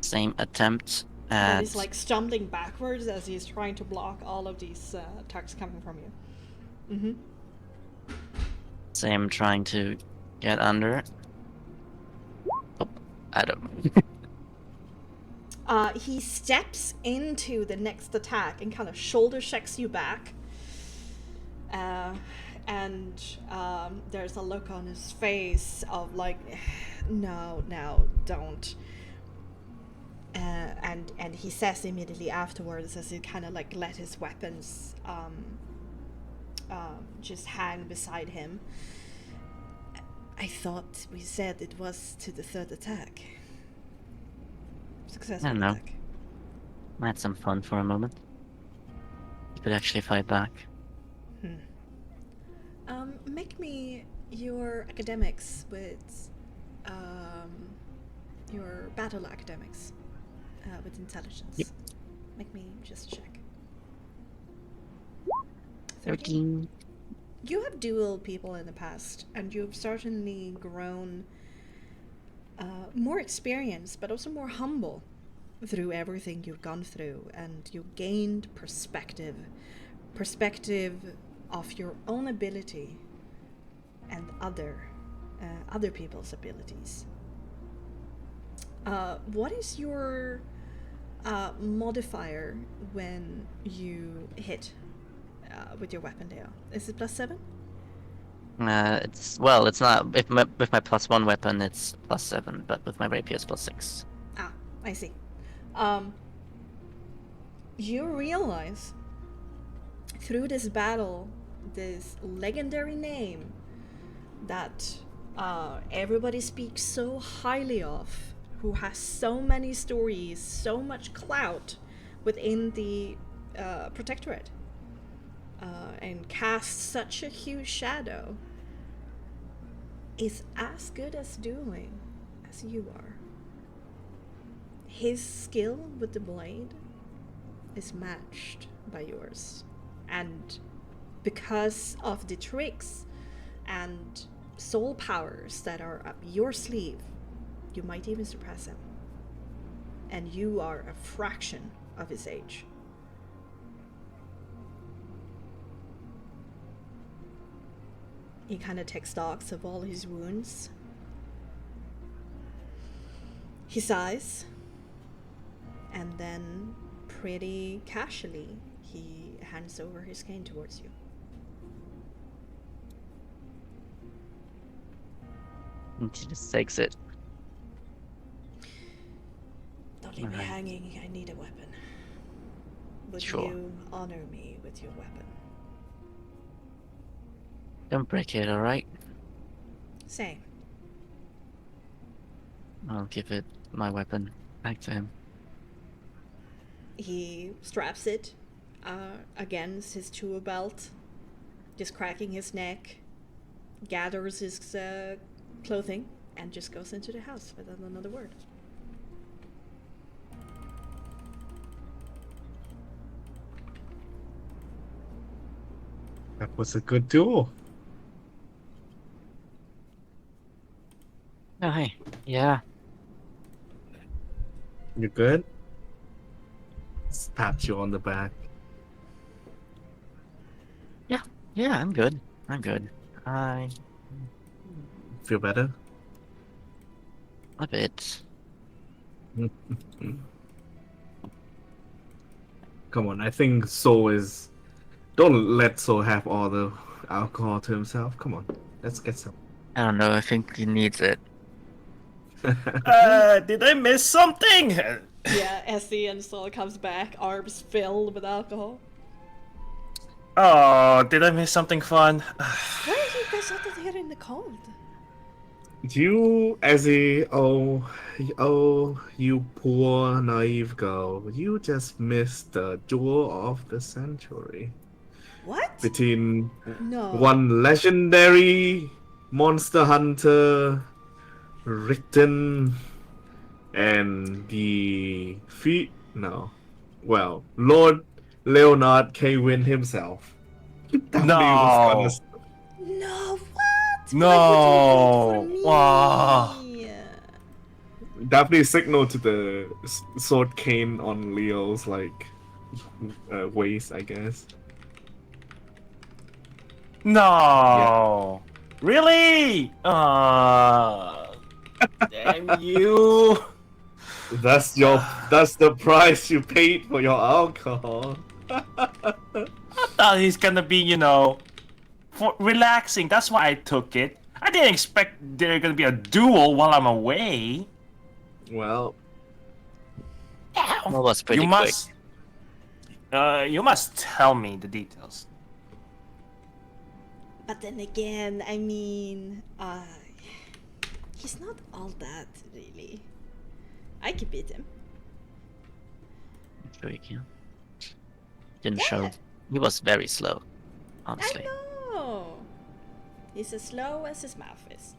Same attempt And at... he's like stumbling backwards as he's trying to block all of these attacks coming from you. Mm-hmm. Same trying to get under. Oh, I don't... He steps into the next attack and kind of shoulder checks you back. And there's a look on his face of like, no, don't. And he says immediately afterwards, as he kind of like let his weapons just hang beside him. I thought we said it was to the 3rd attack. Successful I don't know. attack. I had some fun for a moment. You could actually fight back. Make me your academics with your battle academics with intelligence. Yep. Make me just check. 13. You have dueled people in the past, and you've certainly grown more experienced, but also more humble through everything you've gone through, and you gained perspective of your own ability and other people's abilities. What is your modifier when you hit with your weapon, Leo? Is it +7? It's not. With my +1 weapon, it's +7, but with my rapier, it's +6. Ah, I see. You realize through this battle, this legendary name that everybody speaks so highly of, who has so many stories, so much clout within the Protectorate, and casts such a huge shadow, is as good as dueling as you are. His skill with the blade is matched by yours, and because of the tricks and soul powers that are up your sleeve, you might even surpass him. And you are a fraction of his age. He kind of takes stock of all his wounds. He sighs, and then pretty casually he hands over his cane towards you. And she just takes it. Don't leave me Alright. hanging, I need a weapon. Would Sure. you honor me with your weapon? Don't break it, alright? Say. I'll give it my weapon back to him. He straps it against his tool belt, just cracking his neck, gathers his clothing, and just goes into the house without another word. That was a good duel. Oh, hey. Yeah. You good? Just pat you on the back. Yeah, I'm good. I'm good. I... Feel better? a bit. Come on, I think Soul is... Don't let Soul have all the alcohol to himself. Come on, let's get some. I don't know, I think he needs it. Did I miss something? Yeah, as the install comes back, arms filled with alcohol. Oh, did I miss something fun? Why are you guys out here in the cold? You, as a you poor naive girl, you just missed the duel of the century What? between No. one legendary monster hunter, Richten, and the Lord Leonard K. Win himself. No. No, what? No. Why would you vote for me? Wow. Daphne signaled to the sword cane on Leo's waist, I guess. No. Really? Damn you. That's the price you paid for your alcohol. I thought he's gonna be, for relaxing. That's why I took it. I didn't expect there gonna be a duel while I'm away. Well, That was pretty you quick. must, you must tell me the details. But then again, I mean, he's not all that, really. I could beat him. Sure you can. Didn't Yeah. show. He was very slow, I honestly. know! He's as slow as his mouth is.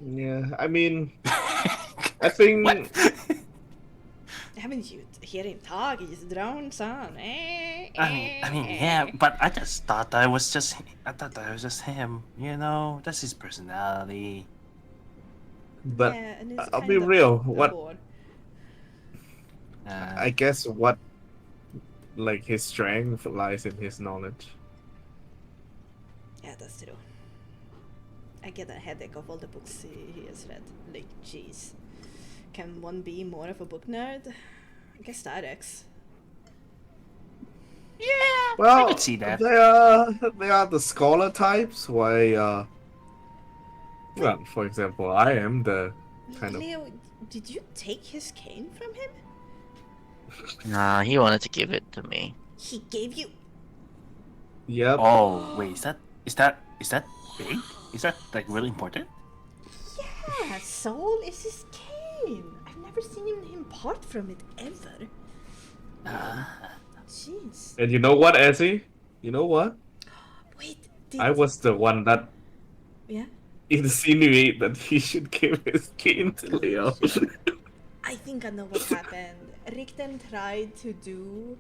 yeah, I mean, I think What? Haven't you hear him talk? He's drone son. I mean, yeah, but I thought that was just him. That's his personality. but Yeah, and it's I'll kind be of real. a What bore. I guess what his strength lies in his knowledge. Yeah, that's true. I get a headache of all the books he has read. Like, jeez. Can one be more of a book nerd? I guess that X. Well, could see that. They are the scholar types. Why? Well, for example, I am the kind of. Leo, did you take his cane from him? Nah, he wanted to give it to me. He gave you. Yep. Oh wait, is that big? Is that like really important? Yeah, Soul is his cane. I've never seen him part from it ever. Jeez. And you know what, Ezzy? You know what? Wait, I was the one that Yeah? insinuate that he should give his cane to Leo. I think I know what happened. Richten tried to do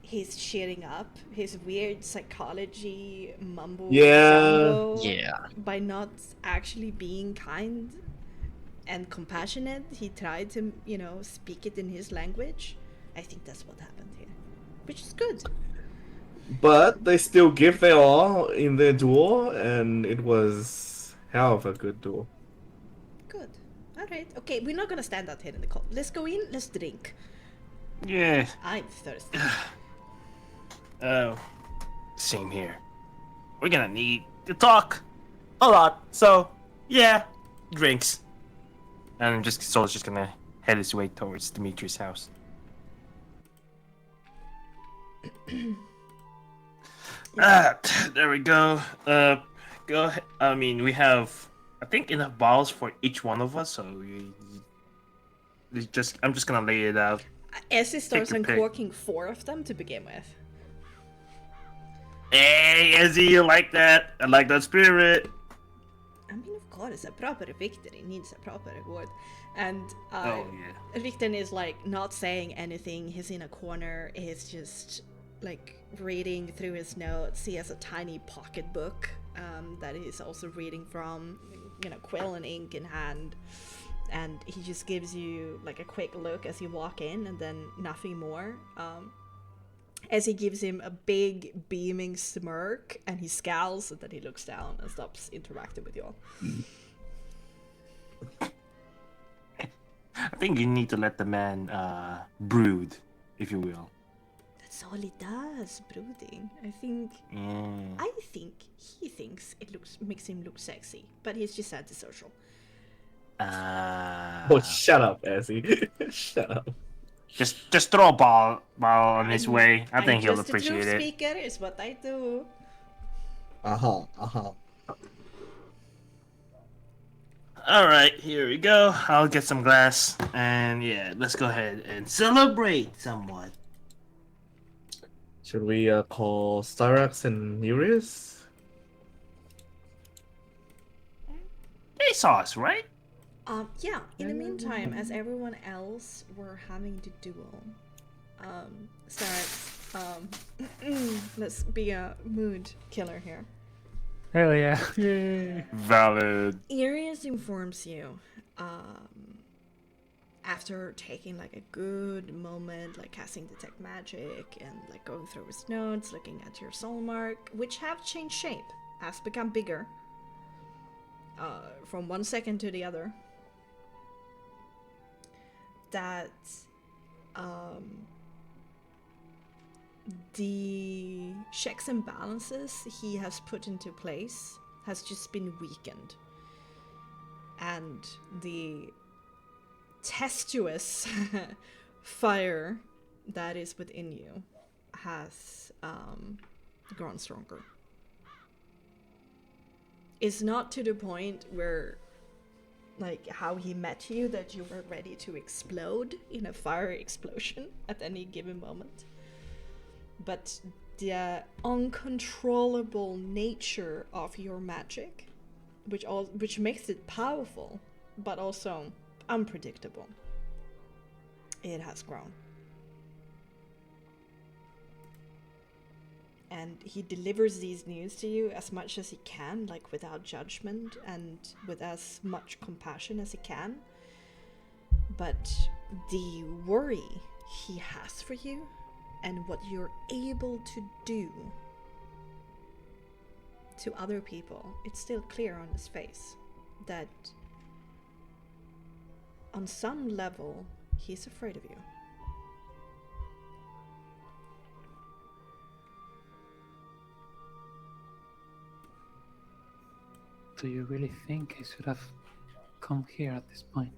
his cheering up, his weird psychology mumbo Yeah. jumbo Yeah. by not actually being kind and compassionate. He tried to, speak it in his language. I think that's what happened here, which is good. But they still give their all in their duel, and it was hell of a good duel. Good. All right. Okay, we're not gonna stand out here in the cold. Let's go in. Let's drink. Yeah. I'm thirsty. Oh, same here. We're gonna need to talk a lot. So, yeah, drinks. And Soul's just gonna head his way towards Dimitri's house. There we go. Go ahead. I mean, we have, I think, enough bottles for each one of us. So I'm just gonna lay it out. Essie starts your pick. uncorking 4 of them to begin with. Hey, Izzy, you like that? I like that spirit. I mean, of course, a proper victory needs a proper reward. And Oh yeah. Richten is like not saying anything. He's in a corner. He's just like reading through his notes. He has a tiny pocketbook that he's also reading from, quill and ink in hand. And he just gives you like a quick look as you walk in, and then nothing more. As he gives him a big beaming smirk, and he scowls, and then he looks down and stops interacting with you all. I think you need to let the man brood, if you will. That's all he does, brooding. I think he thinks it makes him look sexy, but he's just antisocial. Oh, shut up, Ezzy. Shut up. Just throw a ball on his way. I think he'll just appreciate a truth it. speaker is what I do. All right, here we go. I'll get some glass, and yeah, let's go ahead and celebrate somewhat. Should we call Styrax and Nereus? They saw us, right? Yeah, in the meantime, as everyone else were having to duel, starts, let's be a mood killer here. Hell yeah. Yay. Valid. Nereus informs you, after taking like a good moment, like casting detect magic and like going through his notes, looking at your soul mark, which have changed shape, has become bigger, from 1 second to the other, that the checks and balances he has put into place has just been weakened, and the tempestuous fire that is within you has grown stronger. It's not to the point where, like, how he met you, that you were ready to explode in a fire explosion at any given moment. But the uncontrollable nature of your magic, which makes it powerful, but also unpredictable, it has grown. And he delivers these news to you as much as he can, like without judgment and with as much compassion as he can. But the worry he has for you and what you're able to do to other people, it's still clear on his face that on some level he's afraid of you. Do you really think I should have come here at this point?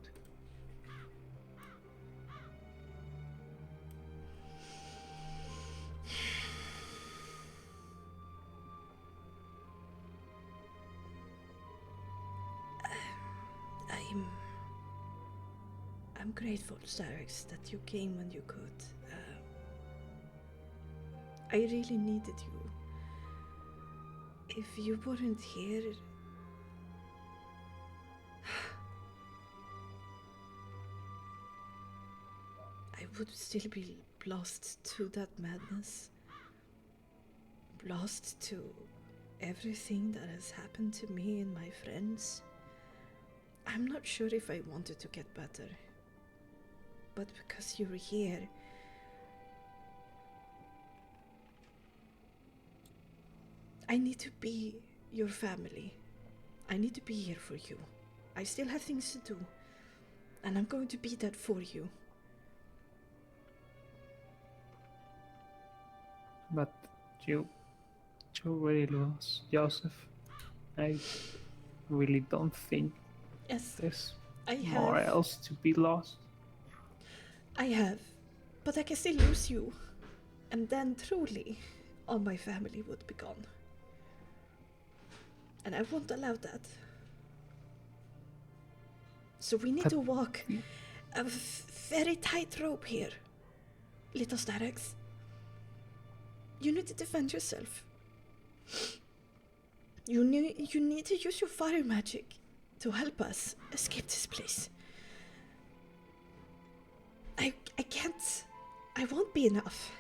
I'm grateful, Styrex, that you came when you could. I really needed you. If you weren't here, I would still be lost to that madness. Lost to everything that has happened to me and my friends. I'm not sure if I wanted to get better. But because you're here, I need to be your family. I need to be here for you. I still have things to do, and I'm going to be that for you. But you already lost Joseph. I really don't think Yes, there's I more have. else to be lost. I have. But I can still lose you. And then truly, all my family would be gone. And I won't allow that. So we need to walk a very tight rope here, little Styrex. You need to defend yourself. You need to use your fire magic to help us escape this place. I can't. I won't be enough.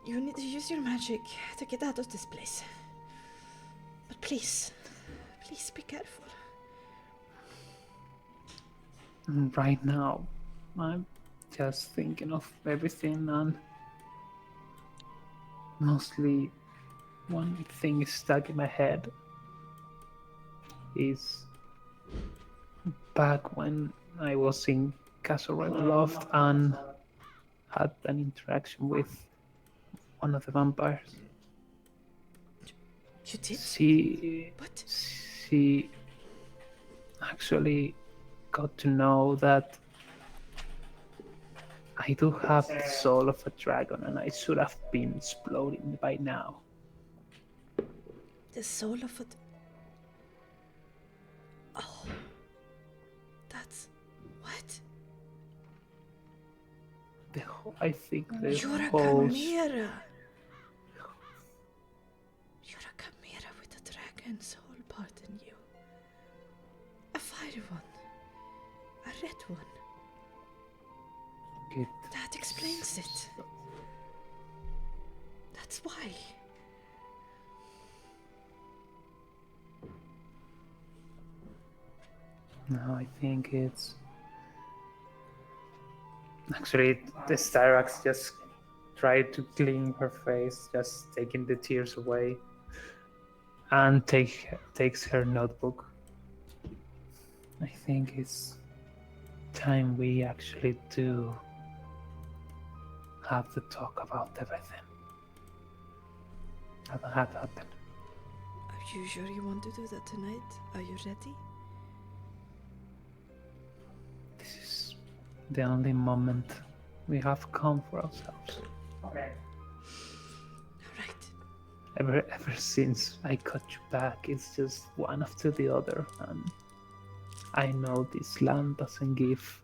You need to use your magic to get out of this place. But please be careful. Right now, I'm just thinking of everything, and mostly one thing is stuck in my head is back when I was in Castle Red Loft and had an interaction with one of the vampires. You did? What? She actually got to know that I do have the soul of a dragon, and I should have been exploding by now. The soul of a... Oh. That's... What? I think the You're a whole... chimera. You're a chimera with a dragon soul part in you. A fire one. A red one. That explains it. That's why. No, I think it's... Actually, the Styrax just tried to clean her face, just taking the tears away, and takes her notebook. I think it's time we actually do have to talk about everything that had happened. Are you sure you want to do that tonight? Are you ready? This is the only moment we have come for ourselves. Alright. Ever since I got you back, it's just one after the other, and I know this land doesn't give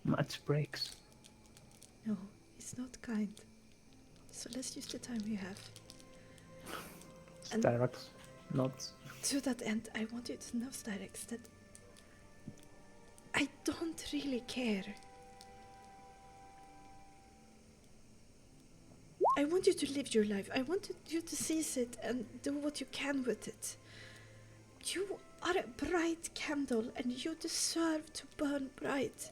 much breaks. No, it's not kind. So let's use the time we have. And Styrax nods. to that end, I want you to know, Styrex, that I don't really care. I want you to live your life. I want you to seize it and do what you can with it. You are a bright candle and you deserve to burn bright.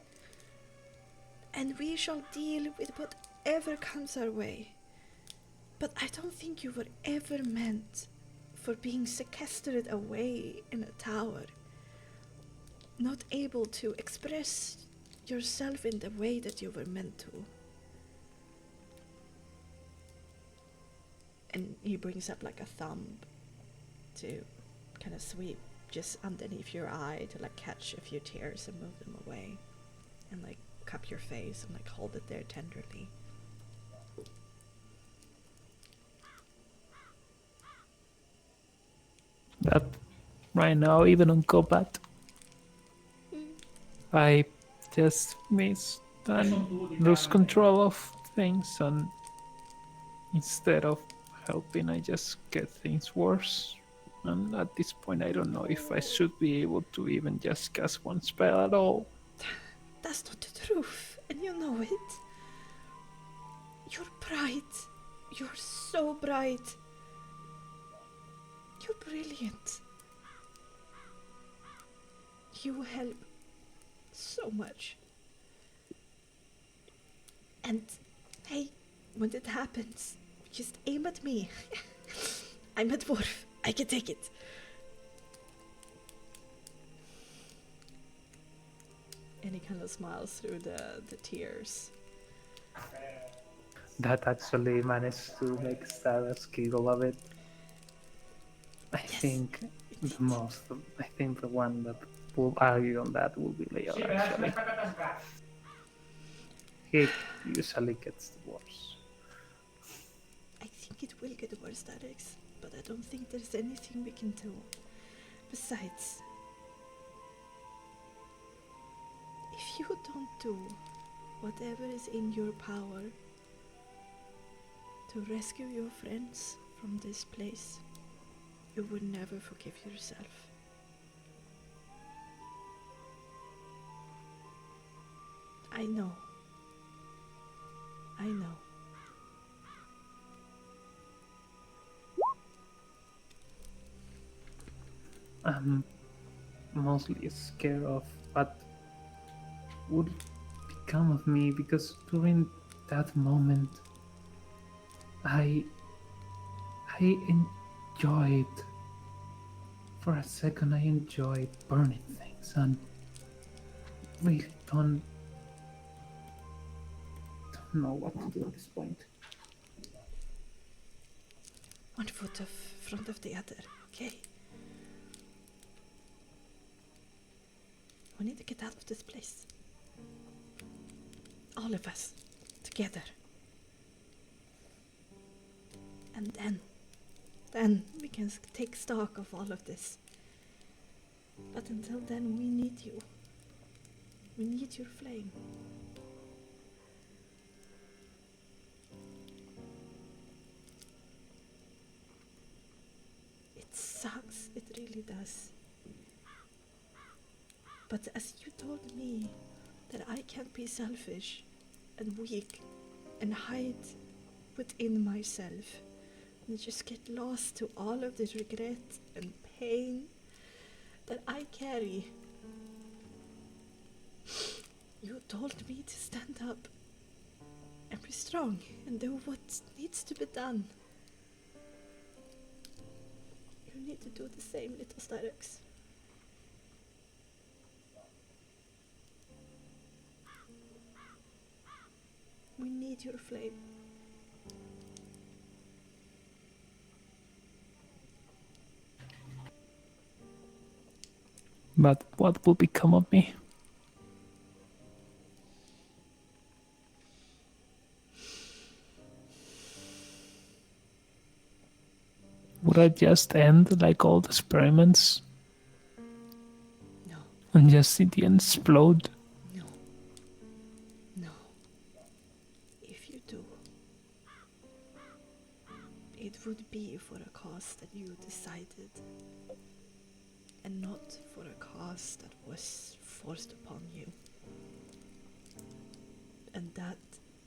And we shall deal with whatever comes our way. But I don't think you were ever meant for being sequestered away in a tower, not able to express yourself in the way that you were meant to. And he brings up like a thumb to kind of sweep just underneath your eye to like catch a few tears and move them away, and like cup your face and like hold it there tenderly. That right now, even on combat, I just miss and lose control of things, and instead of helping, I just get things worse. And at this point, I don't know if I should be able to even just cast one spell at all. That's not the truth, and you know it. You're bright. You're so bright. You're brilliant. You help so much. And hey, when it happens, just aim at me. I'm a dwarf. I can take it. And he kind of smiles through the tears. That actually managed to make Styles giggle a bit. I think the one that will argue on that will be Leo, actually. He usually gets the worse. I think it will get worse, Alex, but I don't think there's anything we can do. Besides, if you don't do whatever is in your power to rescue your friends from this place, you will never forgive yourself. I know. I know. I'm mostly scared of what would become of me, because during that moment I enjoyed, for a second I enjoyed burning things, and really don't know what to do at this point. One foot in front of the other, okay? We need to get out of this place. All of us, together. And then we can take stock of all of this. But until then, we need you. We need your flame. It sucks, it really does. But as you told me that I can't be selfish and weak and hide within myself and just get lost to all of this regret and pain that I carry. You told me to stand up and be strong and do what needs to be done. You need to do the same, little Styrex. We need your flame. But what will become of me? Would I just end like all the experiments No, and just in the end explode? no, no. If you do, it would be for a cause that you decided, and not for a cause that was forced upon you. And that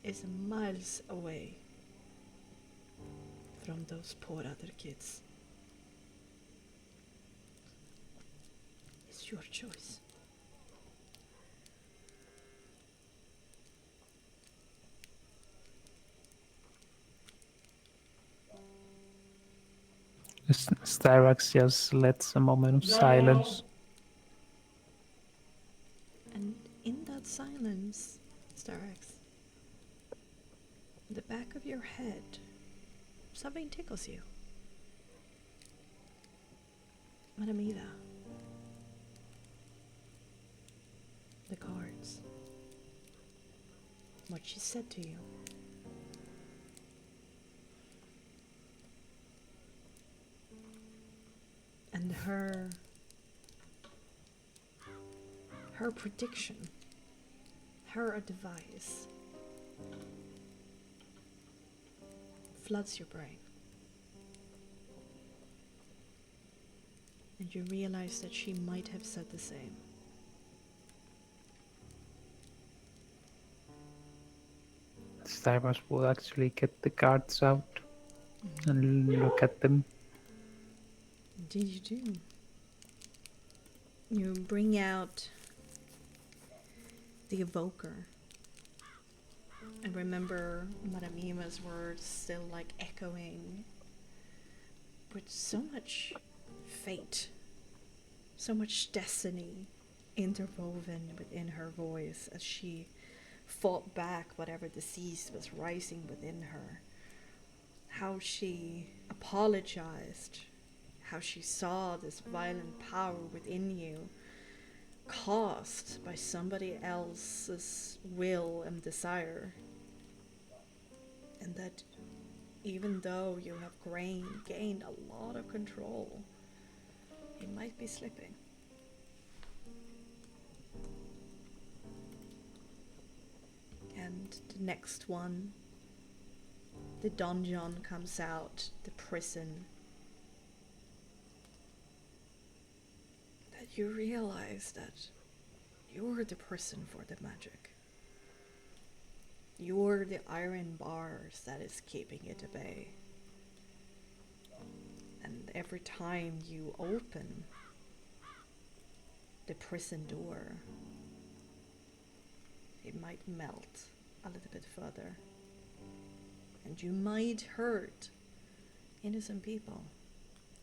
is miles away from those poor other kids. It's your choice. Styrax just lets a moment of silence. And in that silence, Styrax, in the back of your head, something tickles you. Madamida. The cards. What she said to you. And her her prediction, her advice floods your brain. And you realize that she might have said the same. Cyrus will actually get the cards out and look at them. Indeed you do. You bring out the evoker. I remember Madame Ema's words still like echoing with so much fate, so much destiny interwoven within her voice as she fought back whatever disease was rising within her. How she apologized, how she saw this violent power within you caused by somebody else's will and desire. And that even though you have gained a lot of control, you might be slipping. And the next one, the dungeon comes out, the prison. That you realize that you're the prison for the magic. You're the iron bars that is keeping it at bay. And every time you open the prison door, it might melt a little bit further. And you might hurt innocent people.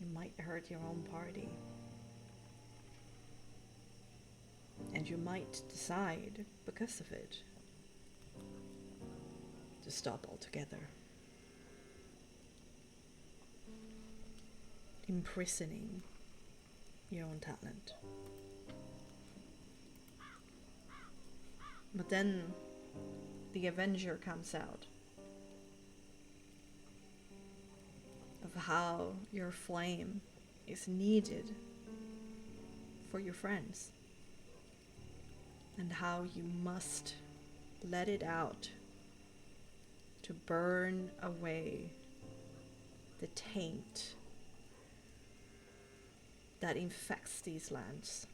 You might hurt your own party. And you might decide, because of it, to stop altogether. Imprisoning your own talent. But then the Avenger comes out of how your flame is needed for your friends and how you must let it out to burn away the taint that infects these lands.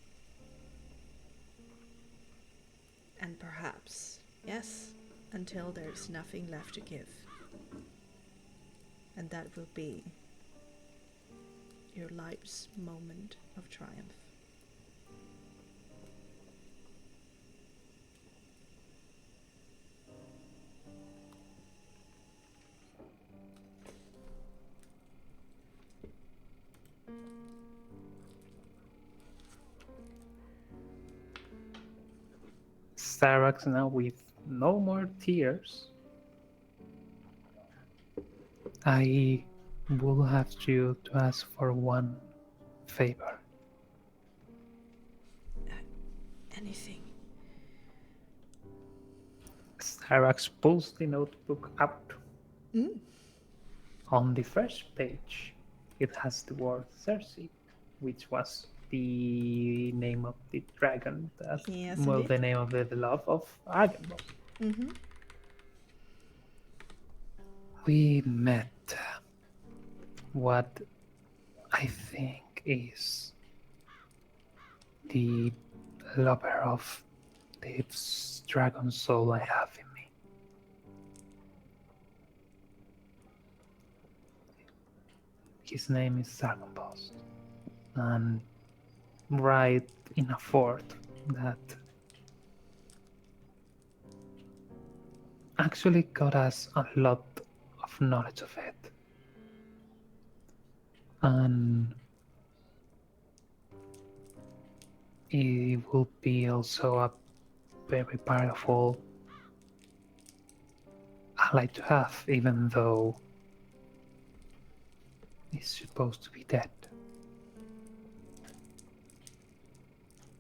And perhaps, yes, until there's nothing left to give. And that will be your life's moment of triumph. Cyrax now with no more tears. I will have you to ask for one favor. Anything. Cyrax pulls the notebook out. Mm. On the first page, it has the word Cersei, which was the name of the dragon that, Yes, well, indeed. the name of the love of Agamemnon. Mm-hmm. We met what I think is the lover of this dragon soul I have in me. His name is Sargonpost, and right in a fort that actually got us a lot of knowledge of it. And it will be also a very powerful ally to have, even though he's supposed to be dead.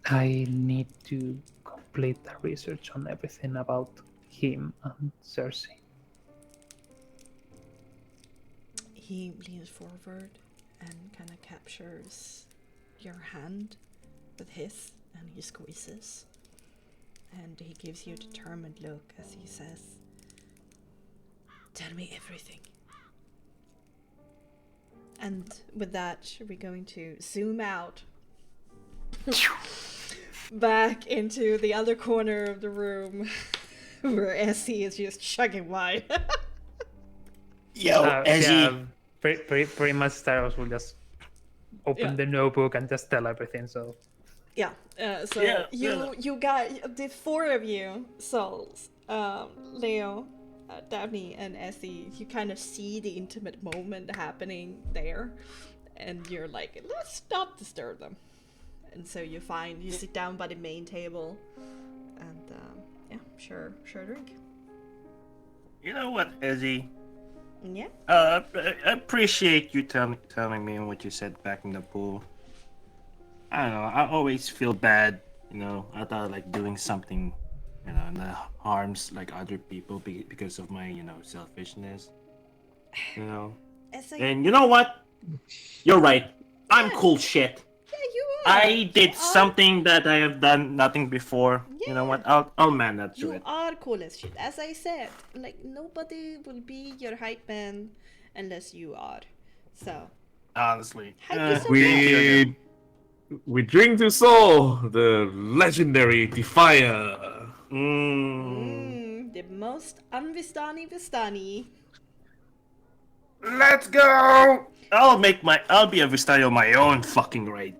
I need to complete the research on everything about him and Cersei. He leans forward and kind of captures your hand with his, and he squeezes. and he gives you a determined look as he says, "Tell me everything." And with that, we're going to zoom out back into the other corner of the room where Essie is just chugging wine. Yo, Ezzy. Yeah, pretty much Staros will just open Yeah. the notebook and just tell everything. So Yeah. So Yeah, you got the four of you, Souls, Leo, Daphne, and Essie. You kind of see the intimate moment happening there, and you're like, let's not disturb them. And so you sit down by the main table, and yeah, sure drink. You know what, Ezzy? Yeah. I appreciate you telling me what you said back in the pool. I don't know. I always feel bad, I thought like doing something, that harms like other people because of my, selfishness. As And you know what? You're right. I'm cool shit. yeah, you are. I did something that I have done nothing before. You know what? I'll man that to You it. are cool as shit. As I said, like nobody will be your hype man unless you are. So Honestly. hype yourself up. We drink to Soul, the legendary Defier. The most unvistani. Let's go! I'll be a Vistario my own fucking right.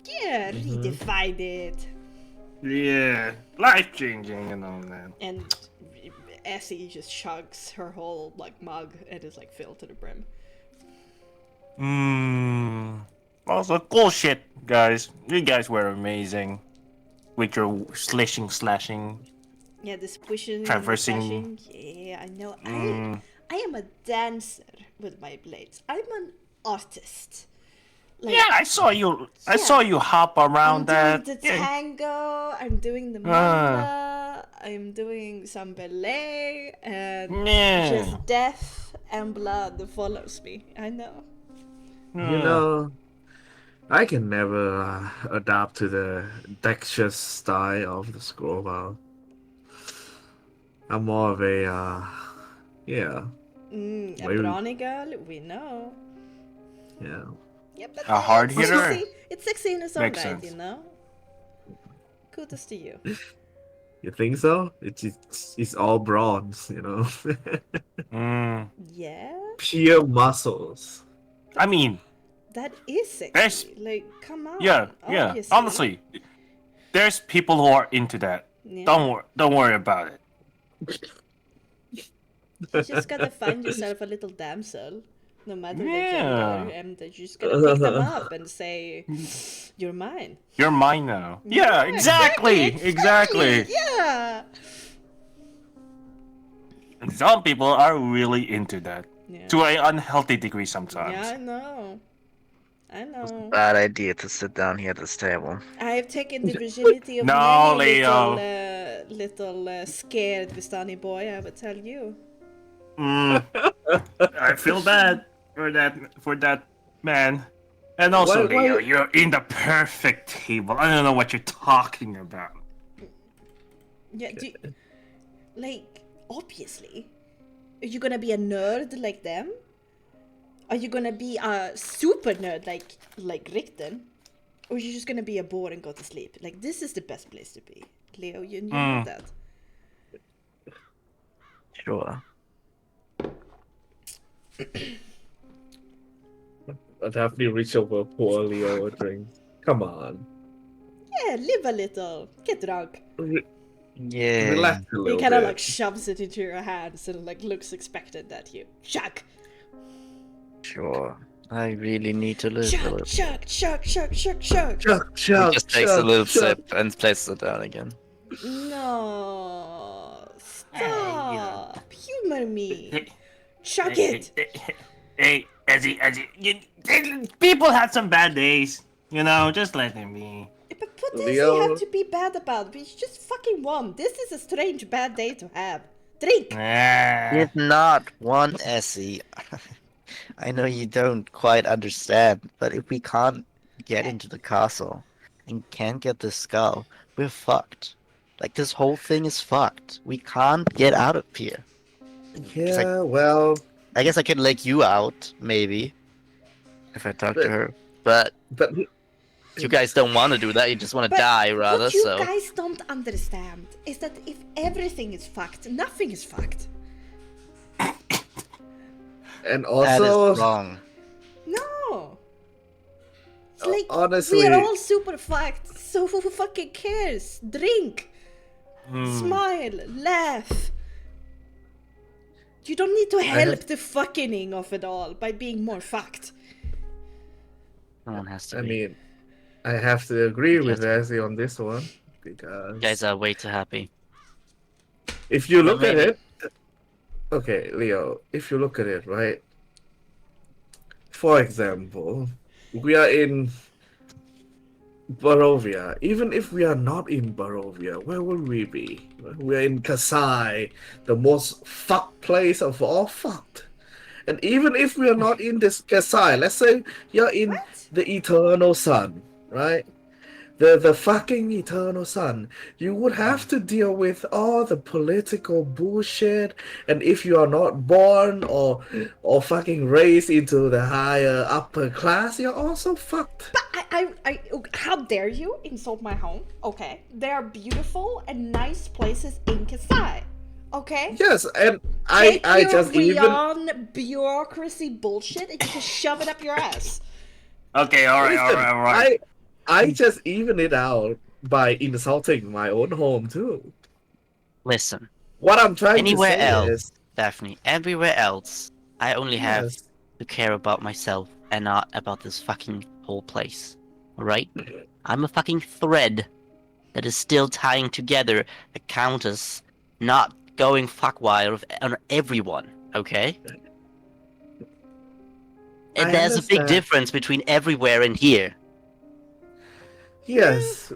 Yeah, redefined it. Yeah. Life changing and all that. And Essie just chugs her whole like mug and is like filled to the brim. Also, cool shit, guys. You guys were amazing. With your slashing. Yeah, the squishing Traversing. and the slashing. Yeah, I know. I am a dancer with my blades. I'm an artist. Like, Yeah, I saw you. I saw you hop around I'm that. doing the Yeah. tango, I'm doing the manga, I'm doing some ballet, and Yeah. just death and blood follows me. I know. You know, I can never adapt to the dexterous style of the scrollbow. I'm more of a, yeah, A Maybe- brawny girl, we know. yeah. Yeah, but A hard it's hitter? sexy. It's sexy in its own Makes right, sense. you know? Kudos to you. You think so? It's all bronze, Yeah? Pure muscles. I mean, That is sexy. There's- Like, come on. yeah. Obviously. Honestly, there's people who are into that. Yeah. Don't worry about it. You just gotta find yourself a little damsel, no matter the Yeah. gender, and you just gotta pick them up and say, "You're mine." You're mine now. Yeah, exactly. Yeah. And some people are really into that Yeah. to an unhealthy degree sometimes. Yeah, I know. I know. Bad idea to sit down here at this table. I have taken the virginity of No, many Leo. little scared Vistani boy. I would tell you. I feel bad for that man. And also, Why- Leo, you're in the perfect table. I don't know what you're talking about. Yeah. Like, obviously, are you gonna be a nerd like them? Are you gonna be a super nerd like Richten? Or are you just gonna be a bore and go to sleep? Like, this is the best place to be. Leo, you know that. Sure. I'd have to reach over pour Leo a drink. Come on. Yeah, live a little. Get drunk. Yeah. Relax a He little kind of bit. like shoves it into your hands and like looks expectant at you. Chuck! Sure. I really need to live a Chuck! little. Chuck! Chuck! Chuck! Chuck! Chuck! He just takes a little sip and places it down again. No! you know. Stop! Humor me! Chuck it! Hey, Ezzy, people have some bad days. Just let them be. But what does he Leo. have to be bad about? We just fucking won. This is a strange bad day to have. Drink! Did not one Essie. I know you don't quite understand, but if we can't get into the castle and can't get the skull, we're fucked. Like, this whole thing is fucked. We can't get out of here. Yeah, well, I guess I could let you out, maybe, if I talk to But- her. But but you guys don't want to do that. You just want to But die, rather. what you So guys don't understand is that if everything is fucked, nothing is fucked. and that also is wrong. No. It's like honestly, we are all super fucked. So who fucking cares? Drink, smile, laugh. You don't need to help the fucking of it all by being more fucked. No one has to. I be. mean, I have to agree with Yes. Razzie on this one because You guys are way too happy. if you look at maybe- it, okay, Leo, if you look at it, right? For example, we are in Barovia. Even if we are not in Barovia, where would we be? We are in Kasai, the most fucked place of all fucked. And even if we are not in this Kasai, let's say you're in What? the Eternal Sun, right? The fucking Eternal Sun. You would have to deal with all the political bullshit, and if you are not born or fucking raised into the higher upper class, you're also fucked. How dare you insult my home? Okay, there are beautiful and nice places in Kasai. Okay. Yes, and Take I your just even beyond bureaucracy bullshit and you can shove it up your ass. Okay, alright, listen, alright. I just even it out by insulting my own home too. Listen, What I'm trying anywhere to say else, is Daphne, everywhere else, I only have yes, to care about myself and not about this fucking whole place. Alright? I'm a fucking thread that is still tying together the Countess not going fuck wild on everyone, okay? And I there's a big understand. difference between everywhere and here. yes.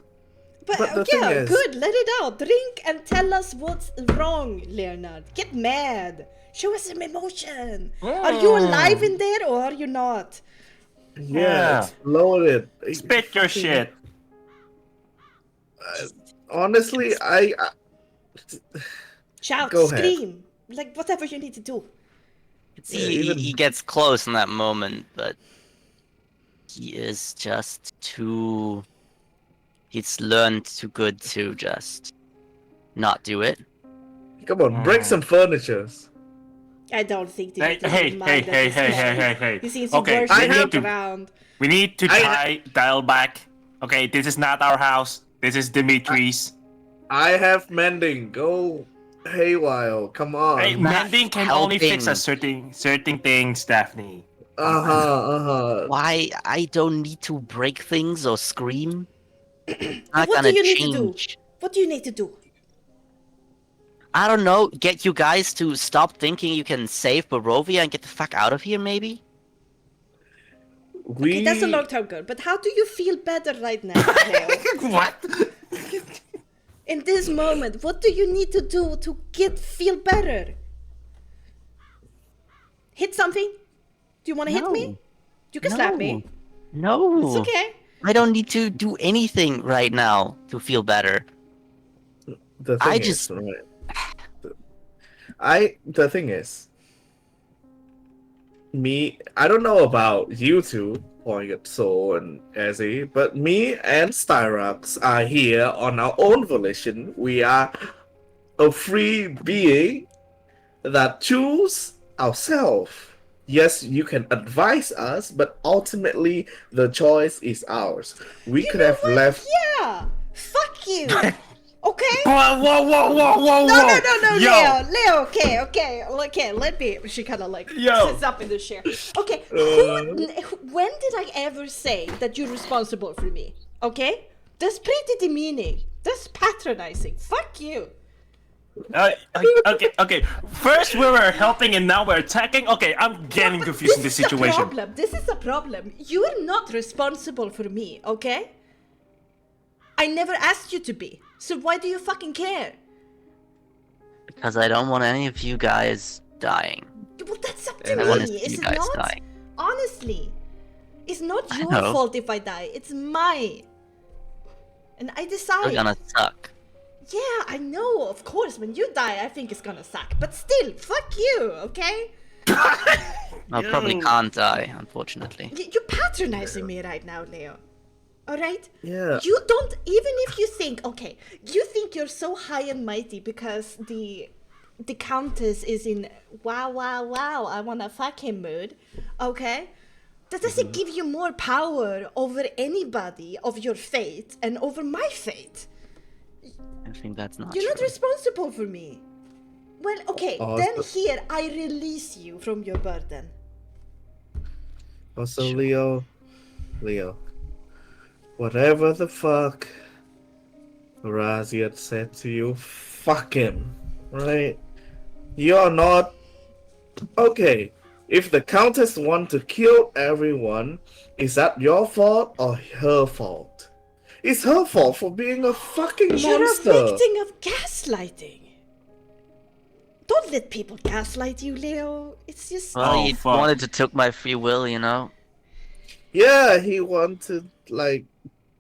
But, But the thing yeah, is- good, let it out. Drink and tell us what's wrong, Leonard. Get mad. Show us some emotion. Are you alive in there or are you not? Yeah, explode it. Spit your shit. Honestly, I Shout, Go ahead. scream. Like whatever you need to do. He gets close in that moment, but he is just too. He's learned too good to just not do it. come on, break some furnitures. I don't think that Hey, you can hey, mind hey, that hey, this hey, guy. hey, hey, hey. He seems Okay, to I worship have the to- ground. We need to I- dial back. Okay, this is not our house. This is Dimitri's. I have mending. Go haywire. Come on. Hey, mending can only fix helping. a certain things, Daphne. Why I don't need to break things or scream? Not What do gonna you need to do? change. What do you need to do? I don't know. Get you guys to stop thinking you can save Barovia and get the fuck out of here, maybe. We Okay, that's a long-term goal. But how do you feel better right now, Leo? What? In this moment, what do you need to do to feel better? Hit something? Do you want to hit me? No. You can slap me. No. It's okay. I don't need to do anything right now to feel better. the thing I is, just- right, the thing is, me, I don't know about you two, Poignant Soul and Ezzy, but me and Styrox are here on our own volition. We are a free being that choose ourselves. Yes, you can advise us, but ultimately the choice is ours. We You could know have what? left. Yeah. Fuck you. Okay. Whoa, whoa, whoa, whoa, whoa, No, whoa! no, Yo, Leo, okay, let me, she kind of like Yo. sits up in the chair. Okay, when did I ever say that you're responsible for me? Okay? That's pretty demeaning. That's patronizing. Fuck you. okay. First we were helping and now we're attacking. Okay, I'm getting confused in this situation. This is a problem. You're not responsible for me, okay? I never asked you to be. So why do you fucking care? Because I don't want any of you guys dying. Well, that's up to I want to me, see is you it guys not? dying. Honestly, it's not I your know. fault if I die. It's mine. And I You're decide. gonna suck. Yeah, I know, of course, when you die, I think it's gonna suck. But still, fuck you, okay? I probably can't die, unfortunately. You're patronizing me right now, Leo. Alright? Yeah. You don't, even if you think, okay, you think you're so high and mighty because the countess is in wow, I wanna fuck him mood, okay? That doesn't give you more power over anybody of your fate and over my fate. I think that's not You're true. not responsible for me. Well, okay, then Also- here I release you from your burden. Also, Sure. Leo, whatever the fuck Raziat said to you, fuck him, right? You're not okay. If the Countess want to kill everyone, is that your fault or her fault? It's her fault for being a fucking You're monster. a victim of gaslighting. Don't let people gaslight you, Leo. It's just... Well, Oh, he fuck. wanted to took my free will, you know? Yeah, he wanted like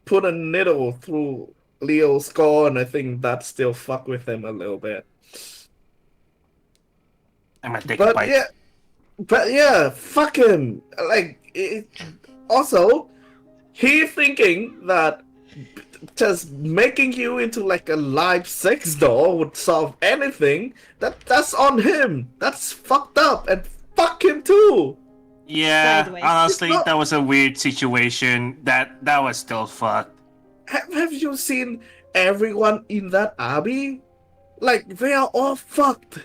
put a needle through Leo's skull, and I think that still fuck with him a little bit. I'm gonna take a But bite. yeah, fuck him. Like, also, he thinking that just making you into like a live sex doll would solve anything. That's on him. That's fucked up, and fuck him too. Yeah, Sideways. honestly, No. that was a weird situation. That was still fucked. Have you seen everyone in that abbey? Like, they are all fucked.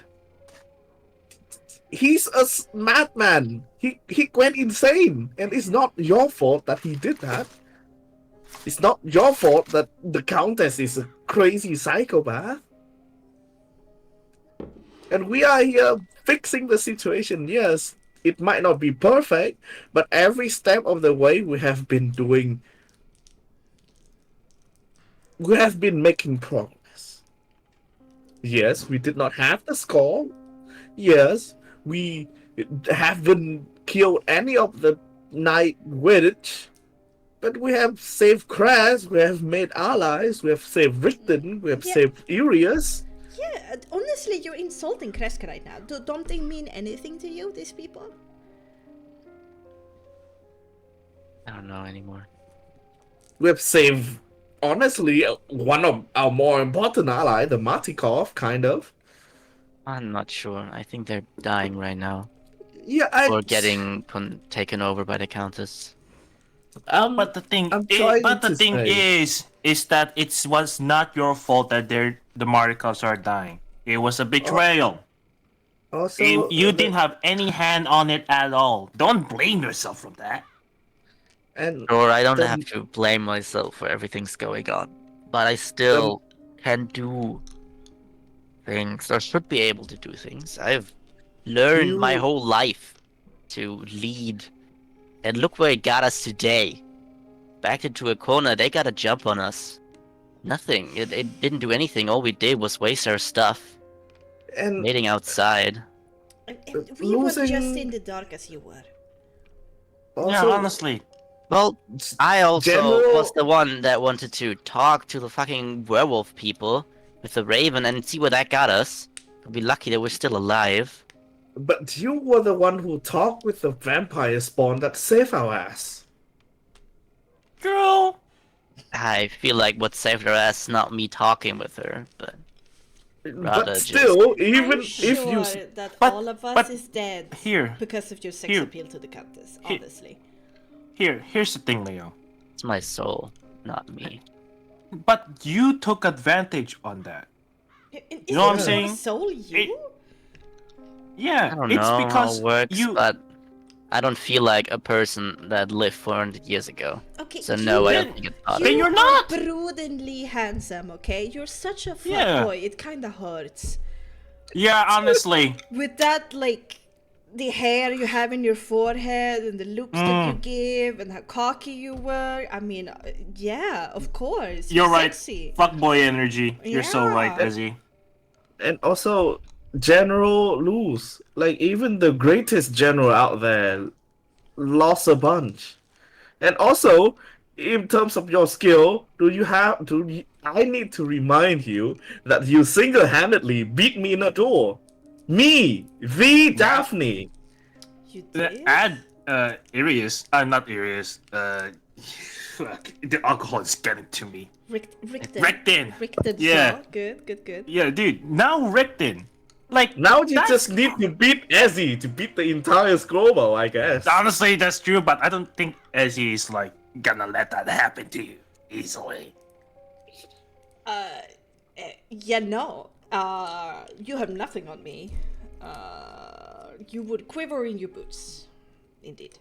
He's a madman. He went insane, and it's not your fault that he did that. It's not your fault that the Countess is a crazy psychopath. And we are here fixing the situation. Yes, it might not be perfect, but every step of the way we have been making progress. Yes, we did not have the score. Yes, we haven't killed any of the Night Witch. But we have saved Kraz, we have made allies, we have saved Richten, we have Yeah. saved Urias. Yeah, honestly, you're insulting Kreska right now. Don't they mean anything to you, these people? I don't know anymore. We have saved, honestly, one of our more important ally, the Matikov, kind of. I'm not sure. I think they're dying right now. Yeah, Or getting taken over by the Countess. But the thing, I'm trying to say- is that it was not your fault that the Marikovs are dying. It was a betrayal. Also, You didn't have any hand on it at all. Don't blame yourself from that. and Or I don't Then- have to blame myself for everything's going on. But I still can do things, or should be able to do things. I've learned my You- whole life to lead. And look where it got us today. Backed into a corner, they got a jump on us. Nothing. It didn't do anything. All we did was waste our stuff. and Waiting outside. And we were just Losing- in the dark as you were. also, Yeah, honestly. Well, I also General- was the one that wanted to talk to the fucking werewolf people with the raven and see where that got us. We'll be lucky that we're still alive. But you were the one who talked with the vampire spawn that saved our ass. Girl. I feel like what saved her ass is not me talking with her, but Rather But just- still, even I'm if sure you that But- all of us but is dead here- because of your sex here- appeal to the Countess, here- honestly. Here's the thing, Leo. it's my soul, not me. But you took advantage on that. Is know what I'm your saying? soul you? Yeah, I don't it's know because how it works, you. but I don't feel like a person that lived 400 years ago. Okay, So no, I you- don't think it's not. Then You you're are not! broodingly handsome, okay? You're such a fuckboy, Yeah. it kinda hurts. Yeah, honestly. With that, like, the hair you have in your forehead and the looks that you give and how cocky you were. I mean, yeah, of course. You're right. Sexy. Fuckboy energy. You're so right, Yeah. Ezzy. and also General lose. Like even the greatest general out there lost a bunch. And also, in terms of your skill, I need to remind you that you single-handedly beat me in a duel. Me, the Daphne. You did? Add Arius. Not Arius. Fuck. The alcohol is getting to me. Rickton. Rickton. Yeah. Good. Yeah, dude. Now Rickton. Like Now you that's- just need to beat Ezzy to beat the entire Scrobel, I guess. Honestly, that's true, but I don't think Ezzy is like gonna let that happen to you easily. Yeah, no. You have nothing on me. You would quiver in your boots. Indeed.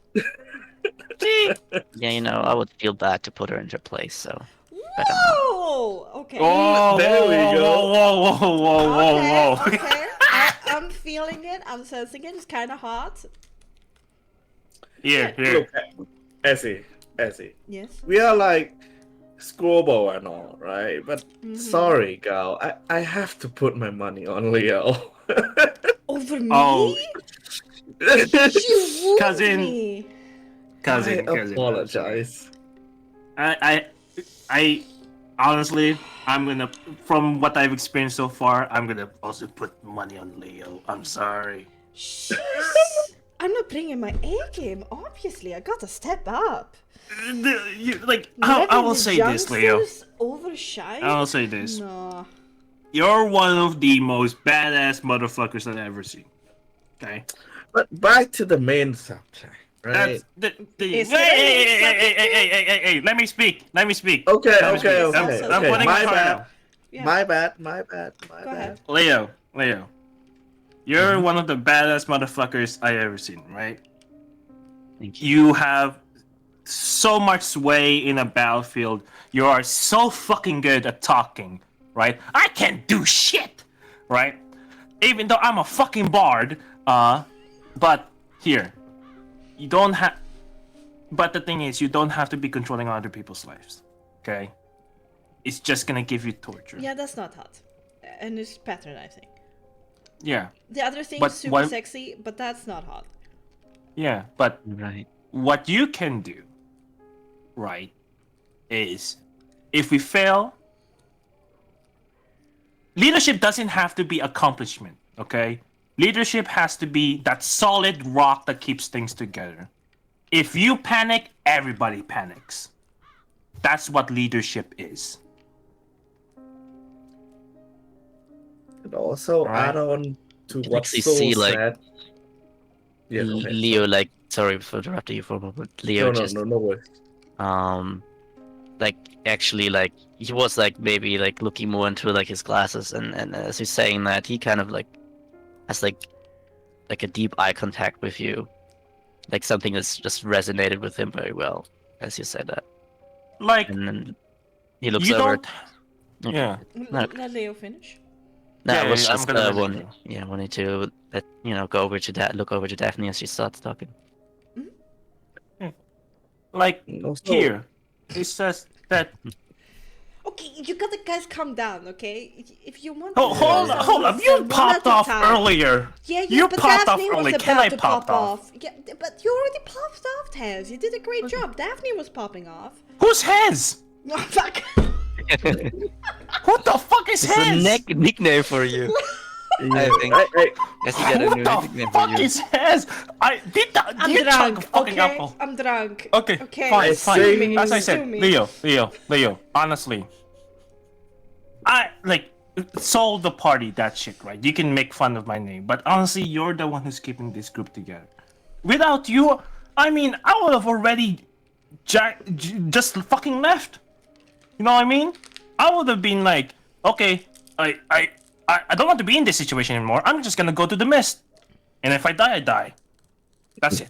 Yeah, I would feel bad to put her into place, so. Whoa! Okay. Oh, There we go. Whoa. Okay. I'm feeling it. I'm sensing it. It's kind of hot. Here. Look, Ezzy. Yes. We are like Scrobel and all, right? But sorry, girl. I have to put my money on Leo. Over me? Oh. You wounded Cousin. me. Cousin. Apologize. I honestly, I'm gonna, from what I've experienced so far, I'm gonna also put money on Leo. I'm sorry. Jeez. I'm not bringing my A game. Obviously, I gotta step up. I will say this, Leo. Overshine? I will say this. No. You're one of the most badass motherfuckers I've ever seen. Okay? But back to the main subject, right? Hey, let me speak. Okay. I'm putting My my card bad. down. Yeah. My bad. Go ahead. Leo. You're one of the badass motherfuckers I ever seen, right? Thank you. You have so much sway in a battlefield. You are so fucking good at talking, right? I can't do shit, right? Even though I'm a fucking bard, but here, you don't have. But the thing is, you don't have to be controlling other people's lives, okay? It's just gonna give you torture. Yeah, that's not hot. And it's patronizing. Yeah, The other thing But is super why- sexy, but that's not hot. yeah, but Right. what you can do, right, is if we fail, leadership doesn't have to be accomplishment, okay? Leadership has to be that solid rock that keeps things together. If you panic, everybody panics. That's what leadership is. And also Alright. add on to can what actually Soul see, like, said. Yeah, go ahead. Leo, like, sorry for interrupting you for a moment. Leo No worries. like, actually, like, he was, like, maybe, like, looking more into, like, his glasses, and as he's saying that, he kind of, like, has, like a deep eye contact with you. Like, something that's just resonated with him very well, as you said that. Like, And then he looks you over. don't... Yeah. Let Leo finish. No, Yeah, I was I'm just gonna let wanting, you go. yeah, wanting to go over to look over to Daphne as she starts talking. Like, Also, here, it says that... Okay, you gotta guys calm down, okay? If you want. Oh, hold up! You one popped at a off time. earlier. Yeah, You but popped Daphne off was early. about Can I to pop pop off? Yeah, but you already popped off, Taz. You did a great job. Daphne was popping off. Who's Hez? Oh, fuck. What the fuck is It's a Hez? nickname for you. I think. Guess you get a What new the nickname for fuck you. is Hez? I'm You chunk drunk, a fucking okay? apple. I'm drunk. Okay, Okay, fine. sue me, As I sue said, me. Leo, honestly, I sold the party that shit, right? You can make fun of my name, but honestly, you're the one who's keeping this group together. Without you, I mean, I would have already just fucking left. You know what I mean? I would have been like, okay, I don't want to be in this situation anymore. I'm just gonna go to the mist, and if I die, I die. That's it.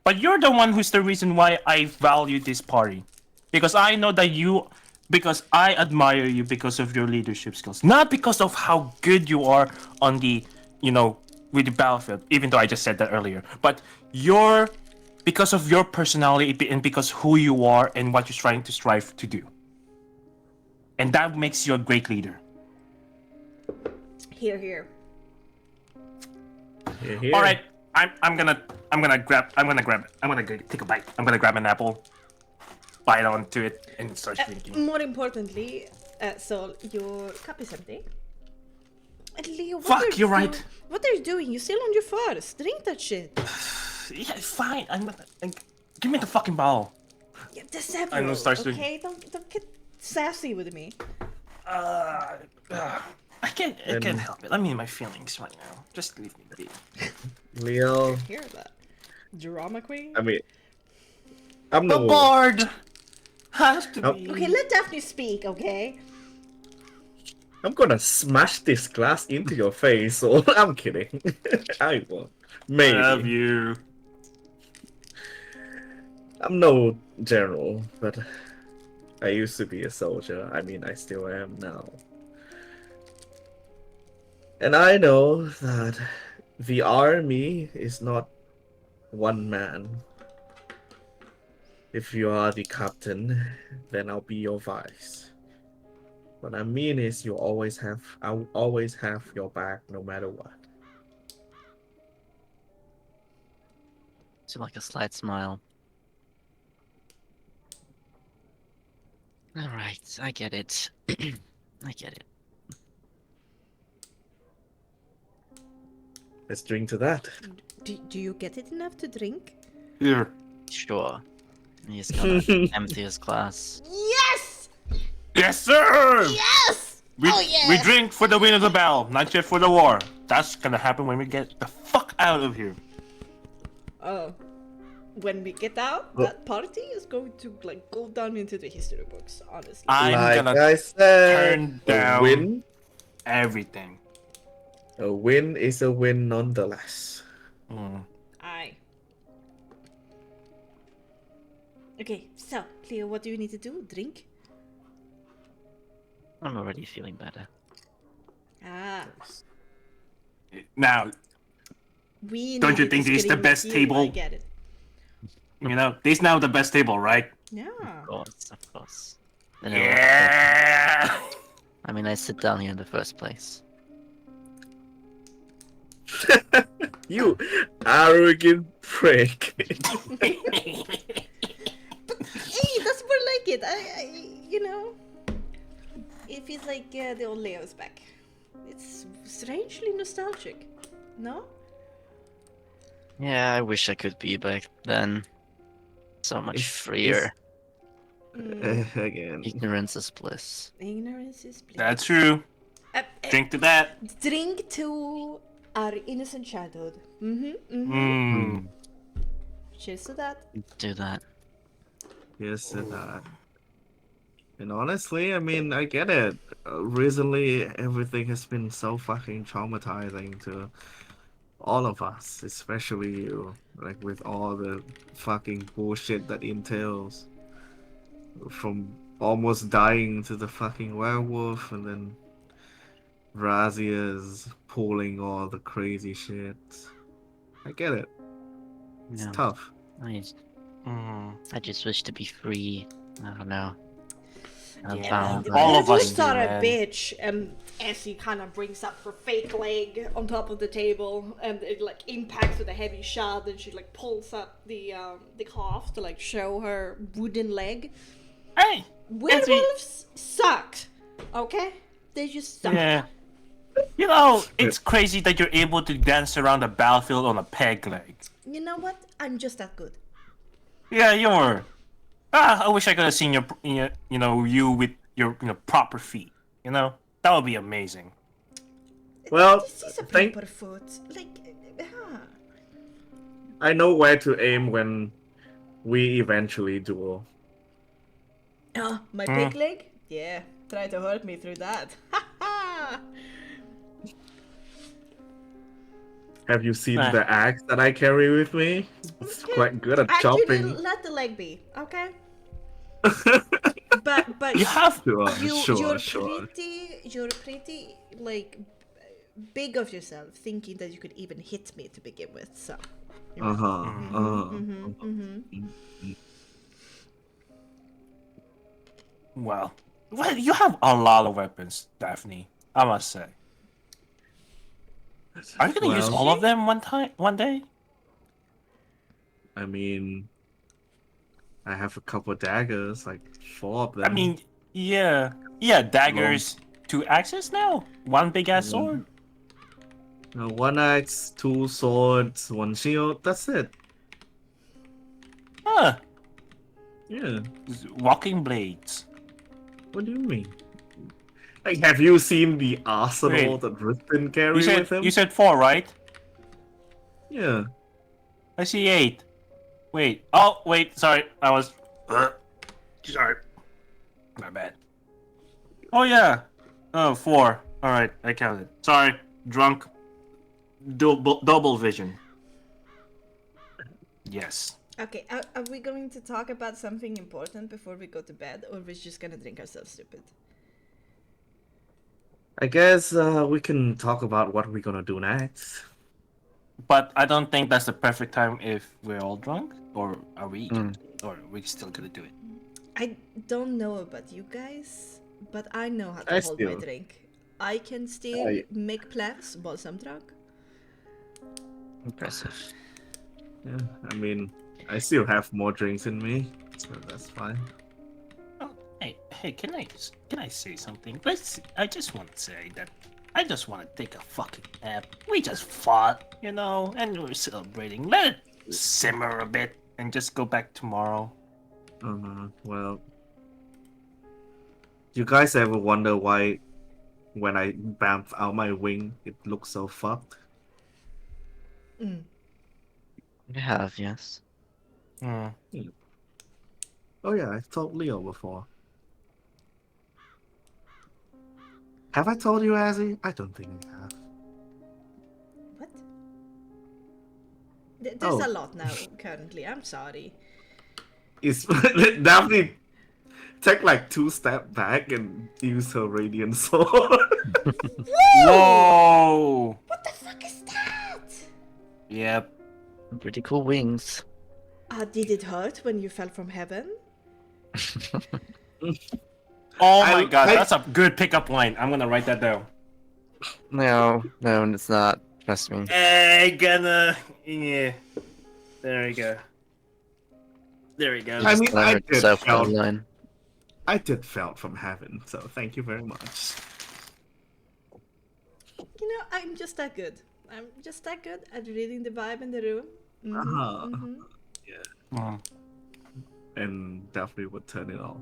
But you're the one who's the reason why I value this party. Because I know that because I admire you because of your leadership skills. Not because of how good you are on the, with the battlefield, even though I just said that earlier. But because of your personality and because who you are and what you're trying to strive to do. And that makes you a great leader. Here. All right, I'm gonna take a bite. I'm gonna grab an apple. bite onto it and starts drinking. More importantly, so your cup is empty. And Leo, what Fuck, are you're you, right. What are you doing? You're still on your first. Drink that shit. Yeah, fine. Give me the fucking bottle. Yeah, there's several. I know, starts to- Okay, don't get sassy with me. I can't help it. I'm in my feelings right now. Just leave me be. Leo, Hear that? Drama queen. I mean, I'm The no. board has to Oh. be. Okay, let Daphne speak. Okay. I'm gonna smash this glass into your face. So I'm kidding. I won't. Maybe. I love you. I'm no general, but I used to be a soldier. I mean, I still am now. And I know that the army is not one man. If you are the captain, then I'll be your vice. What I mean is I'll always have your back no matter what. So like a slight smile. Alright, I get it. I get it. Let's drink to that. Do you get it enough to drink? Here. Sure. He's gonna empty his glass. Yes! Yes, sir. Yes! We, Oh, yeah! we drink for the win of the battle, not just for the war. That's gonna happen when we get the fuck out of here. Oh. When we get out, Well- that party is going to like go down into the history books, honestly. I'm Like gonna I said, turn down a win. everything. A win is a win nonetheless. Mm. Aye. Okay, so, Leo, what do you need to do? Drink? I'm already feeling better. Ah. Now, We Don't you needed think to this is the scream at best you, table? I get it. you know, this is now the best table, right? Yeah. Of course. Then I won't- Yeah. I mean, I sit down here in the first place. You arrogant prick. Hey, that's more like it. You know, it feels like the old Leo's back. It's strangely nostalgic, no? Yeah, I wish I could be back then. So much freer. Again. Ignorance is bliss. Ignorance is bliss. That's true. Drink to that. Drink to our innocent childhood. Mm-hmm. Mm. Cheers to that. Do that. Yes, and and honestly, I mean, I get it. Recently, everything has been so fucking traumatizing to all of us, especially you. Like with all the fucking bullshit that entails, from almost dying to the fucking werewolf, and then Razia's pulling all the crazy shit. I get it. It's Yeah. tough. I just wish to be free. I don't know. I'm Yeah, bound man. by- All of You us start do, a man. bitch, as he kind of brings up her fake leg on top of the table, and it like impacts with a heavy shot, and she like pulls up the cloth to like show her wooden leg. Hey. Werewolves sucked, okay? They just suck. Yeah. You know, it's crazy that you're able to dance around the battlefield on a peg leg. You know what? I'm just that good. Yeah, you were. I wish I could have seen you with your proper feet. You know, that would be amazing. Well, This is a thank- proper foot. Like, I know where to aim when we eventually duel. my pig leg? Yeah, try to hurt me through that. Ha ha! Have you seen Ah. the axe that I carry with me? It's Okay. quite good at Actually, chopping. let the leg be, okay? But You have Sure, you're sure. pretty like big of yourself, thinking that you could even hit me to begin with. So. well, you have a lot of weapons, Daphne. I must say. Are you gonna use Well- all of them one day? I mean, I have a couple daggers, like 4 of them. I mean, yeah, daggers, 2 axes now, 1 big ass sword. 1 axe, 2 swords, 1 shield. That's it. Huh? Yeah. Walking blades. What do you mean? Like, have you seen the arsenal Wait. that Drunken carry with him? You said 4, right? Yeah. I see 8. Wait. Oh, wait. Sorry. I was. Sorry. My bad. Oh, yeah. Oh, 4. Alright. I counted. Sorry. Drunk. Double vision. Yes. Okay, are we going to talk about something important before we go to bed, or are we just gonna drink ourselves stupid? I guess we can talk about what we're gonna do next. But I don't think that's the perfect time if we're all drunk. Or are we? Or are we still gonna do it? I don't know about you guys, but I know how to I hold my still- drink. I can still make plans while I'm drunk. Impressive. Yeah, I mean, I still have more drinks in me, so that's fine. Oh, hey, can I say something? I just want to say that I just want to take a fucking nap. We just fought, you know, and we're celebrating. Let it simmer a bit and just go back tomorrow. Well, you guys ever wonder why when I bamf out my wing, it looks so fucked? Mm. You have, yes. Hmm. Oh yeah, I've told Leo before. Have I told you, Azzy? I don't think I have. What? There's Oh. a lot now currently. I'm sorry. It's Daphne take like 2 steps back and use her radiant sword. Whoa! What the fuck is that? Yep. Pretty cool wings. Did it hurt when you fell from heaven? Oh my god, I- that's a good pickup line. I'm gonna write that down. No, it's not. Trust me. Yeah. There we go. There we go. I mean, I Hurt did yourself felt, on the line. I did felt from heaven, so thank you very much. You know, I'm just that good. I'm just that good at reading the vibe in the room. And Daphne would turn it off.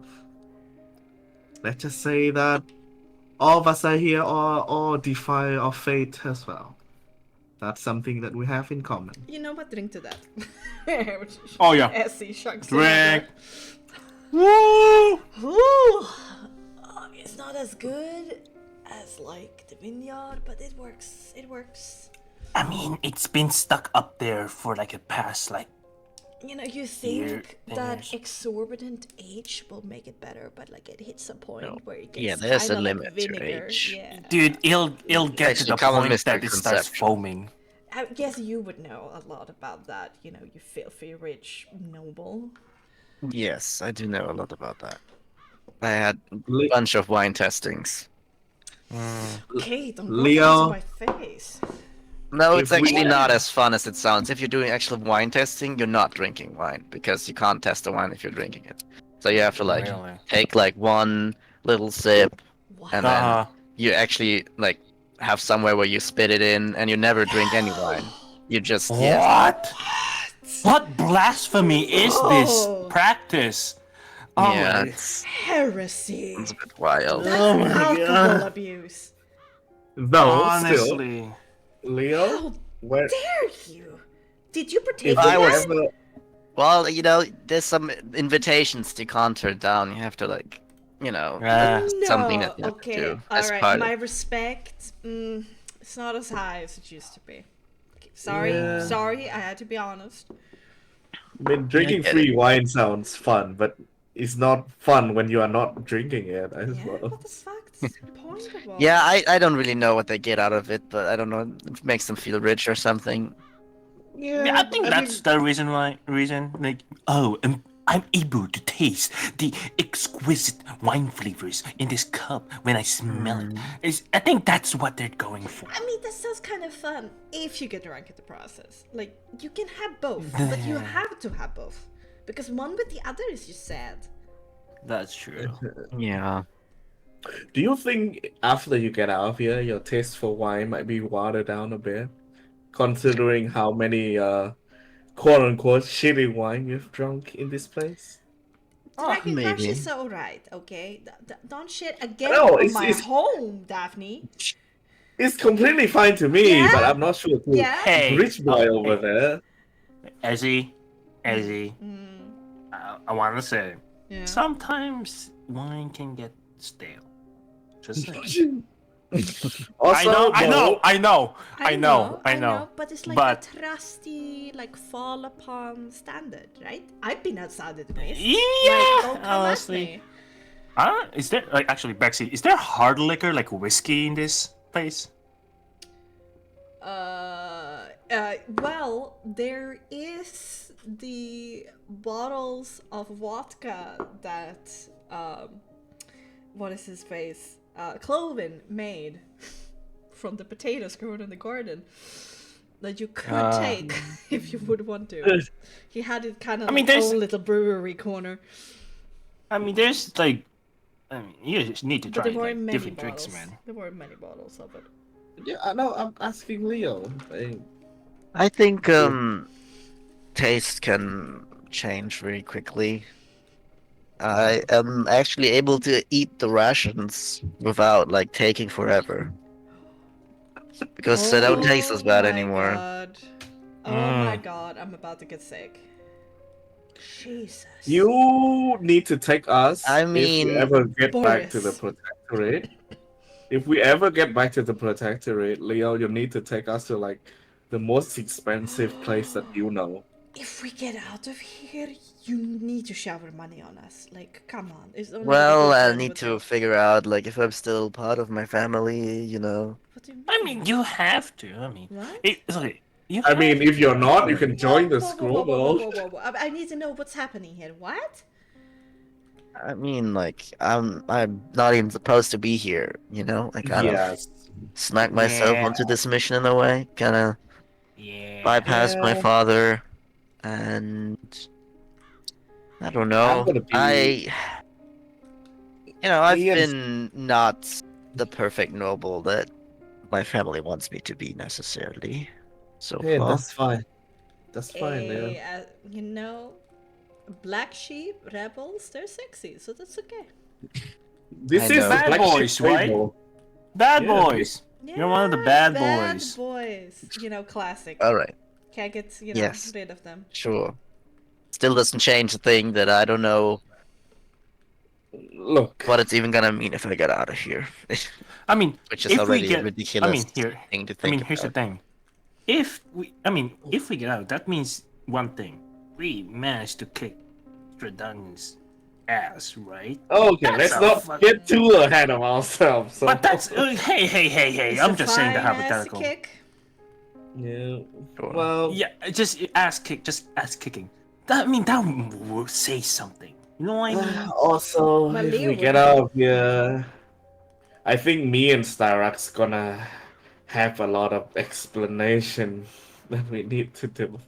Let's just say that all of us are here or defy our fate as well. That's something that we have in common. You know what? Drink to that. Oh, yeah. Essie shucks. Drink. Woo! Ooh, it's not as good as like the vineyard, but it works. It works. I mean, it's been stuck up there for like a past like. You know, you Year, think 10 that years. exorbitant age will make it better, but like it hits a point where it gets Yeah, there's a kinda like limit to vinegar. age. Yeah. Dude, it'll get to Actually, the common point that it starts misconception. foaming. I guess you would know a lot about that, you know, you filthy rich noble. Yes, I do know a lot about that. I had a Le- bunch of wine testings. Okay, don't Leo. go into my face. No, If it's actually we- not as fun as it sounds. If you're doing actual wine testing, you're not drinking wine because you can't test the wine if you're drinking it. So you have to like Really? take like one little sip What? and then Uh-huh. you actually like have somewhere where you spit it in and you never drink any wine. You just What? What blasphemy is this Oh. practice? Oh yeah, my. Heresy. it's a bit wild. That's Oh my alcohol God. abuse. Though, Honestly. still, Leo, How where, dare you? Did you partake if in I you was- that? ever, Well, you know, there's some invitations you can't turn down. You have to like, you know, Yeah. that's something that you have to okay, do as alright, part my of. respect, it's not as high as it used to be. Okay, sorry, Yeah. sorry, I had to be honest. I mean, drinking get free wine sounds fun, but it's not fun when you are not drinking it as Yeah, well. what the fuck? This is the point of all Yeah, this. I don't really know what they get out of it, but I don't know. It makes them feel rich or something. Yeah, I think that's the reason why. Like, oh, I'm able to taste the exquisite wine flavors in this cup when I smell it. I think that's what they're going for. I mean, that sounds kind of fun if you get drunk in the process. Like, you can have both, but you have to have both. Because one with the other is just sad. That's true. Yeah. Do you think after you get out of here, your taste for wine might be watered down a bit, considering how many quote unquote shitty wine you've drunk in this place? Dragon Crush maybe. is alright, okay? Don't shit again No, on it's- my it's- home, Daphne. It's completely fine to me, Yeah? but I'm not sure to Yeah? Hey, rich boy over hey. there. Ezzy, Mm, I want to say, yeah. sometimes wine can get stale. Just saying. Also, I know. But it's like But- a trusty, like fall upon standard, right? I've been outside of the place. Yeah, Like, don't come honestly. at me. Is there like actually, Bexxy? Is there hard liquor like whiskey in this place? Well, there is the bottles of vodka that, what is his face? Cloven made from the potatoes grown in the garden that you could take if you would want to. He had it kind of I mean, like there's- own little brewery corner. I mean, there's like, I mean, you just need to But try there weren't like, many different bottles. drinks, man. There weren't many bottles of it. Yeah, I know. I'm asking Leo. I think taste can change very quickly. I am actually able to eat the rations without like taking forever. Because they don't taste as bad my anymore. God. Oh my god, I'm about to get sick. Jesus. You need to take us. I if mean, we ever get back to the Boris. protectorate. If we ever get back to the protectorate, Leo, you need to take us to like the most expensive place that you know. If we get out of here, you need to shower money on us. Like, come on. It's only Well, a good I friend need would to do. figure out like if I'm still part of my family, you know. What do you mean? I mean, you have to. I mean, What? it's okay. You I mean, have if you're not, you can Whoa, join the whoa, whoa, scroll whoa, whoa, world. whoa, whoa, whoa. I need to know what's happening here. What? I mean, like I'm not even supposed to be here, you know. I kind of Yes. snuck myself Yeah. onto this mission in a way, kind of Yeah. bypassed my Yeah. father, and I don't I'm know. gonna be- I've Me and- been not the perfect noble that my family wants me to be necessarily. So Hey, far. that's fine. That's fine, Leo. You know, black sheep, rebels, they're sexy, so that's okay. This I is know. the Bad Black boys, Sheep right? Rainbow. Bad Yeah. boys. You're one of the bad boys. boys. You know, classic. All right, Can't get, you know, Yes. rid of them. sure. Still doesn't change the thing that I don't know Look, what it's even gonna mean if I get out of here, I mean, which is if we already a get, ridiculous I mean, here, thing to I think mean, here's the about. thing. If we get out, that means one thing. We managed to kick Dradan's ass, right? okay, That's let's a not fuck- get too ahead of ourselves. So. But that's hey! It's I'm a just saying the fine ass hypothetical. kick. Yeah. Sure. Well, Yeah, just ass kicking. That would say something. You know what I mean? also, Well, if Leo we get would- out of here, I think me and Styrax gonna have a lot of explanation that we need to do.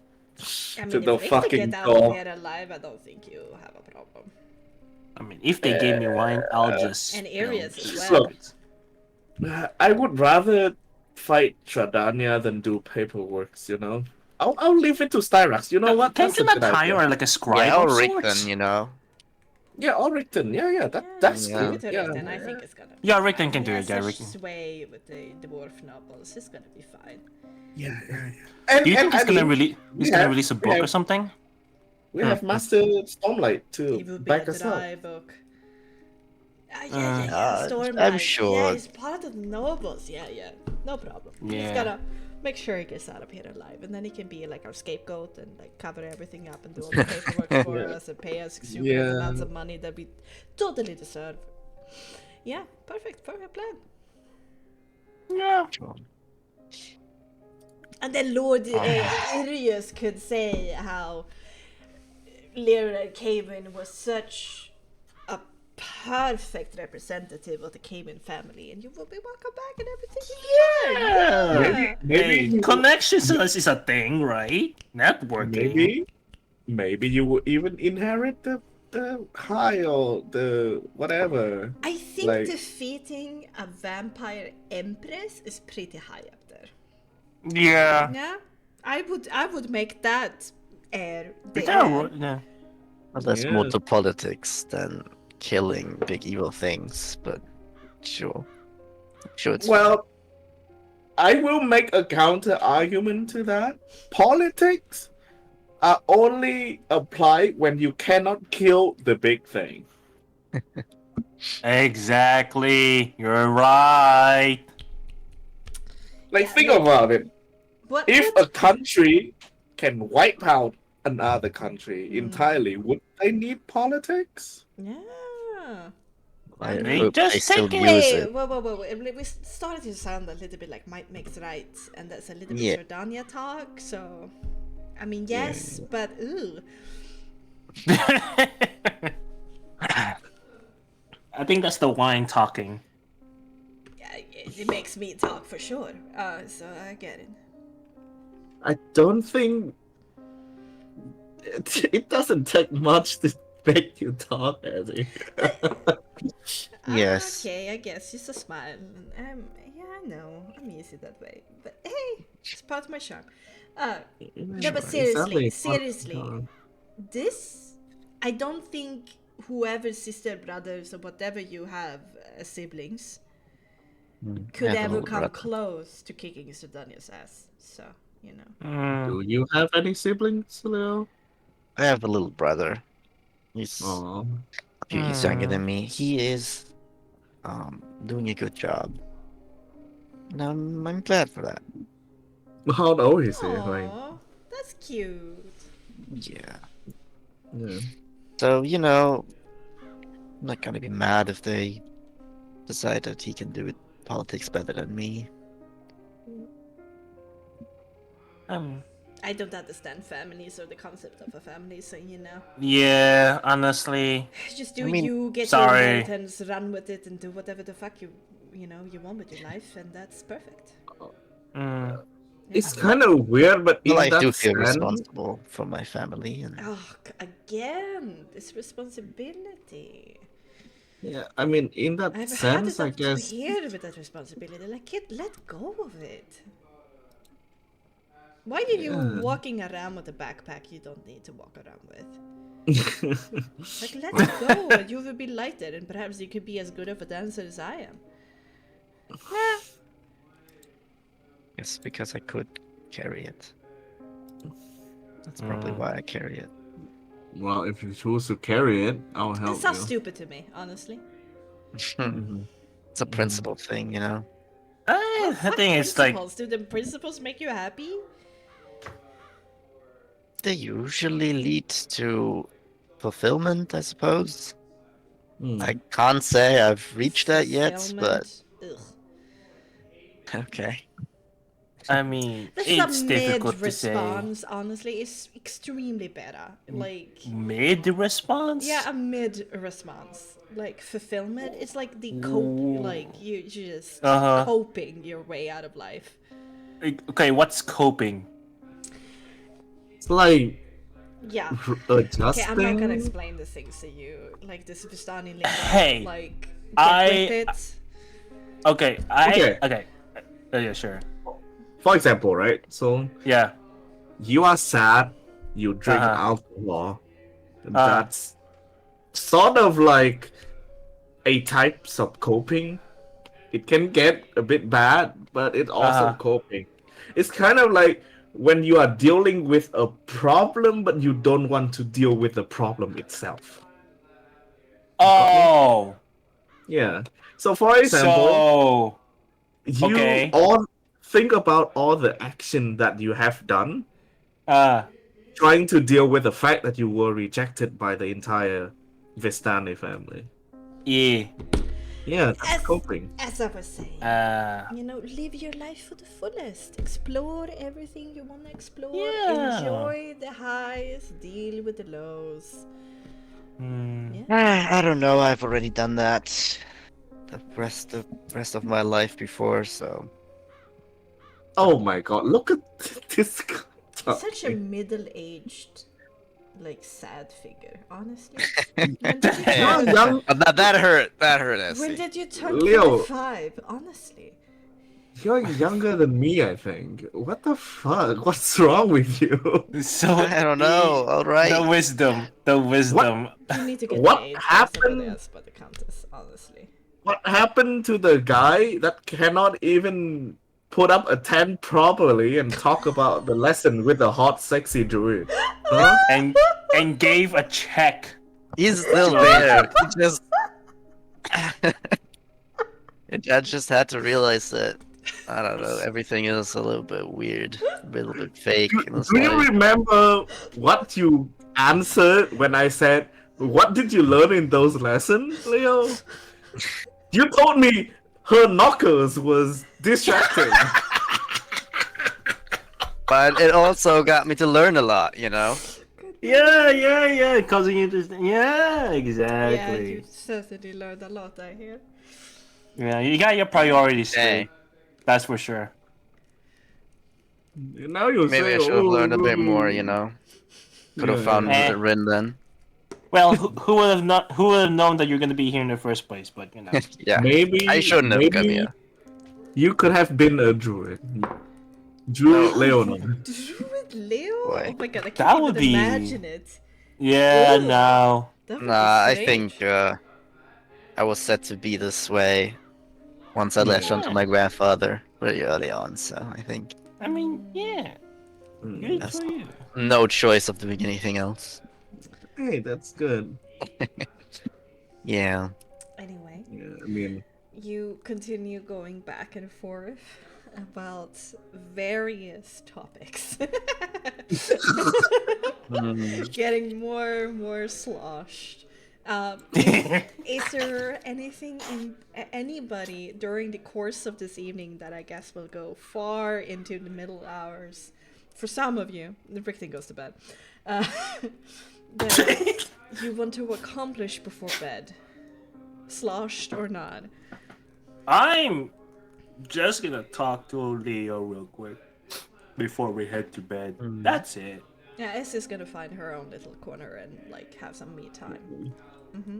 I to mean, the if they fucking get out door. of here alive, I don't think you have a problem. I mean, if they gave me wine, I'll just And spill areas as the well. secrets. I would rather fight Tradania than do paperwork, you know? I'll leave it to Styrax. You know what? Can't That's you a not good hire idea. like a scribe Yeah, of or sorts? Rickton, you know. Yeah, all written. Yeah, Yeah, that's just Yeah. leave good. it to Yeah. Rickton. I think it's gonna. Be Yeah, fine. Rickton can do He it, has yeah, such Rickton. sway with the dwarf nobles. It's gonna be fine. Yeah, yeah. And, Do you think and he's I gonna mean, release? we He's gonna have- release a we book or have- something? we have Master Stormlight to He will be back a us up. dry book. Yeah, Uh, Stormlight. I'm Yeah, sure. he's part of the nobles. Yeah, no problem. He's Yeah. gonna make sure he gets out of here alive, and then he can be like our scapegoat and like cover everything up and do all the paperwork for us and pay us stupid Yeah. amounts of money that we totally deserve. Yeah, perfect plan. Yeah. Sure. And then Lord Irius could say how Lyra Caven was such a perfect representative of the Caven family, and you will be welcome back and everything. Yeah. Maybe Hey, connections is a thing, right? Networking. Maybe maybe you will even inherit the high or the whatever. I think Like- defeating a vampire empress is pretty high up there. Yeah. Yeah, I would make that air the Yeah. air. Yeah. Well, there's more Yeah. to politics than killing big evil things, but sure. Sure, it's fine. Well, I will make a counter argument to that. Politics are only applied when you cannot kill the big thing. Exactly. You're right. Like, Yeah, think look, about it. What? If what- a country can wipe out another country entirely, would they need politics? Yeah. I They hope just they still take use Wait, it. whoa. We started to sound a little bit like might makes right, and that's a little bit Yeah. Jordania talk. So, I mean, yes, but ooh. I think that's the wine talking. Yeah, it makes me talk for sure. So I get it. I don't think it doesn't take much to make you talk, Eddie. Yes. Okay, I guess just a smile. Yeah, I know. I'm easy that way. But hey, it's part of my charm. No, but seriously, this, I don't think whoever sister, brothers, or whatever you have as siblings could I have a ever little come brother. close to kicking Sardania's ass. So, you know. Mm. Do you have any siblings, Leo? I have a little brother. He's Oh, a few years younger than me. He is doing a good job. And I'm glad for that. how old is he? Like, Aw, that's cute. Yeah. yeah. So, you know, I'm not gonna be mad if they decide that he can do it politics better than me. I don't understand families or the concept of a family, so you know. Yeah, honestly. Just do I mean, you, get sorry. your inheritance, run with it, and do whatever the fuck you know you want with your life, and that's perfect. Mm. It's kind of weird, but Well, in I that do feel sense, responsible for my family, and Oh, again, this responsibility. yeah, I mean, in that I've had sense, it I up to guess. here with that responsibility. Like, kid, let go of it. Why are you Yeah. walking around with a backpack you don't need to walk around with? Like, let it go, and you will be lighter, and perhaps you could be as good of a dancer as I am. it's because I could carry it. That's probably why I carry it. Well, if you choose to carry it, I'll help It sounds you. stupid to me, honestly. Mhm. It's a principle thing, you know. I Fuck think it's like principles. Do the principles make you happy? They usually lead to fulfillment, I suppose. Mm. I can't say I've reached that yet, but Fulfillment. Ugh. okay. I mean, That's it's a difficult mid to say. response, honestly. It's extremely better. Like, Mid response? yeah, a mid response. Like, fulfillment, it's like the cope, like, you just Uh-huh. coping your way out of life. Okay, what's coping? It's like Yeah. adjusting. Okay, I'm not gonna explain the things to you. Like, this Vistani lingo. Hey, like, get I- with it. Okay, Okay. Yeah, sure. For example, right? So Yeah. you are sad, you drink Uh-huh. alcohol. That's sort of like a types of coping. It can get a bit bad, but it's also Uh-huh. coping. It's kind of like when you are dealing with a problem, but you don't want to deal with the problem itself. Oh, Yeah. So, for example, so you okay. all think about all the action that you have done, uh, trying to deal with the fact that you were rejected by the entire Vistani family. yeah. Yeah, that's As- coping. As I was saying. You know, live your life for the fullest. Explore everything you want to explore. Yeah. Enjoy the highs, deal with the lows. Mm. I don't know. I've already done that the rest of my life before, so Oh my god, look at this guy Such a talking. middle-aged like sad figure, honestly. When did you You're turn, young, That hurt. That hurt, when Essie. did you turn Leo. 25? Honestly. you're younger than me, I think. What the fuck? What's wrong with you? So I don't know. All right. The wisdom. You need to get What the age of somebody happened? else by the countess, honestly. What happened to the guy that cannot even put up a tent properly and talk about the lesson with a hot, sexy druid? Huh? and gave a check. He's still there. He just. I just had to realize that. I don't know. Everything is a little bit weird, a little bit fake. Do, And it's do you like, remember what you answered when I said, "What did you learn in those lessons, Leo?" You told me her knockers was distracting. but it also got me to learn a lot. You know. Yeah. Causing you to. Yeah, Yeah, exactly. you certainly learned a lot, I hear. Yeah, you got your priorities Hey. straight. That's for sure. Now you Maybe say, I should have learned a bit "Oh, more. You know. Could have yeah, found yeah. Rin then. Well, who would have not? Who would have known that you're gonna be here in the first place? But you know. Yeah. Maybe I shouldn't have come here. You could have been a druid. Druid Leonard. Druid Leo? Boy. Oh my god, I That can't would even be- imagine it. Yeah, Ooh. no. That would be Nah, I strange. think I was set to be this way once I latched onto my grandfather pretty early on. So I think I mean, yeah. Mm. Good That's- for you. no choice of doing anything else. Hey, that's good. Yeah. Anyway, Yeah, I mean, you continue going back and forth about various topics. Getting more and more sloshed. Is there anything in anybody during the course of this evening that I guess will go far into the middle hours? For some of you, everything goes to bed. That you want to accomplish before bed, sloshed or not? I'm just gonna talk to Leo real quick before we head to bed. That's it. Yeah, S is gonna find her own little corner and like have some me time. Mm-hmm.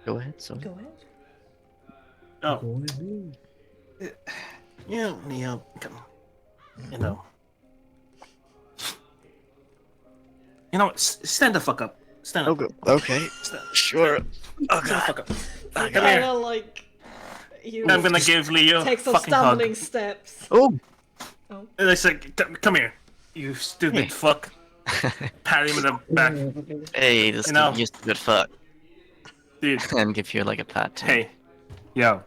Go ahead. So Go ahead. Oh, Leo, come on. You know what? Stand the fuck up. Stand up. Okay. Stand, Sure. Oh stand the god. fuck up. Oh, Come god. here. Kinda like you I'm gonna give Leo a take some fucking hug. stumbling steps. Oh. Oh. And it's like, come here, you stupid Hey. fuck. Pat him in the back. Hey, this You know. used to good fuck. Dude, And give you like a pat. Too. hey. Yo,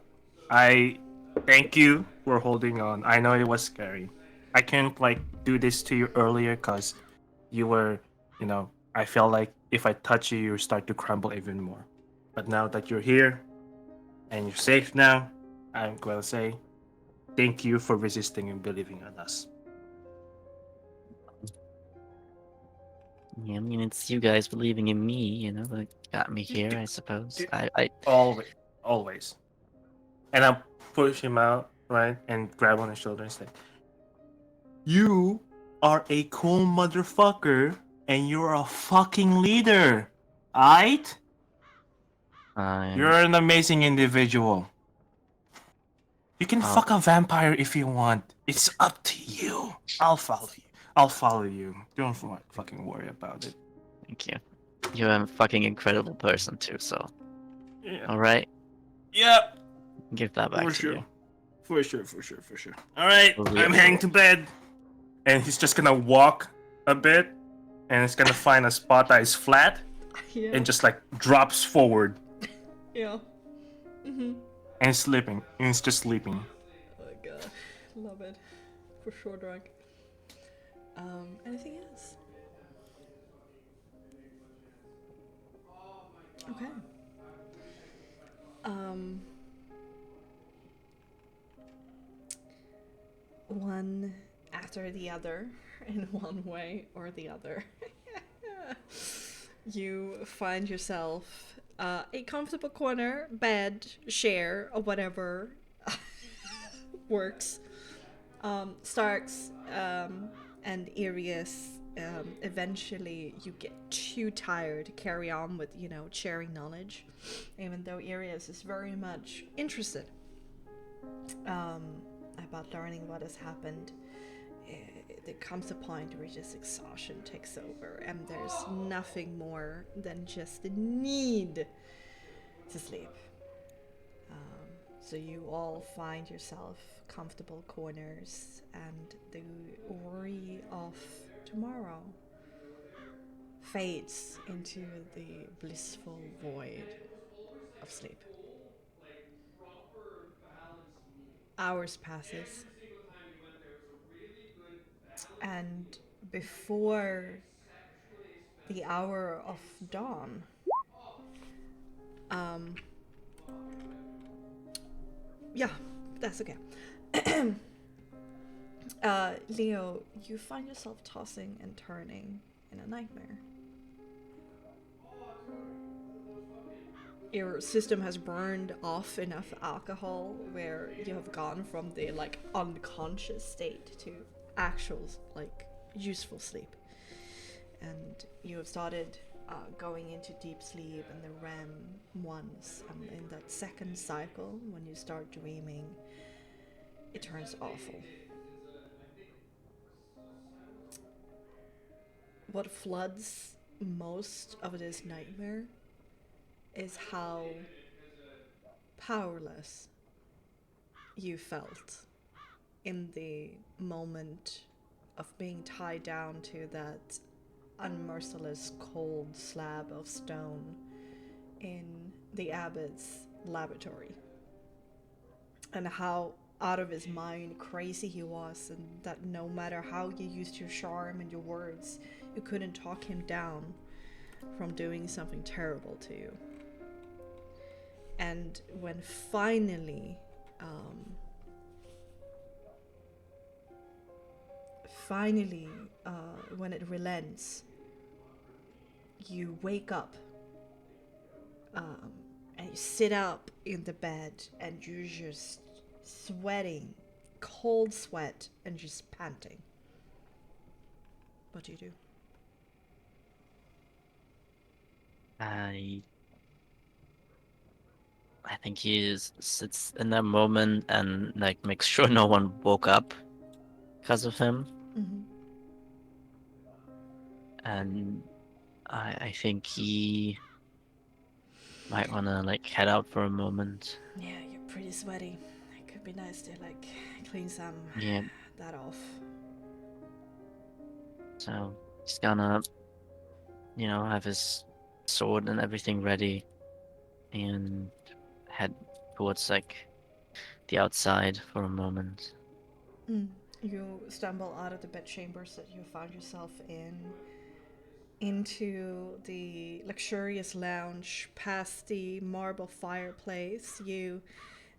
I thank you for holding on. I know it was scary. I couldn't like do this to you earlier because you were, I felt like if I touch you, you start to crumble even more. But now that you're here and you're safe now, I'm gonna say thank you for resisting and believing in us. Yeah, I mean, it's you guys believing in me, that got me here, I suppose. I Always. And I'll push him out, right? And grab on his shoulder and say, you are a cool motherfucker and you're a fucking leader. Aight? You're an amazing individual. You can fuck a vampire if you want. It's up to you. I'll follow you. Don't fucking worry about it. Thank you. You're a fucking incredible person too, so. Yeah. Alright, Yep. give that back For to sure. you. For sure. Alright, For real. I'm heading to bed. And he's just gonna walk a bit. And he's gonna find a spot that is flat. Yeah. And just like drops forward. Yeah. Mm-hmm. And sleeping. And he's just sleeping. Oh my god. Love it. For sure, drunk. Anything else? Okay. One after the other, in one way or the other. You find yourself a comfortable corner, bed, share, or whatever works. Starks and Arius, eventually you get too tired to carry on with, sharing knowledge, even though Arius is very much interested about learning what has happened. There comes a point where just exhaustion takes over, and there's nothing more than just the need to sleep. So you all find yourself comfortable corners, and the worry of tomorrow fades into the blissful void of sleep. Hours passes, and before the hour of dawn, yeah, that's okay. Leo, you find yourself tossing and turning in a nightmare. Your system has burned off enough alcohol where you have gone from the unconscious state to actual useful sleep, and you have started going into deep sleep and the REM once, and in that second cycle when you start dreaming, it turns awful. What floods most of this nightmare is how powerless you felt in the moment of being tied down to that unmerciless cold slab of stone in the abbot's laboratory, and how out of his mind crazy he was, and that no matter how you used your charm and your words, you couldn't talk him down from doing something terrible to you. And when finally when it relents, you wake up, and you sit up in the bed, and you're just sweating, cold sweat, and just panting. What do you do? I think he sits in that moment and makes sure no one woke up because of him. Mm-hmm. And I think he might wanna head out for a moment. Yeah, you're pretty sweaty. It could be nice to clean some Yeah, that off. so he's gonna have his sword and everything ready and head towards the outside for a moment. You stumble out of the bedchambers that you found yourself in, into the luxurious lounge, past the marble fireplace. You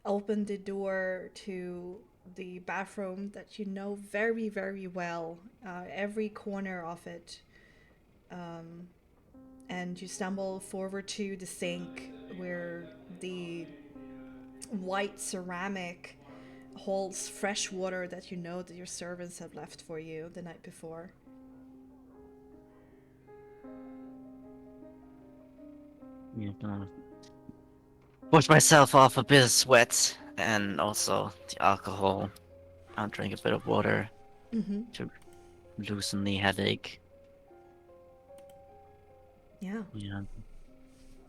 open the door to the bathroom that you know very, very well, every corner of it. And you stumble forward to the sink where the white ceramic holds fresh water that you know that your servants have left for you the night before. Yeah, gonna wash myself off a bit of sweat and also the alcohol. I'll drink a bit of water Mm-hmm. to loosen the headache. Yeah. Yeah.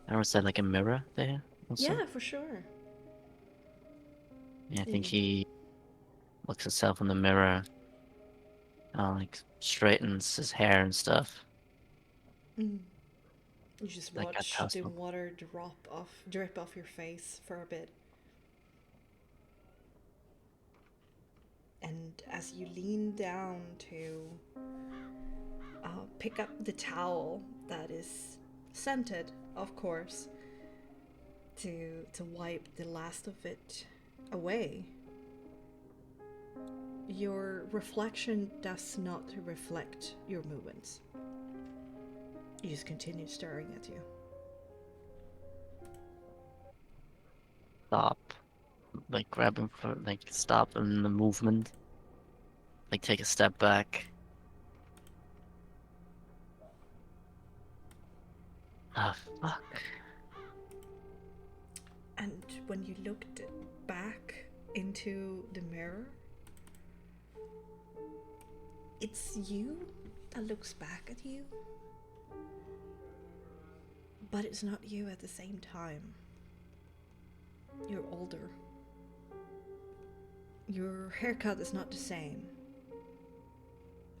There was that a mirror there also. Yeah, for sure. Yeah, I think he looks himself in the mirror, straightens his hair and stuff. Mm. You just A watch the tussle. water drip off your face for a bit. And as you lean down to pick up the towel that is scented, of course, to wipe the last of it away, your reflection does not reflect your movements. You just continue staring at you. Stop. Grab him for stop in the movement. Like take a step back. Ah, fuck. And when you looked back into the mirror, it's you that looks back at you. But it's not you at the same time. You're older. Your haircut is not the same.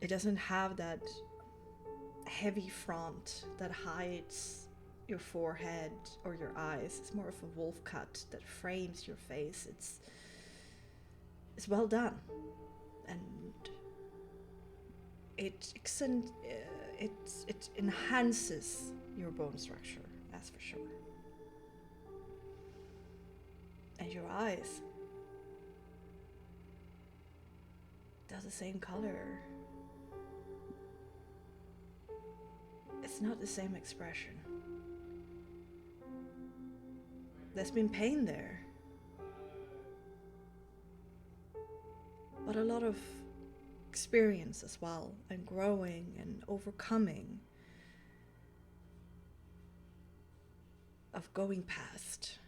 It doesn't have that heavy front that hides your forehead or your eyes. It's more of a wolf cut that frames your face. It's well done, and it enhances your bone structure, that's for sure. And your eyes, they're the same color. It's not the same expression. There's been pain there, but a lot of experience as well, and growing and overcoming, of going past.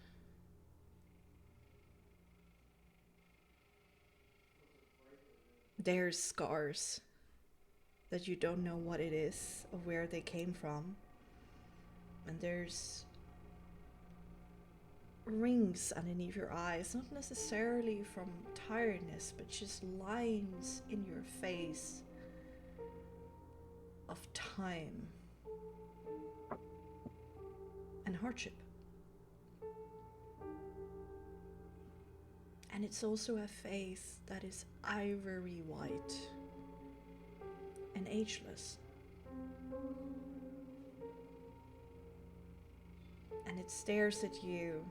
There's scars that you don't know what it is or where they came from, and there's rings underneath your eyes, not necessarily from tiredness, but just lines in your face of time and hardship. And it's also a face that is ivory white and ageless. And it stares at you,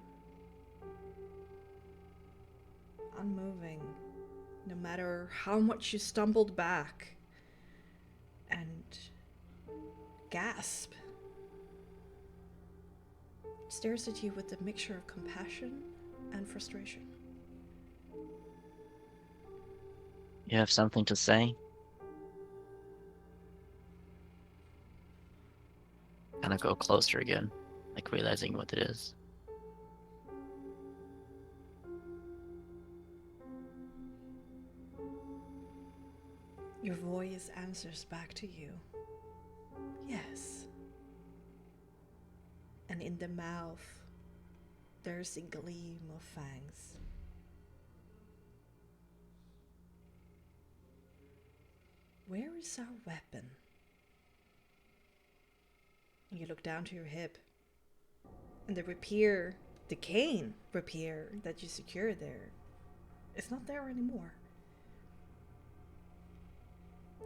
unmoving, no matter how much you stumbled back and gasp. It stares at you with a mixture of compassion and frustration. You have something to say? Kind of go closer again, like realizing what it is. Your voice answers back to you. Yes. And in the mouth, there's a gleam of fangs. Where is our weapon? You look down to your hip, and the rapier, the cane rapier that you secured there, it's not there anymore.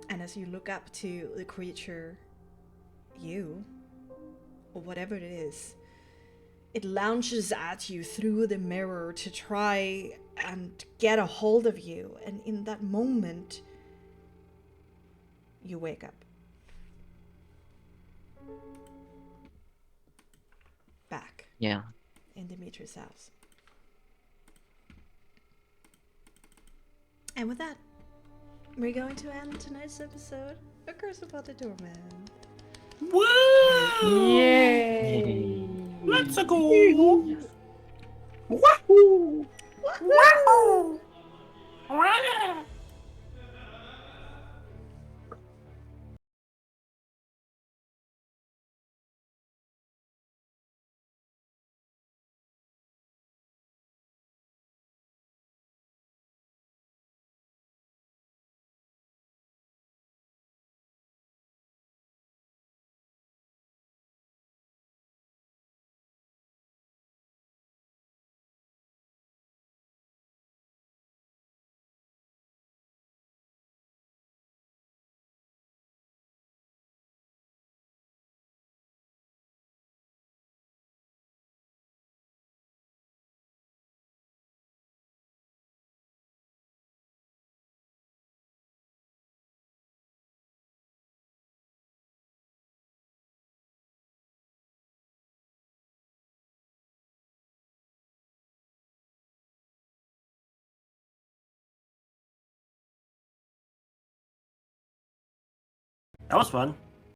And as you look up to the creature, you, or whatever it is, it launches at you through the mirror to try and get a hold of you. And in that moment, you wake up. Back. Yeah. In Dimitri's house. And with that, we're going to end tonight's episode of Curse of the Torment. Woo! Yay! Let's go! Wahoo! Wahoo! Wah! That was fun.